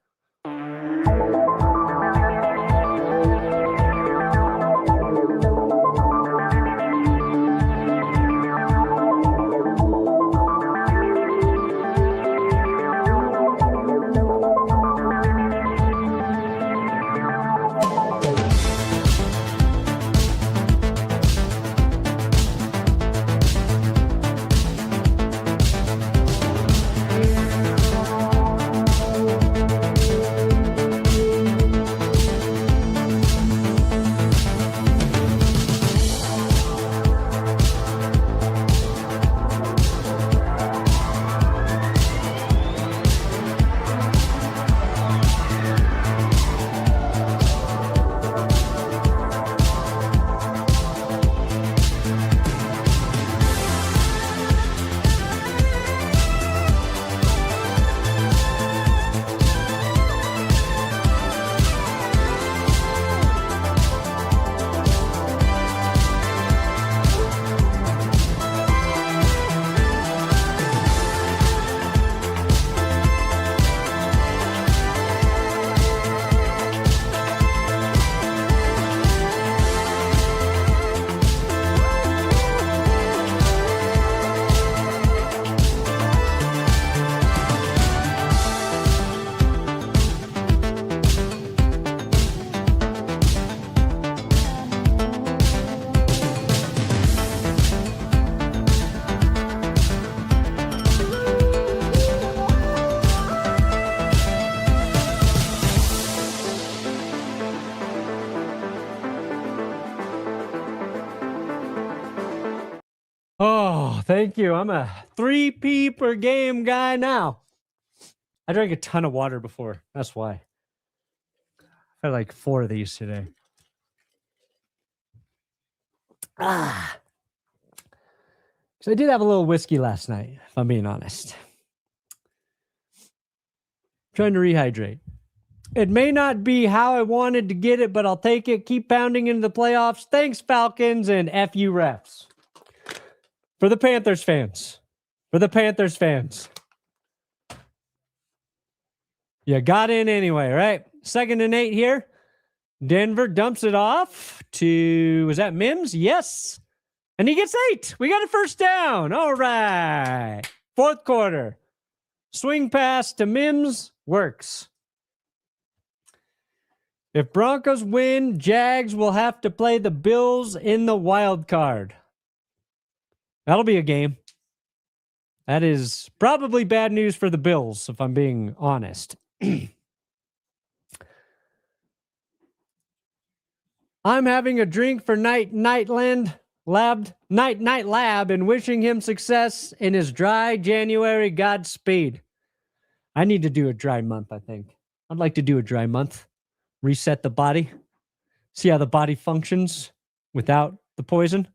Oh, thank you. I'm a 3P per game guy now. I drank a ton of water before. That's why. I had like 4 of these today. So I did have a little whiskey last night, if I'm being honest. Trying to rehydrate. It may not be how I wanted to get it, but I'll take it. Keep pounding into the playoffs. Thanks, Falcons, and F you refs. For the Panthers fans. For the Panthers fans. You got in anyway, right? 2nd and 8 here. Denver dumps it off to, was that Mims? Yes. And he gets 8. We got a first down. All right. 4th quarter. Swing pass to Mims. Works. If Broncos win, Jags will have to play the Bills in the wild card. That'll be a game. That is probably bad news for the Bills, if I'm being honest. I'm having a drink for Night Lab and wishing him success in his dry January Godspeed. I need to do a dry month, I think. I'd like to do a dry month. Reset the body. See how the body functions without the poison.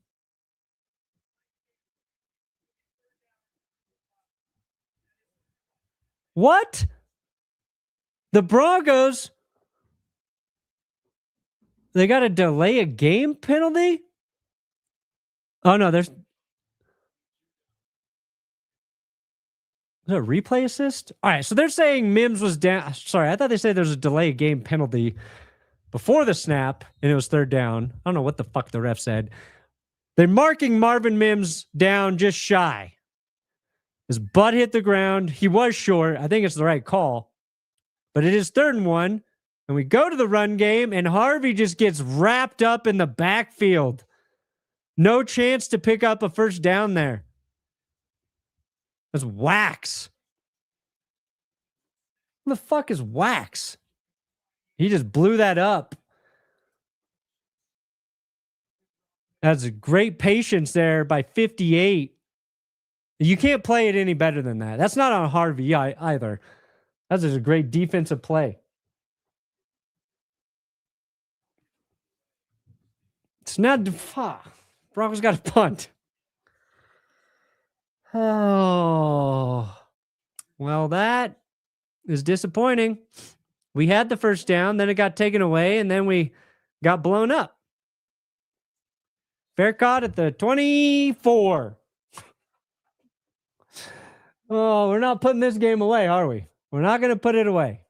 What? The Broncos, they got to delay a game penalty? Oh, no, there's a replay assist? All right, so they're saying Mims was down. Sorry, I thought they said there was a delay game penalty before the snap, and it was 3rd down. I don't know what the fuck the ref said. They're marking Marvin Mims down just shy. His butt hit the ground. He was short. I think it's the right call. But it is 3rd and 1. And we go to the run game, and Harvey just gets wrapped up in the backfield. No chance to pick up a first down there. That's wax. What the fuck is wax? He just blew that up. That's a great patience there by 58. You can't play it any better than that. That's not on Harvey either. That's just a great defensive play. It's not... Broncos got a punt. Oh. Well, that is disappointing. We had the first down, then it got taken away, and then we got blown up. Fair caught at the 24. Oh, we're not putting this game away, are we? We're not going to put it away.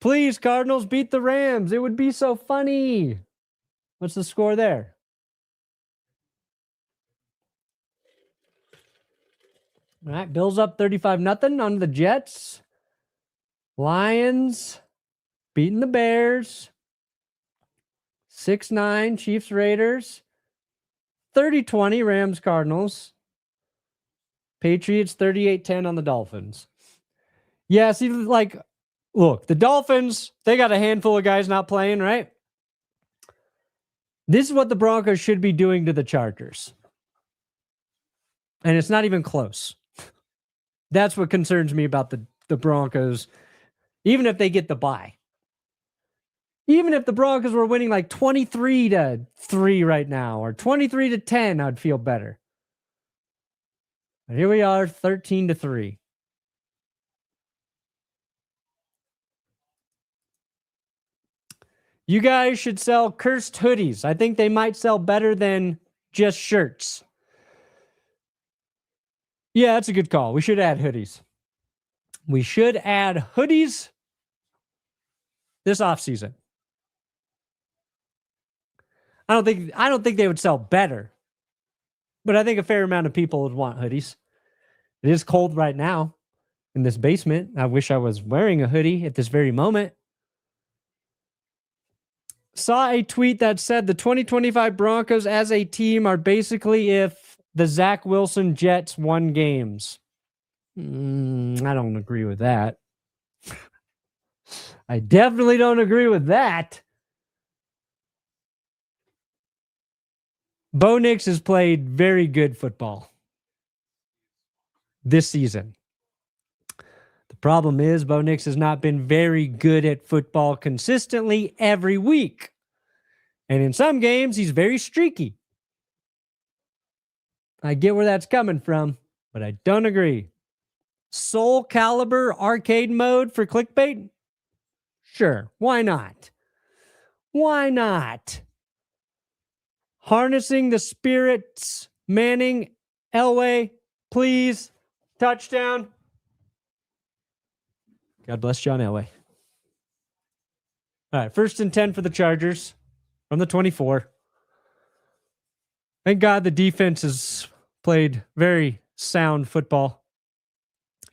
Please, Cardinals, beat the Rams. It would be so funny. What's the score there? All right, Bills up 35-0 on the Jets. Lions beating the Bears. 6-9 Chiefs Raiders. 30-20 Rams Cardinals. Patriots 38-10 on the Dolphins. Yeah, see, like, look, the Dolphins, they got a handful of guys not playing, right? This is what the Broncos should be doing to the Chargers. And it's not even close. That's what concerns me about the Broncos, even if they get the bye. Even if the Broncos were winning like 23-3 right now, or 23-10, I'd feel better. But here we are, 13-3. You guys should sell cursed hoodies. I think they might sell better than just shirts. Yeah, that's a good call. We should add hoodies. We should add hoodies this offseason. I don't think they would sell better, but I think a fair amount of people would want hoodies. It is cold right now in this basement. I wish I was wearing a hoodie at this very moment. Saw a tweet that said the 2025 Broncos as a team are basically if the Zach Wilson Jets won games. I don't agree with that. I definitely don't agree with that. Bo Nix has played very good football this season. The problem is Bo Nix has not been very good at football consistently every week. And in some games, he's very streaky. I get where that's coming from, but I don't agree. Soul Calibur arcade mode for clickbait? Sure, why not? Why not? Harnessing the spirits, Manning, Elway, please, touchdown. God bless John Elway. All right, 1st and 10 for the Chargers from the 24. Thank God the defense has played very sound football.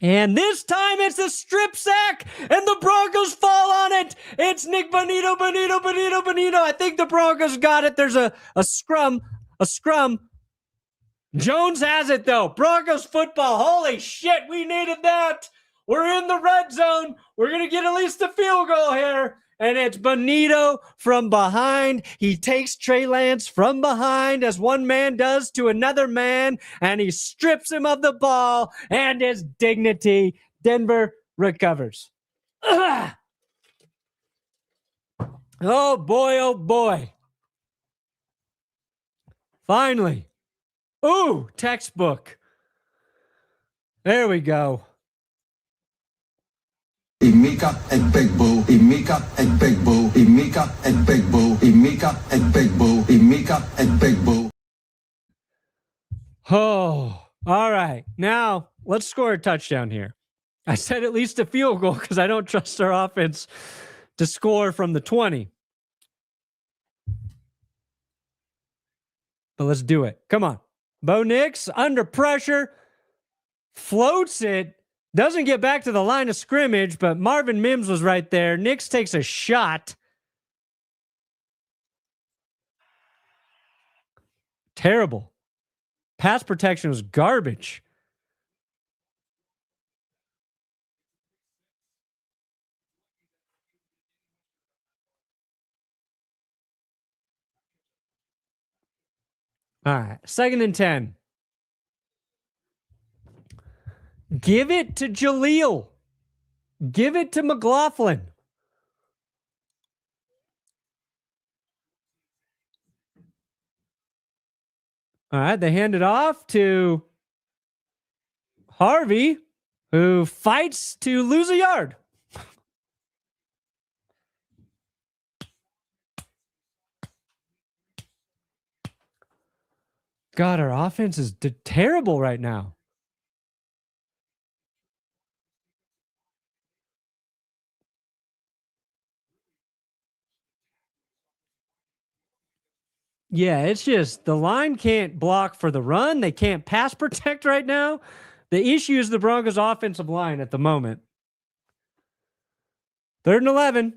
And this time it's a strip sack, and the Broncos fall on it. It's Nik Bonitto. I think the Broncos got it. There's a scrum. Jones has it, though. Broncos football. Holy shit, we needed that. We're in the red zone. We're going to get at least a field goal here. And it's Bonitto from behind. He takes Trey Lance from behind as one man does to another man, and he strips him of the ball and his dignity. Denver recovers. Ugh. Oh, boy, oh, boy. Finally. Ooh, textbook. There we go. Imika and Big Boo, Imika and Big Boo, Imika and Big Boo, Imika and Big Boo, Imika and Big Boo. Oh, all right. Now, let's score a touchdown here. I said at least a field goal because I don't trust our offense to score from the 20. But let's do it. Come on. Bo Nix, under pressure, floats it. Doesn't get back to the line of scrimmage, but Marvin Mims was right there. Nix takes a shot. Terrible. Pass protection was garbage. All right, 2nd and 10. Give it to Jaleel. Give it to McLaughlin. All right, they hand it off to Harvey, who fights to lose a yard. God, our offense is terrible right now. Yeah, it's just the line can't block for the run. They can't pass protect right now. The issue is the Broncos' offensive line at the moment. 3rd and 11.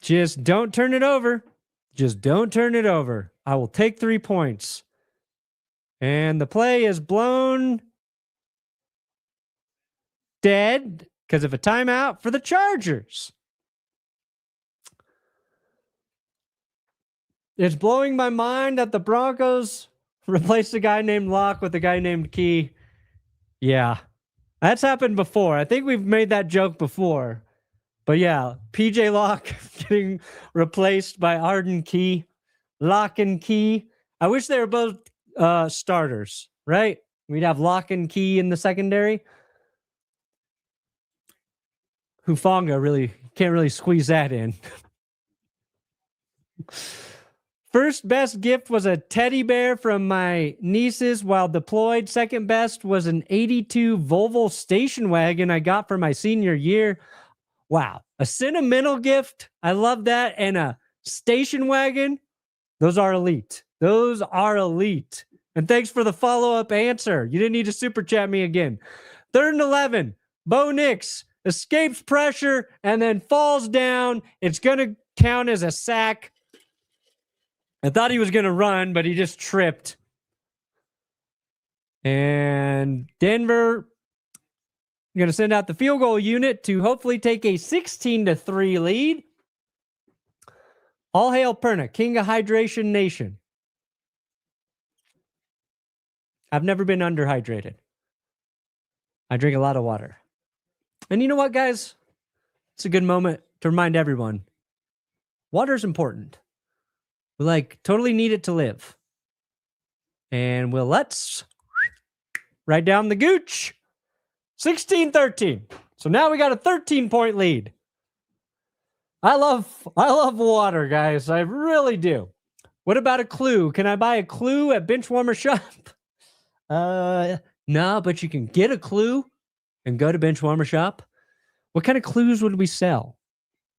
Just don't turn it over. Just don't turn it over. I will take 3 points. And the play is blown dead because of a timeout for the Chargers. It's blowing my mind that the Broncos replaced a guy named Locke with a guy named Key. Yeah, that's happened before. I think we've made that joke before. But yeah, PJ Locke getting replaced by Arden Key. Locke and Key. I wish they were both starters, right? We'd have Locke and Key in the secondary. Hufanga really can't really squeeze that in. First best gift was a teddy bear from my nieces while deployed. Second best was an 82 Volvo station wagon I got for my senior year. Wow. A sentimental gift. I love that. And a station wagon. Those are elite. Those are elite. And thanks for the follow-up answer. You didn't need to super chat me again. 3rd and 11. Bo Nix escapes pressure and then falls down. It's going to count as a sack. I thought he was going to run, but he just tripped. And Denver going to send out the field goal unit to hopefully take a 16-3 lead. All hail Perna, king of hydration nation. I've never been underhydrated. I drink a lot of water. And you know what, guys? It's a good moment to remind everyone. Water is important. We totally need it to live. And let's write down the gooch. 16-13. So now we got a 13-point lead. I love water, guys. I really do. What about a clue? Can I buy a clue at Benchwarmer shop? No, but you can get a clue and go to Benchwarmer shop. What kind of clues would we sell?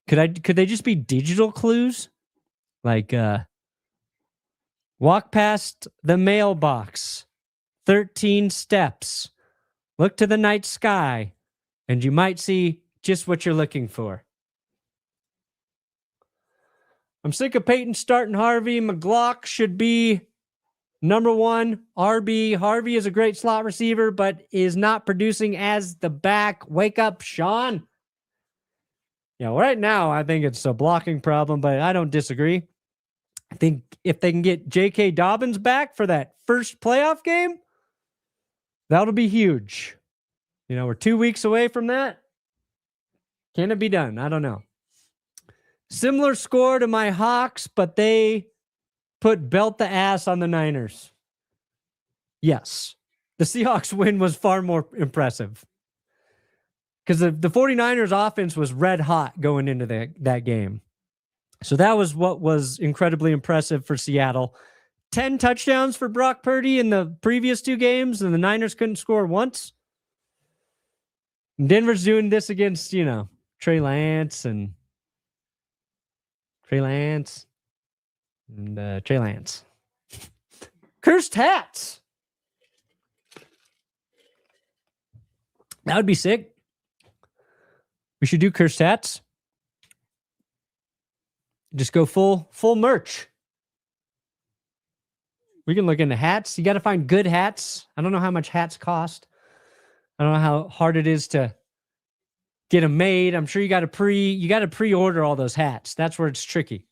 Could they just be digital clues? Walk past the mailbox, 13 steps, look to the night sky, and you might see just what you're looking for. I'm sick of Payton starting Harvey. McLaughlin should be number 1 RB. Harvey is a great slot receiver, but is not producing as the back. Wake up, Sean. Right now, I think it's a blocking problem, but I don't disagree. I think if they can get J.K. Dobbins back for that first playoff game, that'll be huge. We're 2 weeks away from that. Can it be done? I don't know. Similar score to my Hawks, but they put belt the ass on the Niners. Yes. The Seahawks win was far more impressive. Because the 49ers offense was red hot going into that game. So that was what was incredibly impressive for Seattle. 10 touchdowns for Brock Purdy in the previous 2 games, and the Niners couldn't score once. And Denver's doing this against, Trey Lance. Cursed hats. That would be sick. We should do cursed hats. Just go full merch. We can look into hats. You got to find good hats. I don't know how much hats cost. I don't know how hard it is to get them made. I'm sure you got to pre-order all those hats. That's where it's tricky.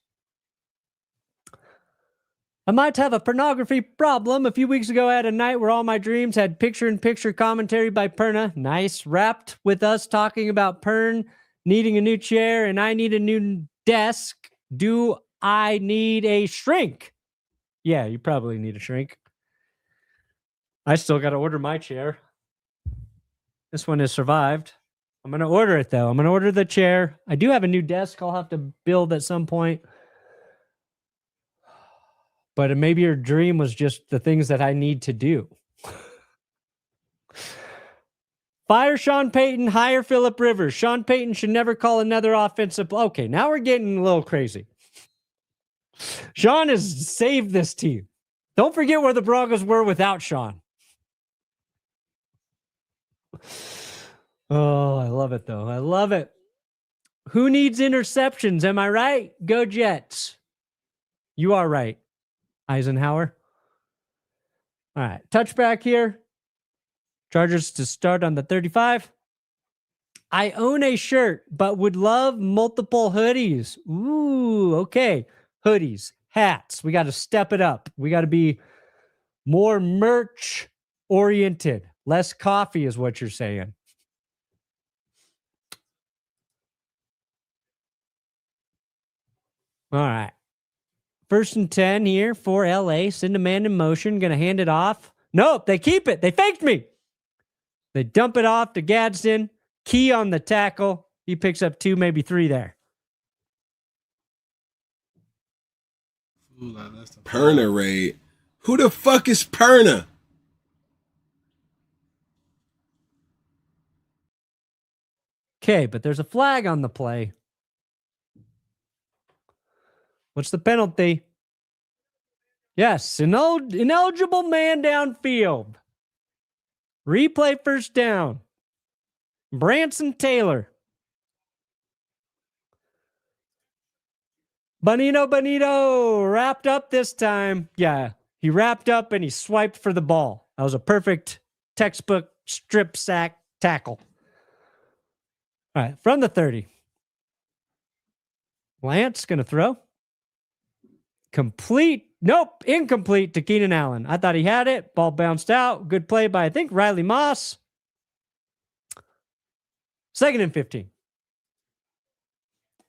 I might have a pornography problem. A few weeks ago, I had a night where all my dreams had picture-in-picture commentary by Perna. Nice. Wrapped with us talking about Pern needing a new chair and I need a new desk. Do I need a shrink? Yeah, you probably need a shrink. I still got to order my chair. This one has survived. I'm going to order it, though. I'm going to order the chair. I do have a new desk I'll have to build at some point. But maybe your dream was just the things that I need to do. Fire Sean Payton, hire Phillip Rivers. Sean Payton should never call another offensive. Okay, now we're getting a little crazy. Sean has saved this team. Don't forget where the Broncos were without Sean. Oh, I love it, though. I love it. Who needs interceptions? Am I right? Go Jets. You are right, Eisenhower. All right, touchback here. Chargers to start on the 35. I own a shirt, but would love multiple hoodies. Ooh, okay. Hoodies, hats. We got to step it up. We got to be more merch oriented. Less coffee is what you're saying. All right. 1st and 10 here for LA. Send a man in motion. Going to hand it off. Nope, they keep it. They faked me. They dump it off to Gadsden. Key on the tackle. He picks up 2, maybe 3 there. Perna raid. Who the fuck is Perna? Okay, but there's a flag on the play. What's the penalty? Yes, ineligible man downfield. Replay first down. Branson Taylor. Bonitto wrapped up this time. Yeah, he wrapped up and he swiped for the ball. That was a perfect textbook strip sack tackle. All right, from the 30. Lance going to throw. Complete. Nope, incomplete to Keenan Allen. I thought he had it. Ball bounced out. Good play by, I think, Riley Moss. 2nd and 15.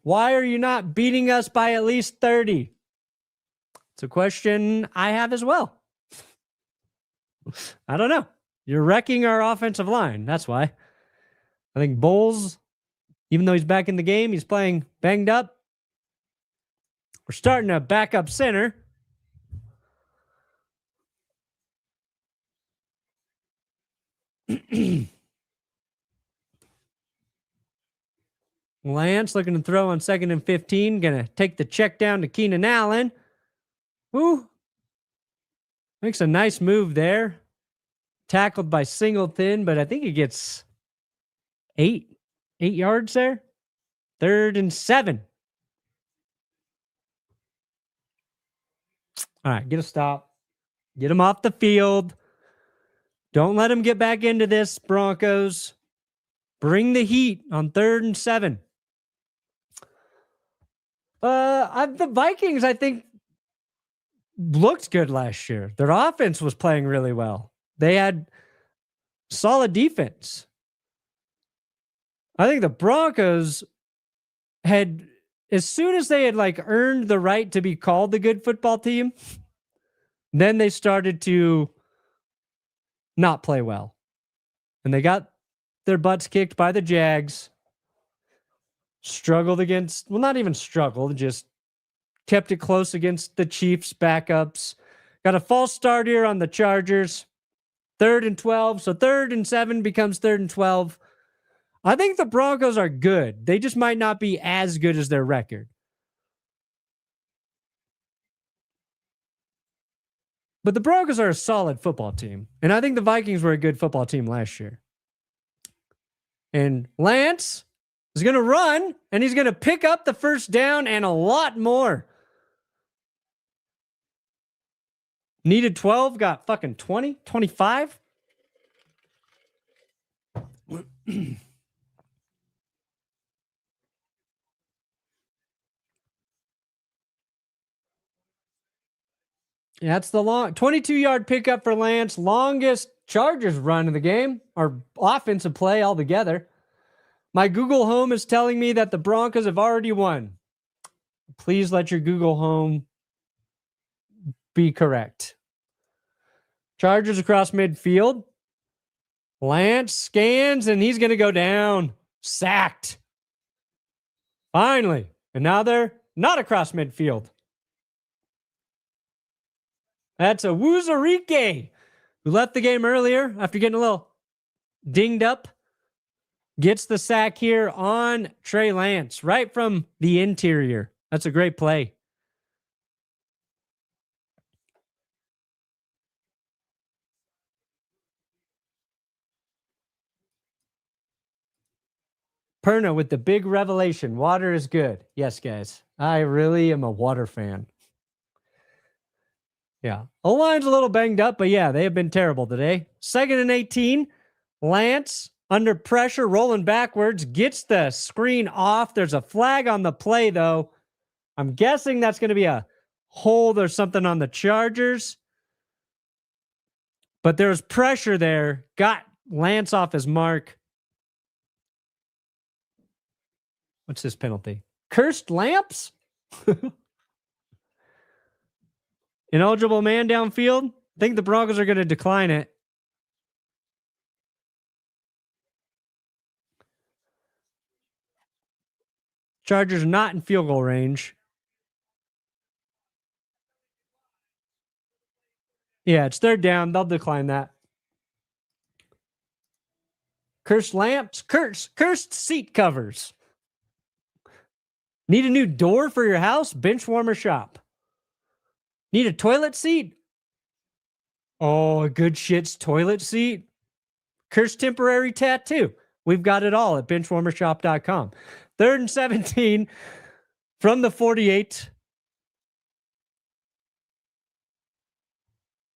Why are you not beating us by at least 30? It's a question I have as well. I don't know. You're wrecking our offensive line. That's why. I think Bowles, even though he's back in the game, he's playing banged up. We're starting a backup center. Lance looking to throw on 2nd and 15. Going to take the check down to Keenan Allen. Woo. Makes a nice move there. Tackled by Singleton, but I think he gets 8 yards there. 3rd and 7. All right, get a stop. Get him off the field. Don't let him get back into this, Broncos. Bring the heat on 3rd and 7. The Vikings, I think, looked good last year. Their offense was playing really well. They had solid defense. I think the Broncos had, as soon as they had earned the right to be called the good football team, then they started to not play well. And they got their butts kicked by the Jags. Struggled against, well, not even struggled, just kept it close against the Chiefs backups. Got a false start here on the Chargers. 3rd and 12. So 3rd and 7 becomes 3rd and 12. I think the Broncos are good. They just might not be as good as their record. But the Broncos are a solid football team. And I think the Vikings were a good football team last year. And Lance is going to run, and he's going to pick up the first down and a lot more. Needed 12, got fucking 20, 25. Yeah, that's the long 22-yard pickup for Lance. Longest Chargers run in the game, or offensive play altogether. My Google Home is telling me that the Broncos have already won. Please let your Google Home be correct. Chargers across midfield. Lance scans, and he's going to go down. Sacked. Finally. And now they're not across midfield. That's a Wuzarike, who left the game earlier after getting a little dinged up. Gets the sack here on Trey Lance, right from the interior. That's a great play. Perna with the big revelation. Water is good. Yes, guys. I really am a water fan. Yeah. O-line's a little banged up, but yeah, they have been terrible today. 2nd and 18. Lance under pressure, rolling backwards, gets the screen off. There's a flag on the play, though. I'm guessing that's going to be a hold or something on the Chargers. But there's pressure there. Got Lance off his mark. What's this penalty? Cursed lamps? Ineligible man downfield. I think the Broncos are going to decline it. Chargers not in field goal range. Yeah, it's 3rd down. They'll decline that. Cursed lamps. Cursed seat covers. Need a new door for your house? Benchwarmer shop. Need a toilet seat? Oh, a good shit's toilet seat? Cursed temporary tattoo. We've got it all at benchwarmershop.com. 3rd and 17 from the 48.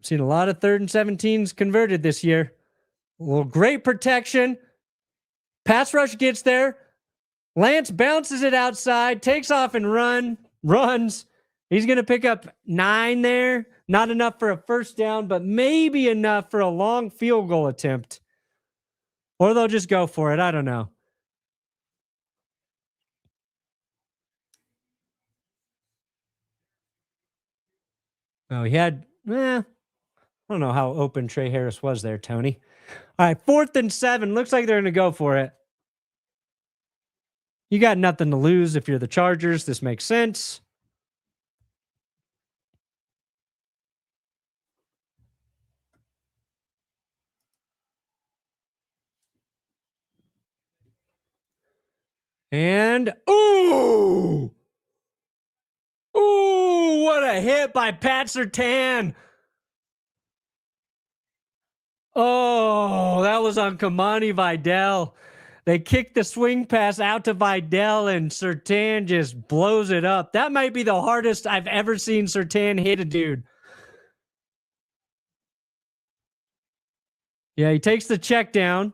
Seen a lot of 3rd and 17s converted this year. Well, great protection. Pass rush gets there. Lance bounces it outside, takes off and runs. He's going to pick up 9 there. Not enough for a first down, but maybe enough for a long field goal attempt. Or they'll just go for it. I don't know. Oh, he had, I don't know how open Trey Harris was there, Tony. All right, 4th and 7. Looks like they're going to go for it. You got nothing to lose if you're the Chargers. This makes sense. And, ooh, what a hit by Pat Surtain. Oh, that was on Kamani Vidal. They kick the swing pass out to Vidal, and Surtain just blows it up. That might be the hardest I've ever seen Surtain hit a dude. Yeah, he takes the check down,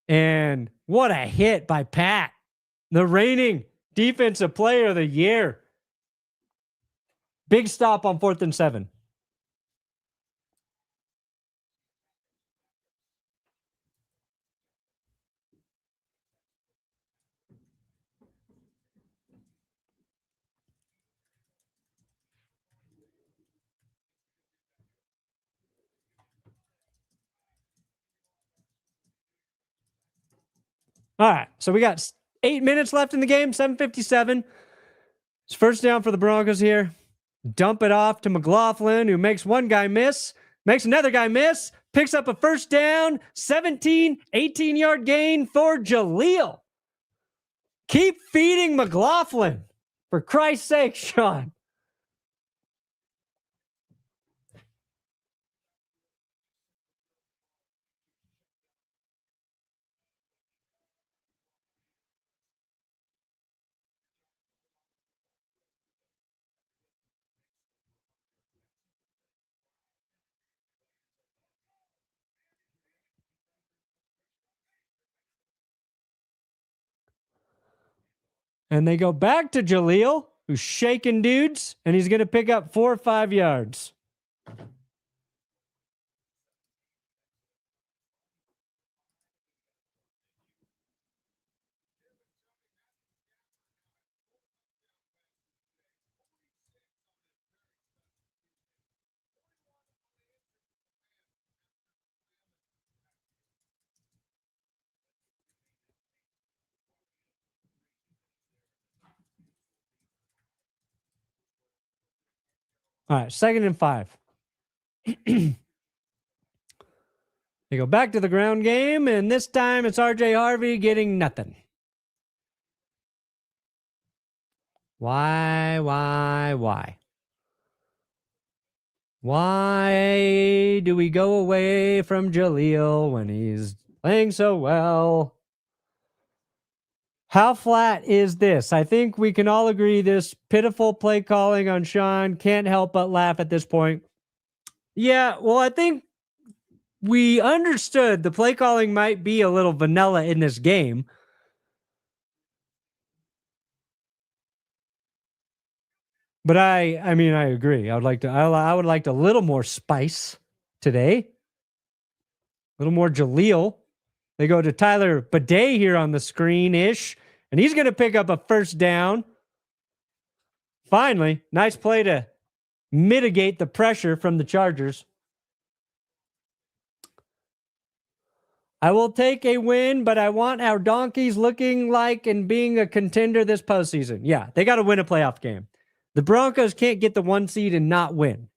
and what a hit by Pat. The reigning defensive player of the year. Big stop on 4th and 7. All right, so we got 8 minutes left in the game, 7:57. It's first down for the Broncos here. Dump it off to McLaughlin, who makes one guy miss, makes another guy miss, picks up a first down, 17, 18-yard gain for Jaleel. Keep feeding McLaughlin, for Christ's sake, Sean. And they go back to Jaleel, who's shaking dudes, and he's going to pick up 4 or 5 yards. All right, 2nd and 5. They go back to the ground game, and this time it's RJ Harvey getting nothing. Why? Why do we go away from Jaleel when he's playing so well? How flat is this? I think we can all agree this pitiful play calling on Sean can't help but laugh at this point. Yeah, well, I think we understood the play calling might be a little vanilla in this game. But I mean, I agree. I would like a little more spice today. A little more Jaleel. They go to Tyler Bidet here on the screen-ish, and he's going to pick up a first down. Finally, nice play to mitigate the pressure from the Chargers. I will take a win, but I want our Donkeys looking like and being a contender this postseason. Yeah, they got to win a playoff game. The Broncos can't get the 1 seed and not win.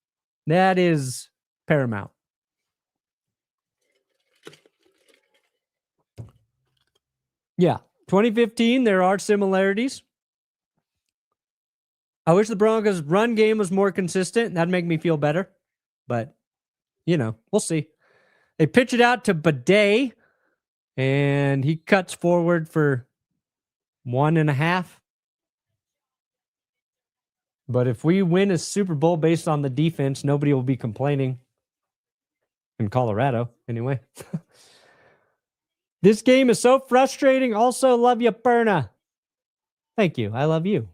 That is paramount. Yeah, 2015, there are similarities. I wish the Broncos' run game was more consistent. That'd make me feel better. But, we'll see. They pitch it out to Bidet, and he cuts forward for 1.5. But if we win a Super Bowl based on the defense, nobody will be complaining. In Colorado, anyway. This game is so frustrating. Also, love you, Perna. Thank you. I love you.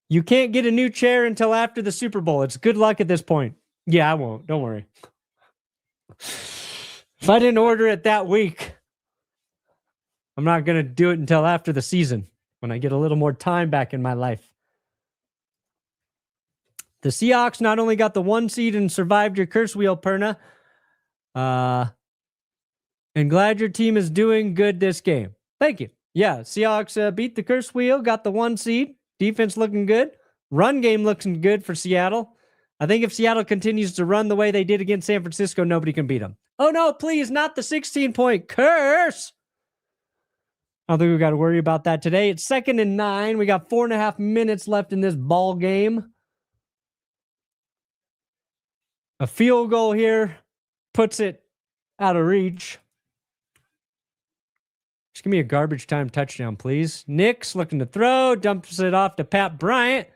You can't get a new chair until after the Super Bowl. It's good luck at this point. Yeah, I won't. Don't worry. If I didn't order it that week, I'm not going to do it until after the season when I get a little more time back in my life. The Seahawks not only got the 1 seed and survived your curse wheel, Perna, and glad your team is doing good this game. Thank you. Yeah, Seahawks beat the curse wheel, got the 1 seed. Defense looking good. Run game looking good for Seattle. I think if Seattle continues to run the way they did against San Francisco, nobody can beat them. Oh, no, please, not the 16-point curse. I don't think we got to worry about that today. It's 2nd and 9. We got 4.5 minutes left in this ball game. A field goal here puts it out of reach. Just give me a garbage time touchdown, please. Nick's looking to throw, dumps it off to Pat Bryant.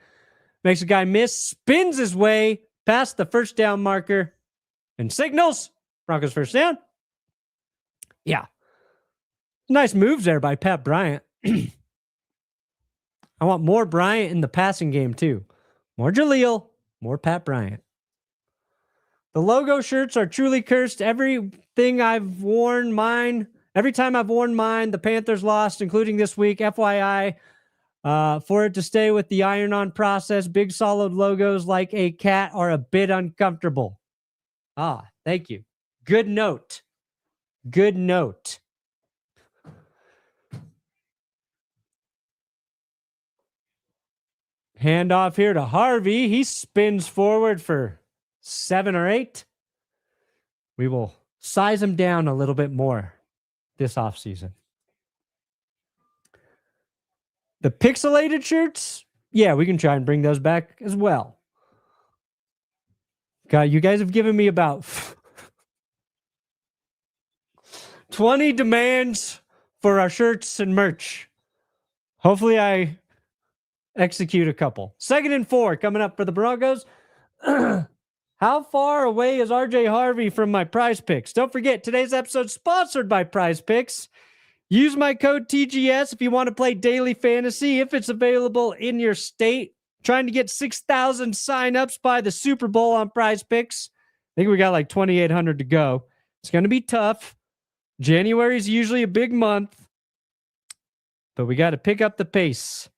Makes a guy miss, spins his way past the first down marker, and signals Broncos first down. Yeah. Nice moves there by Pat Bryant. I want more Bryant in the passing game, too. More Jaleel, more Pat Bryant. The logo shirts are truly cursed. Every time I've worn mine, the Panthers lost, including this week. FYI, for it to stay with the iron-on process, big solid logos like a cat are a bit uncomfortable. Thank you. Good note. Good note. Hand off here to Harvey. He spins forward for 7 or 8. We will size him down a little bit more this offseason. The pixelated shirts, yeah, we can try and bring those back as well. God, you guys have given me about 20 demands for our shirts and merch. Hopefully I execute a couple. 2nd and 4 coming up for the Broncos. How far away is RJ Harvey from my Prize Picks? Don't forget, today's episode is sponsored by Prize Picks. Use my code TGS if you want to play daily fantasy, if it's available in your state. Trying to get 6,000 signups by the Super Bowl on Prize Picks. I think we got like 2,800 to go. It's going to be tough. January is usually a big month, but we got to pick up the pace.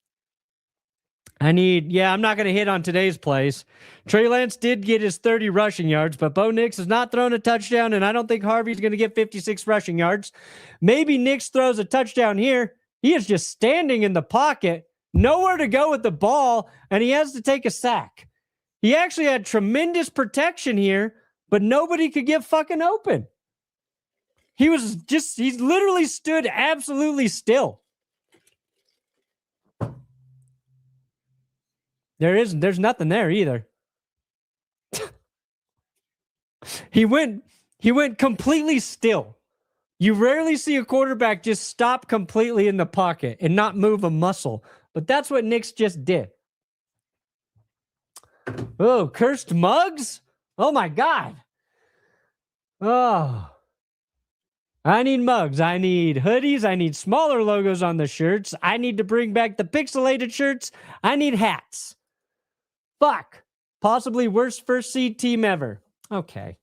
I'm not going to hit on today's plays. Trey Lance did get his 30 rushing yards, but Bo Nix has not thrown a touchdown, and I don't think Harvey's going to get 56 rushing yards. Maybe Nix throws a touchdown here. He is just standing in the pocket, nowhere to go with the ball, and he has to take a sack. He actually had tremendous protection here, but nobody could get fucking open. He literally stood absolutely still. There's nothing there either. He went completely still. You rarely see a quarterback just stop completely in the pocket and not move a muscle, but that's what Nick's just did. Oh, cursed mugs? Oh my God. Oh. I need mugs. I need hoodies. I need smaller logos on the shirts. I need to bring back the pixelated shirts. I need hats. Fuck. Possibly worst first seed team ever. Okay.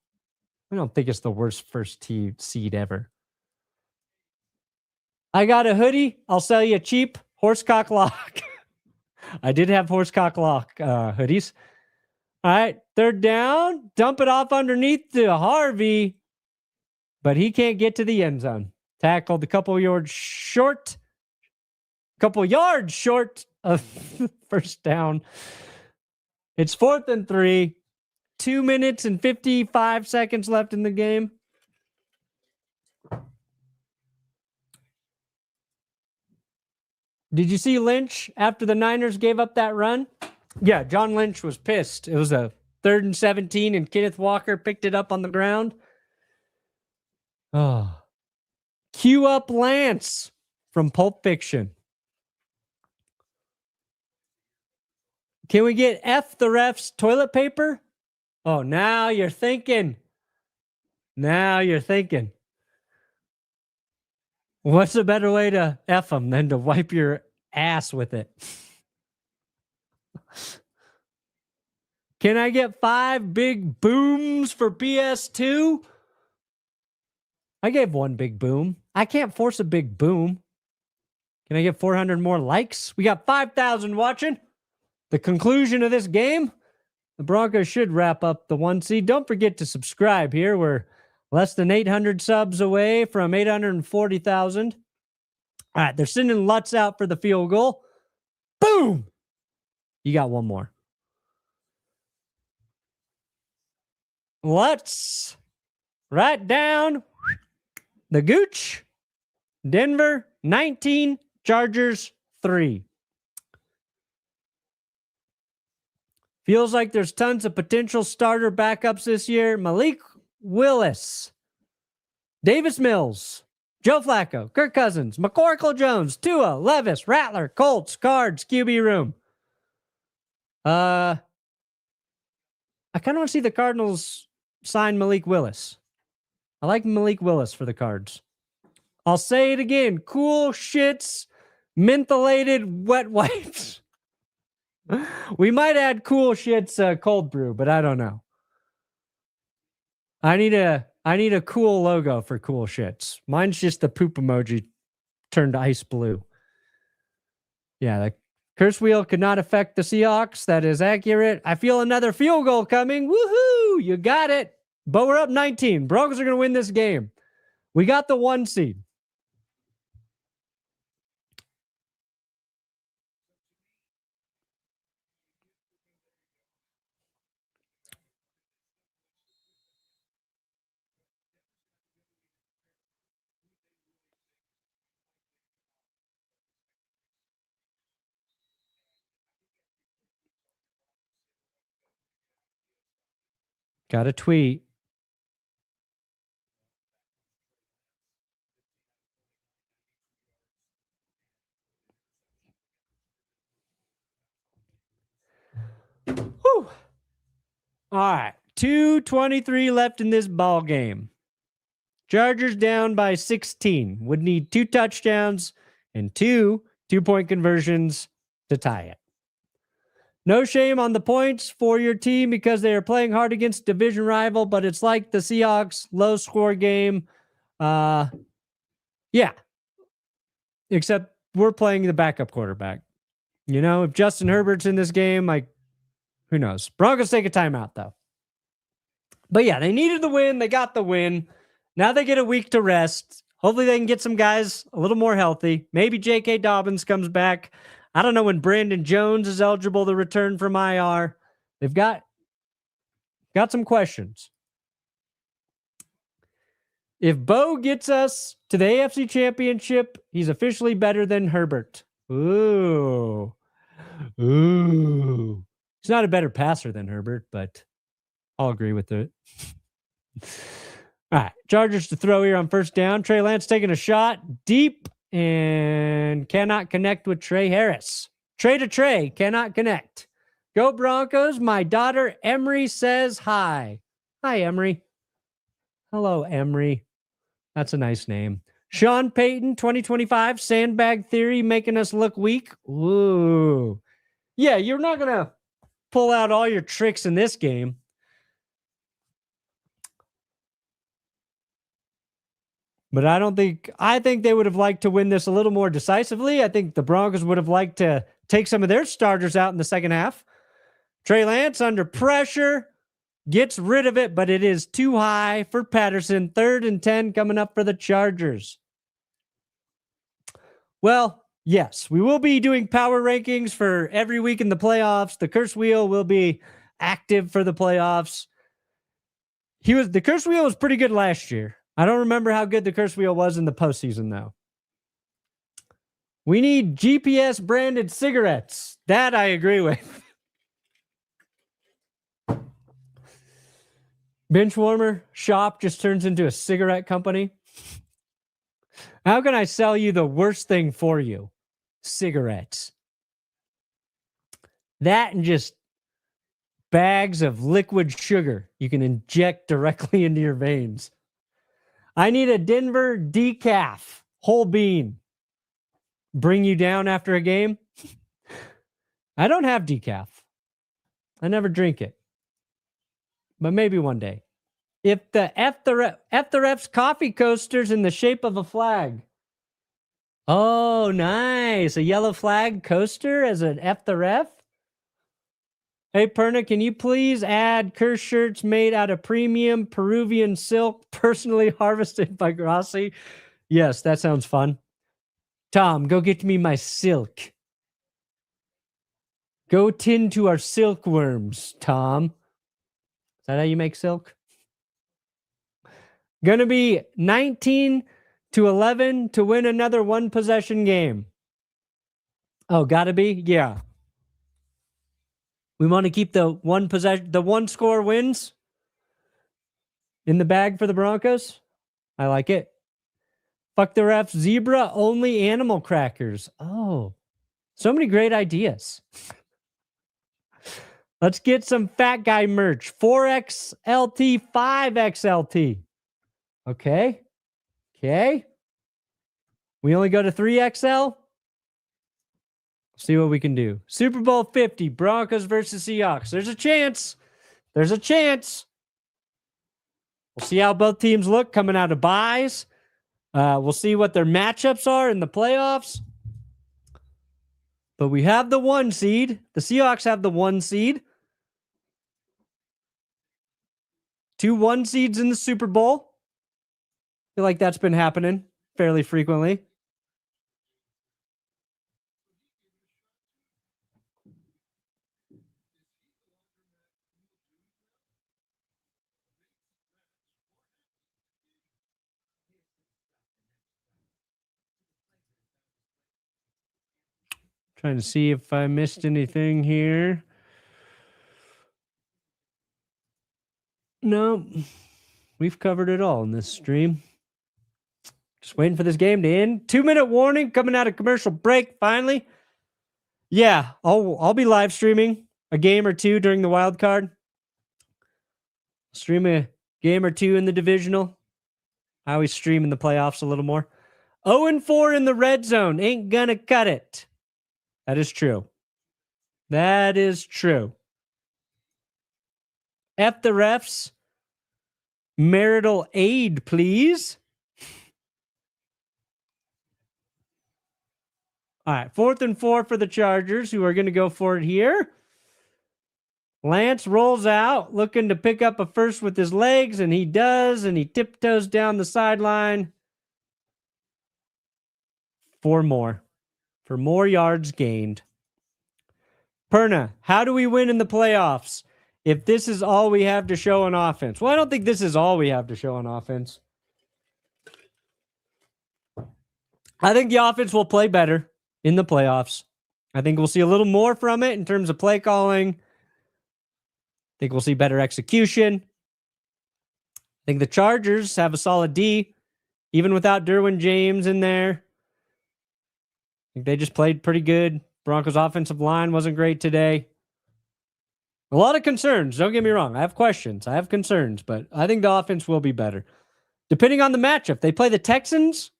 I don't think it's the worst first seed ever. I got a hoodie. I'll sell you a cheap horsecock lock. I did have horsecock lock hoodies. All right. Third down. Dump it off underneath to Harvey. But he can't get to the end zone. Tackled a couple yards short of first down. It's 4th and 3. 2 minutes and 55 seconds left in the game. Did you see Lynch after the Niners gave up that run? Yeah, John Lynch was pissed. It was a 3rd and 17, and Kenneth Walker picked it up on the ground. Oh. Cue up Lance from Pulp Fiction. Can we get F the refs toilet paper? Oh, now you're thinking. What's a better way to F them than to wipe your ass with it? Can I get 5 big booms for PS2? I gave 1 big boom. I can't force a big boom. Can I get 400 more likes? We got 5,000 watching. The conclusion of this game, the Broncos should wrap up the 1 seed. Don't forget to subscribe here. We're less than 800 subs away from 840,000. All right, they're sending Lutz out for the field goal. Boom! You got 1 more. Lutz. Right down the gooch. Denver 19, Chargers 3. Feels like there's tons of potential starter backups this year. Malik Willis, Davis Mills, Joe Flacco, Kirk Cousins, McCorkle Jones, Tua, Levis, Rattler, Colts, Cards, QB room. I kind of want to see the Cardinals sign Malik Willis. I like Malik Willis for the Cards. I'll say it again. Cool shits, mentholated wet wipes. We might add cool shits cold brew, but I don't know. I need a cool logo for cool shits. Mine's just the poop emoji turned ice blue. Yeah, the curse wheel could not affect the Seahawks. That is accurate. I feel another field goal coming. Woohoo! You got it. But we're up 19. Broncos are going to win this game. We got the 1 seed. Got a tweet. Whew. All right. 2:23 left in this ball game. Chargers down by 16. Would need 2 touchdowns and 2 2-point conversions to tie it. No shame on the points for your team because they are playing hard against division rival, but it's like the Seahawks low score game. Yeah. Except we're playing the backup quarterback. You know, if Justin Herbert's in this game, like, who knows? Broncos take a timeout, though. But yeah, they needed the win. They got the win. Now they get a week to rest. Hopefully they can get some guys a little more healthy. Maybe J.K. Dobbins comes back. I don't know when Brandon Jones is eligible to return from IR. They've got some questions. If Bo gets us to the AFC Championship, he's officially better than Herbert. Ooh. He's not a better passer than Herbert, but I'll agree with it. All right. Chargers to throw here on first down. Trey Lance taking a shot deep and cannot connect with Trey Harris. Trey to Trey, cannot connect. Go Broncos. My daughter Emery says hi. Hi, Emery. Hello, Emery. That's a nice name. Sean Payton, 2025, sandbag theory making us look weak. Ooh. Yeah, you're not going to pull out all your tricks in this game. But I think they would have liked to win this a little more decisively. I think the Broncos would have liked to take some of their starters out in the second half. Trey Lance under pressure. Gets rid of it, but it is too high for Patterson. 3rd and 10 coming up for the Chargers. Well, yes, we will be doing power rankings for every week in the playoffs. The curse wheel will be active for the playoffs. The curse wheel was pretty good last year. I don't remember how good the curse wheel was in the postseason, though. We need GPS branded cigarettes. That I agree with. Benchwarmer shop just turns into a cigarette company. How can I sell you the worst thing for you? Cigarettes. That and just bags of liquid sugar you can inject directly into your veins. I need a Denver decaf, whole bean. Bring you down after a game? I don't have decaf. I never drink it. But maybe one day. If the F the Ref's coffee coaster's in the shape of a flag. Oh, nice. A yellow flag coaster as an F the Ref? Hey, Perna, can you please add Kerr shirts made out of premium Peruvian silk personally harvested by Grassi? Yes, that sounds fun. Tom, go get me my silk. Go tend to our silkworms, Tom. Is that how you make silk? Going to be 19-11 to win another one possession game. Oh, got to be? Yeah. We want to keep the one score wins in the bag for the Broncos. I like it. Fuck the refs. Zebra only animal crackers. Oh, so many great ideas. Let's get some fat guy merch. 4XLT, 5XLT. Okay. We only go to 3XL. See what we can do. Super Bowl 50, Broncos versus Seahawks. There's a chance. We'll see how both teams look coming out of byes. We'll see what their matchups are in the playoffs. But we have the 1 seed. The Seahawks have the 1 seed. 2 1 seeds in the Super Bowl. I feel like that's been happening fairly frequently. Trying to see if I missed anything here. No, we've covered it all in this stream. Just waiting for this game to end. 2-minute warning coming out of commercial break. Finally, yeah, I'll be live streaming a game or two during the wild card. Stream a game or two in the divisional. I always stream in the playoffs a little more. 0-4 in the red zone ain't gonna cut it. That is true. That is true. F the refs. Marital aid, please. All right, 4th and 4 for the Chargers, who are going to go for it here. Lance rolls out, looking to pick up a first with his legs, and he does, and he tiptoes down the sideline for more yards gained. Perna, how do we win in the playoffs if this is all we have to show on offense? Well, I don't think this is all we have to show on offense. I think the offense will play better in the playoffs. I think we'll see a little more from it in terms of play calling. I think we'll see better execution. I think the Chargers have a solid D, even without Derwin James in there. I think they just played pretty good. Broncos offensive line wasn't great today. A lot of concerns. Don't get me wrong. I have questions. I have concerns, but I think the offense will be better. Depending on the matchup, they play the Texans.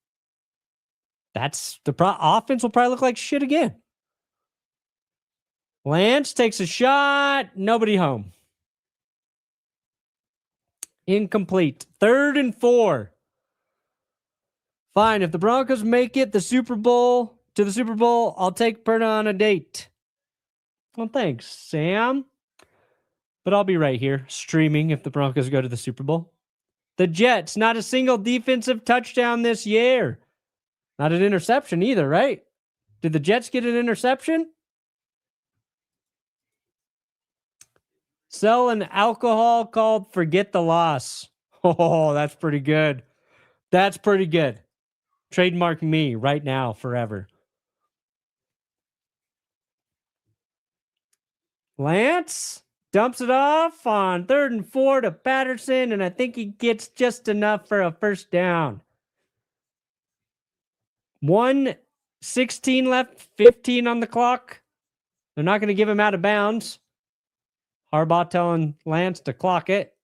That's the offense will probably look like shit again. Lance takes a shot. Nobody home. Incomplete. 3rd and 4. Fine. If the Broncos make it to the Super Bowl, I'll take Perna on a date. Well, thanks, Sam. But I'll be right here streaming if the Broncos go to the Super Bowl. The Jets, not a single defensive touchdown this year. Not an interception either, right? Did the Jets get an interception? Sell an alcohol called Forget the Loss. Oh, that's pretty good. That's pretty good. Trademark me right now, forever. Lance dumps it off on 3rd and 4 to Patterson, and I think he gets just enough for a first down. 1:16 left, 15 on the clock. They're not going to give him out of bounds. Harbaugh telling Lance to clock it.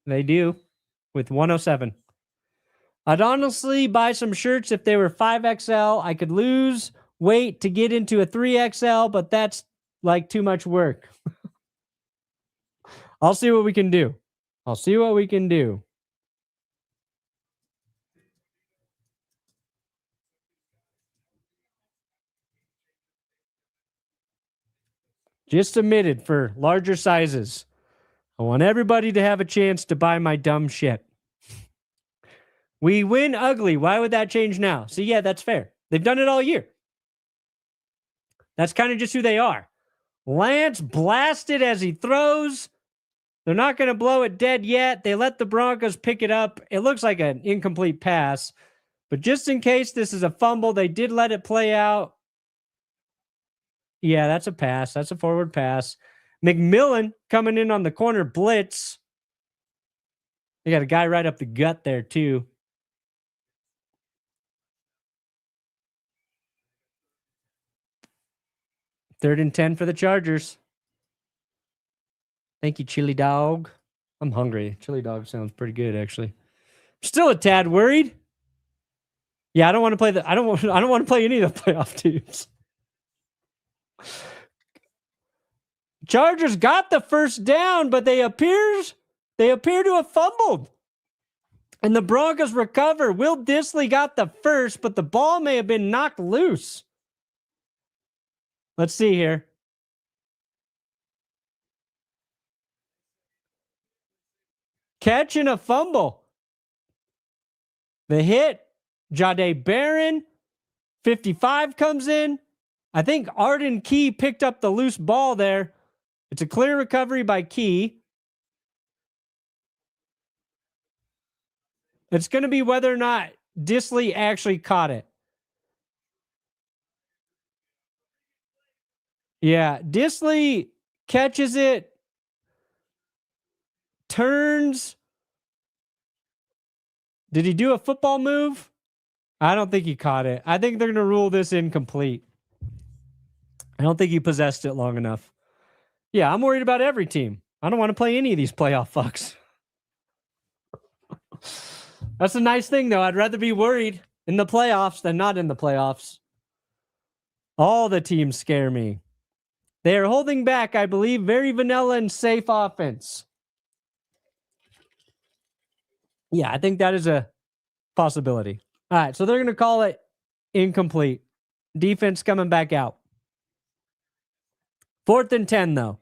They do with 1:07. I'd honestly buy some shirts if they were 5XL. I could lose weight to get into a 3XL, but that's like too much work. I'll see what we can do. Just submitted for larger sizes. I want everybody to have a chance to buy my dumb shit. We win ugly. Why would that change now? See, yeah, that's fair. They've done it all year. That's kind of just who they are. Lance blasted as he throws. They're not going to blow it dead yet. They let the Broncos pick it up. It looks like an incomplete pass. But just in case this is a fumble, they did let it play out. Yeah, that's a pass. That's a forward pass. McMillan coming in on the corner blitz. They got a guy right up the gut there, too. Third and 10 for the Chargers. Thank you, Chili Dog. I'm hungry. Chili Dog sounds pretty good, actually. Still a tad worried. Yeah, I don't want to play I don't want to play any of the playoff teams. Chargers got the first down, but they appear to have fumbled. And the Broncos recover. Will Dissly got the first, but the ball may have been knocked loose. Let's see here. Catch and a fumble. The hit. Jahdae Barron. 55 comes in. I think Arden Key picked up the loose ball there. It's a clear recovery by Key. It's going to be whether or not Dissly actually caught it. Yeah, Dissly catches it, turns. Did he do a football move? I don't think he caught it. I think they're going to rule this incomplete. I don't think he possessed it long enough. Yeah, I'm worried about every team. I don't want to play any of these playoff fucks. That's a nice thing, though. I'd rather be worried in the playoffs than not in the playoffs. All the teams scare me. They are holding back, I believe, very vanilla and safe offense. Yeah, I think that is a possibility. All right, so they're going to call it incomplete. Defense coming back out. 4th and 10, though.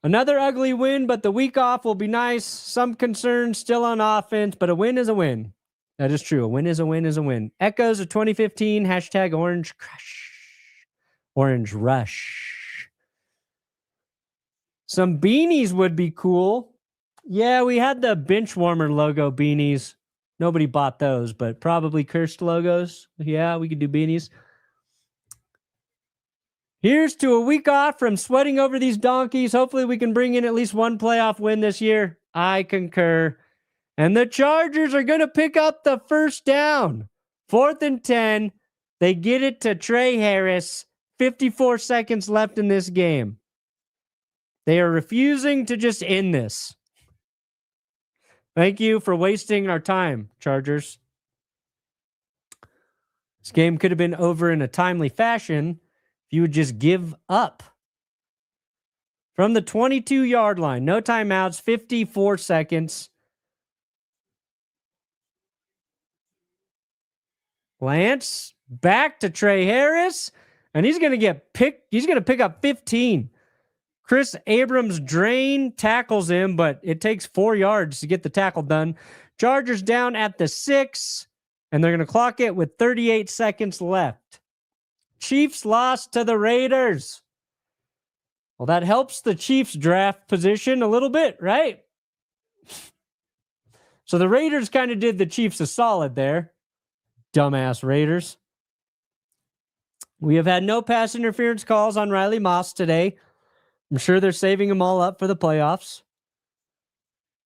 Another ugly win, but the week off will be nice. Some concerns still on offense, but a win is a win. That is true. A win is a win is a win. Echoes of 2015, hashtag Orange Crush. Orange Rush. Some beanies would be cool. Yeah, we had the Benchwarmer logo beanies. Nobody bought those, but probably cursed logos. Yeah, we could do beanies. Here's to a week off from sweating over these donkeys. Hopefully we can bring in at least one playoff win this year. I concur. And the Chargers are going to pick up the first down. 4th and 10. They get it to Trey Harris. 54 seconds left in this game. They are refusing to just end this. Thank you for wasting our time, Chargers. This game could have been over in a timely fashion if you would just give up. From the 22-yard line, no timeouts, 54 seconds. Lance back to Trey Harris, and he's going to get picked. He's going to pick up 15. Chris Abrams tackles him, but it takes 4 yards to get the tackle done. Chargers down at the 6, and they're going to clock it with 38 seconds left. Chiefs lost to the Raiders. Well, that helps the Chiefs draft position a little bit, right? So the Raiders kind of did the Chiefs a solid there. Dumbass Raiders. We have had no pass interference calls on Riley Moss today. I'm sure they're saving them all up for the playoffs.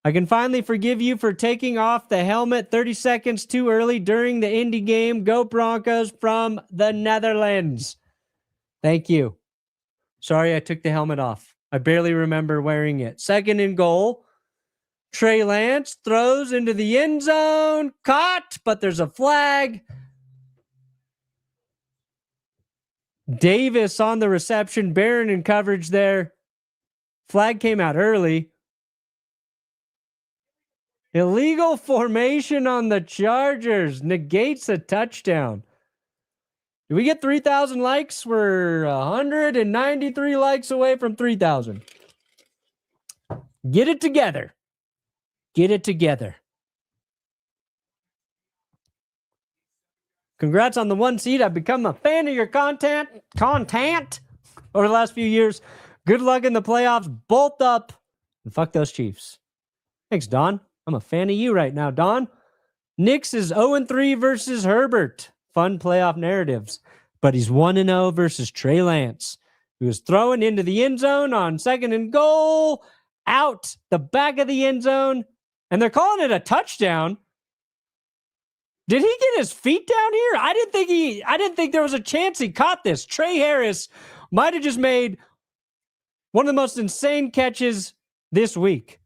I can finally forgive you for taking off the helmet 30 seconds too early during the Indy game. Go Broncos from the Netherlands. Thank you. Sorry I took the helmet off. I barely remember wearing it. 2nd and goal. Trey Lance throws into the end zone. Caught, but there's a flag. Davis on the reception. Barron in coverage there. Flag came out early. Illegal formation on the Chargers. Negates a touchdown. Did we get 3,000 likes? We're 193 likes away from 3,000. Get it together. Get it together. Congrats on the 1 seed. I've become a fan of your content over the last few years. Good luck in the playoffs. Bolt up. And fuck those Chiefs. Thanks, Don. I'm a fan of you right now, Don. Knicks is 0-3 versus Herbert. Fun playoff narratives. But he's 1-0 versus Trey Lance, who was throwing into the end zone on 2nd and goal. Out the back of the end zone. And they're calling it a touchdown. Did he get his feet down here? I didn't think there was a chance he caught this. Trey Harris might have just made one of the most insane catches this week.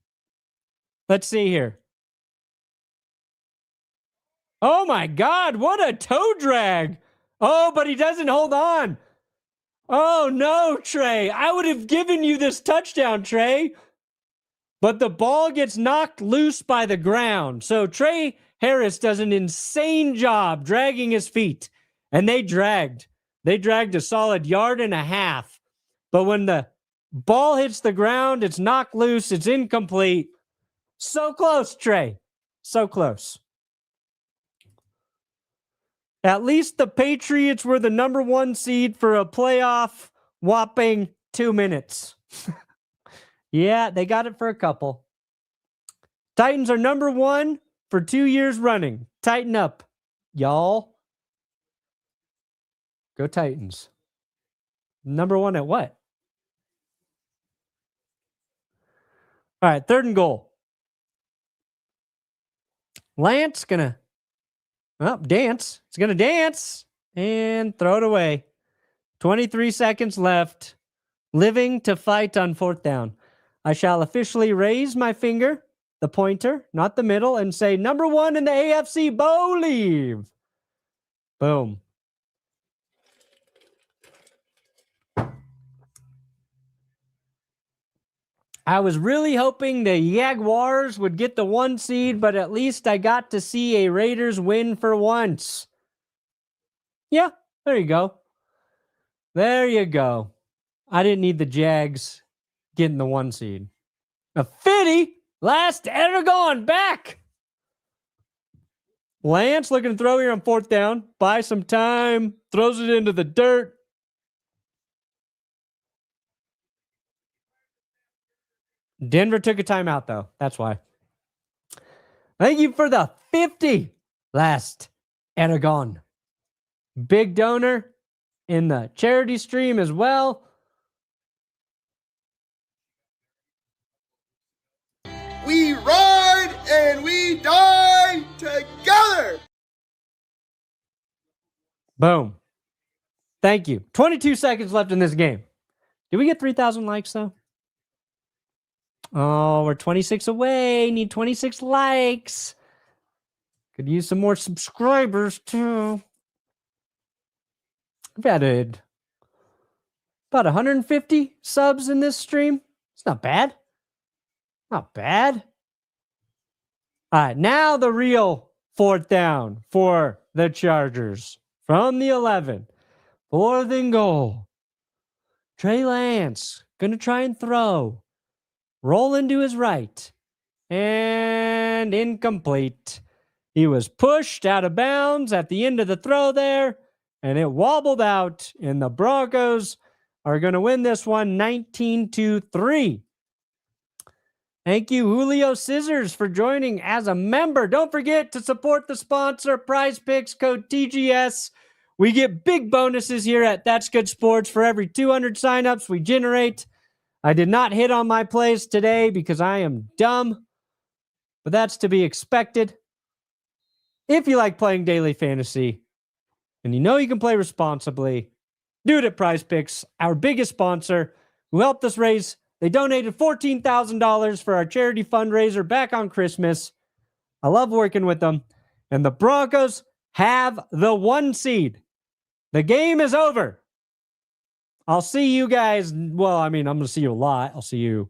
Let's see here. Oh my God, what a toe drag. Oh, but he doesn't hold on. Oh no, Trey. I would have given you this touchdown, Trey. But the ball gets knocked loose by the ground. So Trey Harris does an insane job dragging his feet. And they dragged a solid 1.5 yards. But when the ball hits the ground, it's knocked loose. It's incomplete. So close, Trey. So close. At least the Patriots were the number 1 seed for a playoff whopping 2 minutes. Yeah, they got it for a couple. Titans are number 1 for 2 years running. Tighten up, y'all. Go Titans. Number 1 at what? All right, 3rd and goal. Lance gonna dance. It's gonna dance and throw it away. 23 seconds left. Living to fight on 4th down. I shall officially raise my finger, the pointer, not the middle, and say number 1 in the AFC, Bo leave. Boom. I was really hoping the Jaguars would get the 1 seed, but at least I got to see a Raiders win for once. Yeah, there you go. There you go. I didn't need the Jags getting the 1 seed. A 50, last ever gone back. Lance looking to throw here on 4th down. Buy some time. Throws it into the dirt. Denver took a timeout, though. That's why. Thank you for the 50 last Aragon. Big donor in the charity stream as well. We ride and we die together. Boom. Thank you. 22 seconds left in this game. Did we get 3,000 likes, though? Oh, we're 26 away. Need 26 likes. Could use some more subscribers, too. I've added about 150 subs in this stream. It's not bad. Not bad. All right, now the real fourth down for the Chargers. From the 11. 4th and goal. Trey Lance going to try and throw. Roll into his right. And incomplete. He was pushed out of bounds at the end of the throw there. And it wobbled out. And the Broncos are going to win this one 19-3. Thank you, Julio Scissors, for joining as a member. Don't forget to support the sponsor, Prize Picks, code TGS. We get big bonuses here at That's Good Sports for every 200 signups we generate. I did not hit on my plays today because I am dumb, but that's to be expected. If you like playing daily fantasy and you know you can play responsibly, do it at Prize Picks, our biggest sponsor, who helped us raise. They donated $14,000 for our charity fundraiser back on Christmas. I love working with them. And the Broncos have the 1 seed. The game is over. I'll see you guys. Well, I mean, I'm going to see you a lot. I'll see you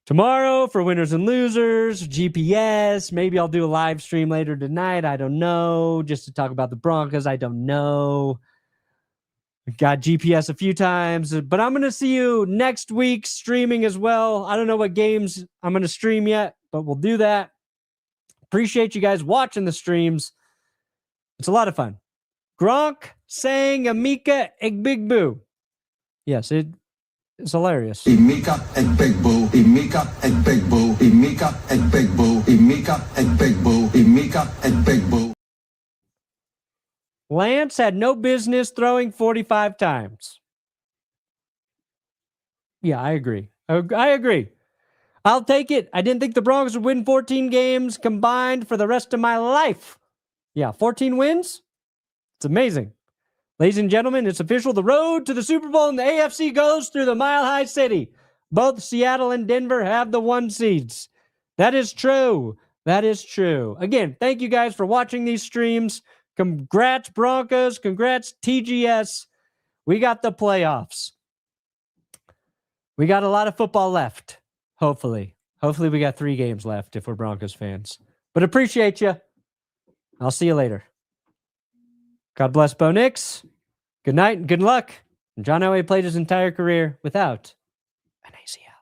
tomorrow for winners and losers, GPS. Maybe I'll do a live stream later tonight. I don't know. Just to talk about the Broncos. I don't know. Got GPS a few times, but I'm going to see you next week streaming as well. I don't know what games I'm going to stream yet, but we'll do that. Appreciate you guys watching the streams. It's a lot of fun. Gronk saying Amika Egbigbu. Yes, it's hilarious. Imika Egbigbu, Imika Egbigbu, Imika Egbigbu, Imika Egbigbu, Imika Egbigbu. Lance had no business throwing 45 times. Yeah, I agree. I agree. I'll take it. I didn't think the Broncos would win 14 games combined for the rest of my life. Yeah, 14 wins? It's amazing. Ladies and gentlemen, it's official. The road to the Super Bowl in the AFC goes through the Mile High City. Both Seattle and Denver have the 1 seeds. That is true. That is true. Again, thank you guys for watching these streams. Congrats, Broncos. Congrats, TGS. We got the playoffs. We got a lot of football left, hopefully. Hopefully we got 3 games left if we're Broncos fans. But appreciate you. I'll see you later. God bless Bo Nix. Good night and good luck. And John Elway played his entire career without an ACL.